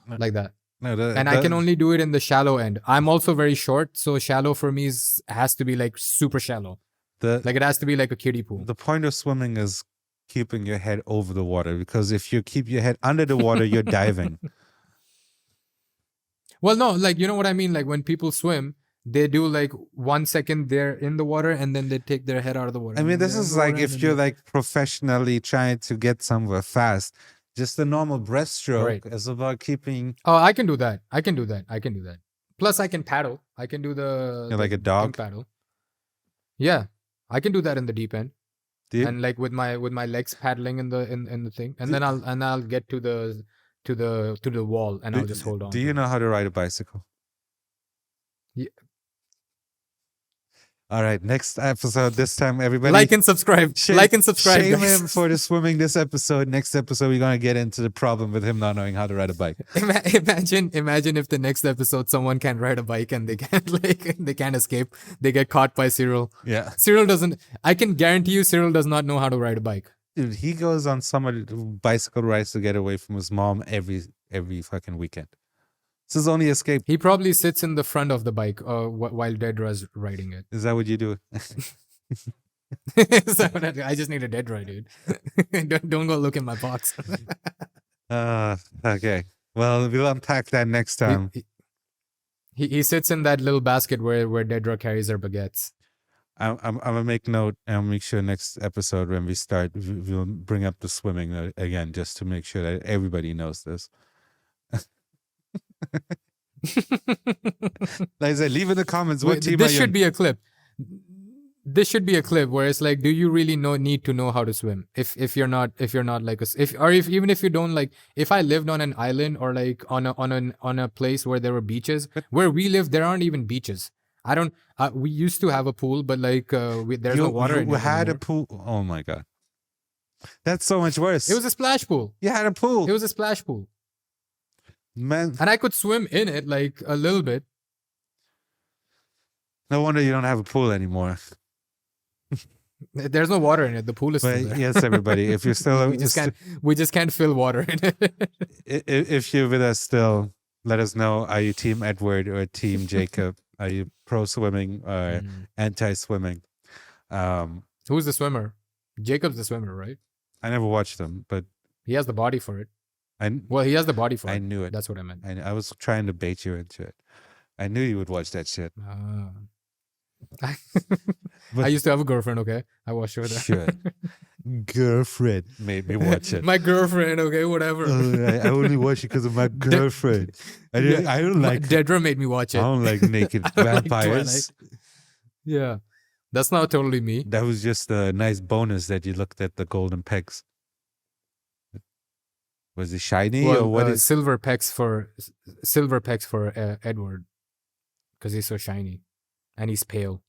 that. No, I can only do it in the shallow end. I'm also very short, so shallow for me has to be like super shallow. Like it has to be like a kiddie pool. The point of swimming is keeping your head over the water, because if you keep your head under the water, you're diving. Well, no, like you know what I mean? Like when people swim, they do like 1 second they're in the water and then they take their head out of the water. I mean, this is like if you're like professionally trying to get somewhere fast. Just a normal breaststroke is about keeping. Oh, I can do that. I can do that. Plus, I can paddle. I can do You're like a dog paddle. Yeah, I can do that in the deep end. And like with my legs paddling in the thing, and then I'll get to the wall and I'll just hold on. Do you know how to ride a bicycle? Yeah. All right, next episode. This time, everybody like and subscribe. Like and subscribe. Shame guys. him for the swimming this episode. Next episode, we're gonna get into the problem with him not knowing how to ride a bike. Imagine if the next episode someone can ride a bike and they can't escape. They get caught by Cyril. Yeah, Cyril doesn't. I can guarantee you, Cyril does not know how to ride a bike. Dude, he goes on summer bicycle rides to get away from his mom every fucking weekend. It's his only escape. He probably sits in the front of the bike while Dedra's riding it. Is that what you do? I just need a Dedra, dude. don't go look in my box. Okay. Well, we'll unpack that next time. He sits in that little basket where Dedra carries her baguettes. I'm gonna make note and make sure next episode when we start, we'll bring up the swimming again, just to make sure that everybody knows this. Like I said, leave in the comments what team this should be a clip. This should be a clip where it's like, do you really need to know how to swim? If you're not like even if you don't, like, if I lived on an island or like on a place where there were beaches, where we live there aren't even beaches. I don't. We used to have a pool, but like there's no water. You had a pool. Oh my god, that's so much worse. It was a splash pool. You had a pool. It was a splash pool. Man, and I could swim in it like a little bit. No wonder you don't have a pool anymore. There's no water in it. The pool is still there. Yes, everybody. If you're still, we just can't fill water in it. If you're with us still, let us know. Are you Team Edward or Team Jacob? Are you pro swimming or anti swimming? Who's the swimmer? Jacob's the swimmer, right? I never watched them, but he has the body for it. He has the body for it. I knew it. That's what I meant. I was trying to bait you into it. I knew you would watch that shit. I used to have a girlfriend, okay? I watched her with Sure. Girlfriend made me watch it. My girlfriend, okay? Whatever. I only watch it because of my girlfriend. I don't like... Dedra made me watch it. I don't like naked vampires. Like yeah. That's not totally me. That was just a nice bonus that you looked at the golden pegs. Was it shiny or what is silver pecs for Edward, because he's so shiny and he's pale.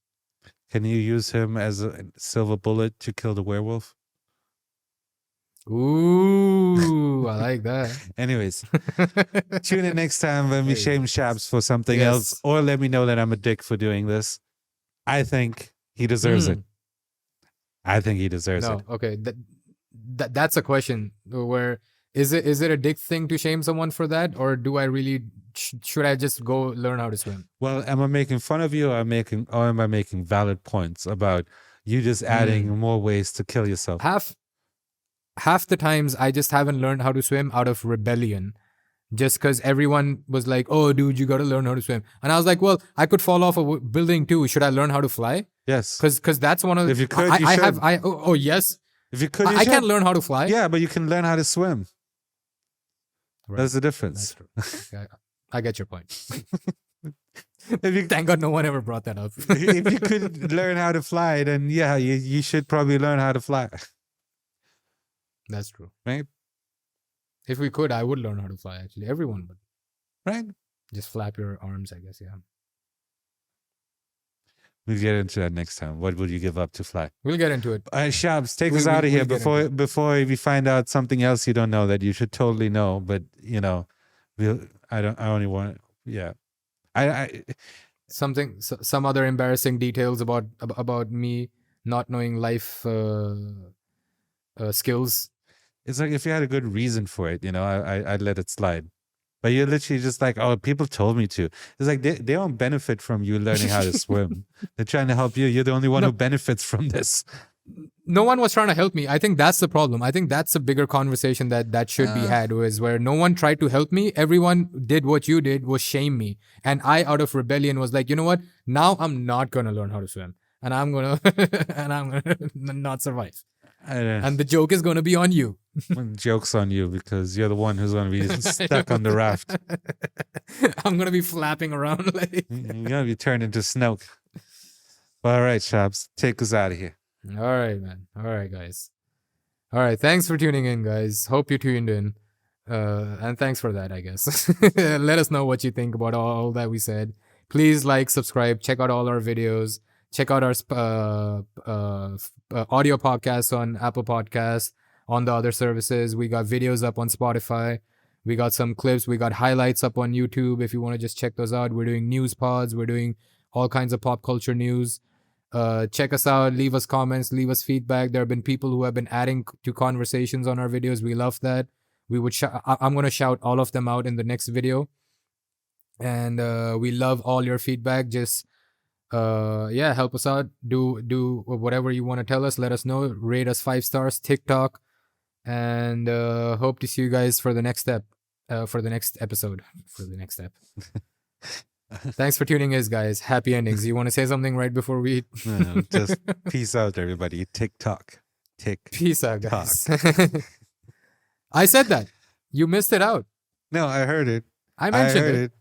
Can you use him as a silver bullet to kill the werewolf? Ooh, I like that. Anyways, tune in next time when we shame Shabz for something else, or let me know that I'm a dick for doing this. I think he deserves it. I think he deserves it. Okay, that's a question where. Is it a dick thing to shame someone for that, or do I really should I just go learn how to swim? Well, am I making fun of you, or am I making valid points about you just adding more ways to kill yourself? Half the times I just haven't learned how to swim out of rebellion, just because everyone was like, "Oh, dude, you got to learn how to swim." And I was like, "Well, I could fall off a building too. Should I learn how to fly?" Yes. Because that's one of the. If you could, you should. Yes. If you could, you I should. can't learn how to fly. Yeah, but you can learn how to swim. Right. That's the difference. That's true. I get your point. If you, Thank God no one ever brought that up. if you could learn how to fly, then yeah, you should probably learn how to fly. That's true. Right? If we could, I would learn how to fly, actually. Everyone would. Right? Just flap your arms, I guess, yeah. We'll get into that next time. What would you give up to fly? We'll get into it. Shabz, take us out of here we'll before we find out something else you don't know that you should totally know. But you know, I only want, yeah. Some other embarrassing details about me not knowing life skills. It's like if you had a good reason for it, you know, I'd let it slide. But you're literally just like, oh, people told me to. It's like they don't benefit from you learning how to swim. They're trying to help you. You're the only one who benefits from this. No one was trying to help me. I think that's the problem. I think that's a bigger conversation that should be had, was where no one tried to help me. Everyone did what you did, was shame me. And I, out of rebellion, was like, you know what? Now I'm not going to learn how to swim. And I'm going to not survive. And the joke is going to be on you. Joke's on you because you're the one who's going to be stuck on the raft. I'm going to be flapping around. Like You're going to be turned into Snoke. All right, Shabz, take us out of here. All right, man. All right, guys. All right. Thanks for tuning in, guys. Hope you tuned in. And thanks for that, I guess. Let us know what you think about all that we said. Please like, subscribe, check out all our videos. Check out our audio podcasts on Apple Podcasts, on the other services. We got videos up on Spotify. We got some clips. We got highlights up on YouTube if you want to just check those out. We're doing news pods. We're doing all kinds of pop culture news. Check us out. Leave us comments. Leave us feedback. There have been people who have been adding to conversations on our videos. We love that. We would. I'm going to shout all of them out in the next video. And we love all your feedback. Just help us out. Do whatever you want to tell us. Let us know. Rate us 5 stars. TikTok. And hope to see you guys for the next step. For the next episode. Thanks for tuning in, guys. Happy endings. You want to say something right before we... No, just peace out, everybody. TikTok. Peace out, guys. I said that. You missed it out. No, I heard it. I mentioned it.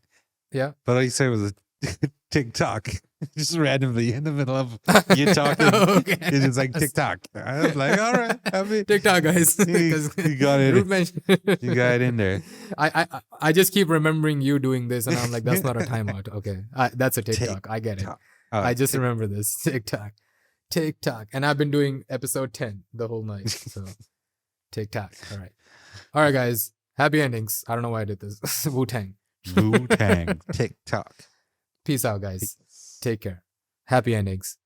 Yeah. But all you said was a TikTok. Just randomly in the middle of you talking. Okay. It's just like TikTok. I was like, all right. Happy. TikTok, guys. You got it. You got it in there. I just keep remembering you doing this, and I'm like, that's not a timeout. Okay. That's a TikTok. I get it. I just remember this. TikTok. And I've been doing episode 10 the whole night. So TikTok. All right, guys. Happy endings. I don't know why I did this. Wu-Tang. TikTok. Peace out, guys. Take care. Happy endings.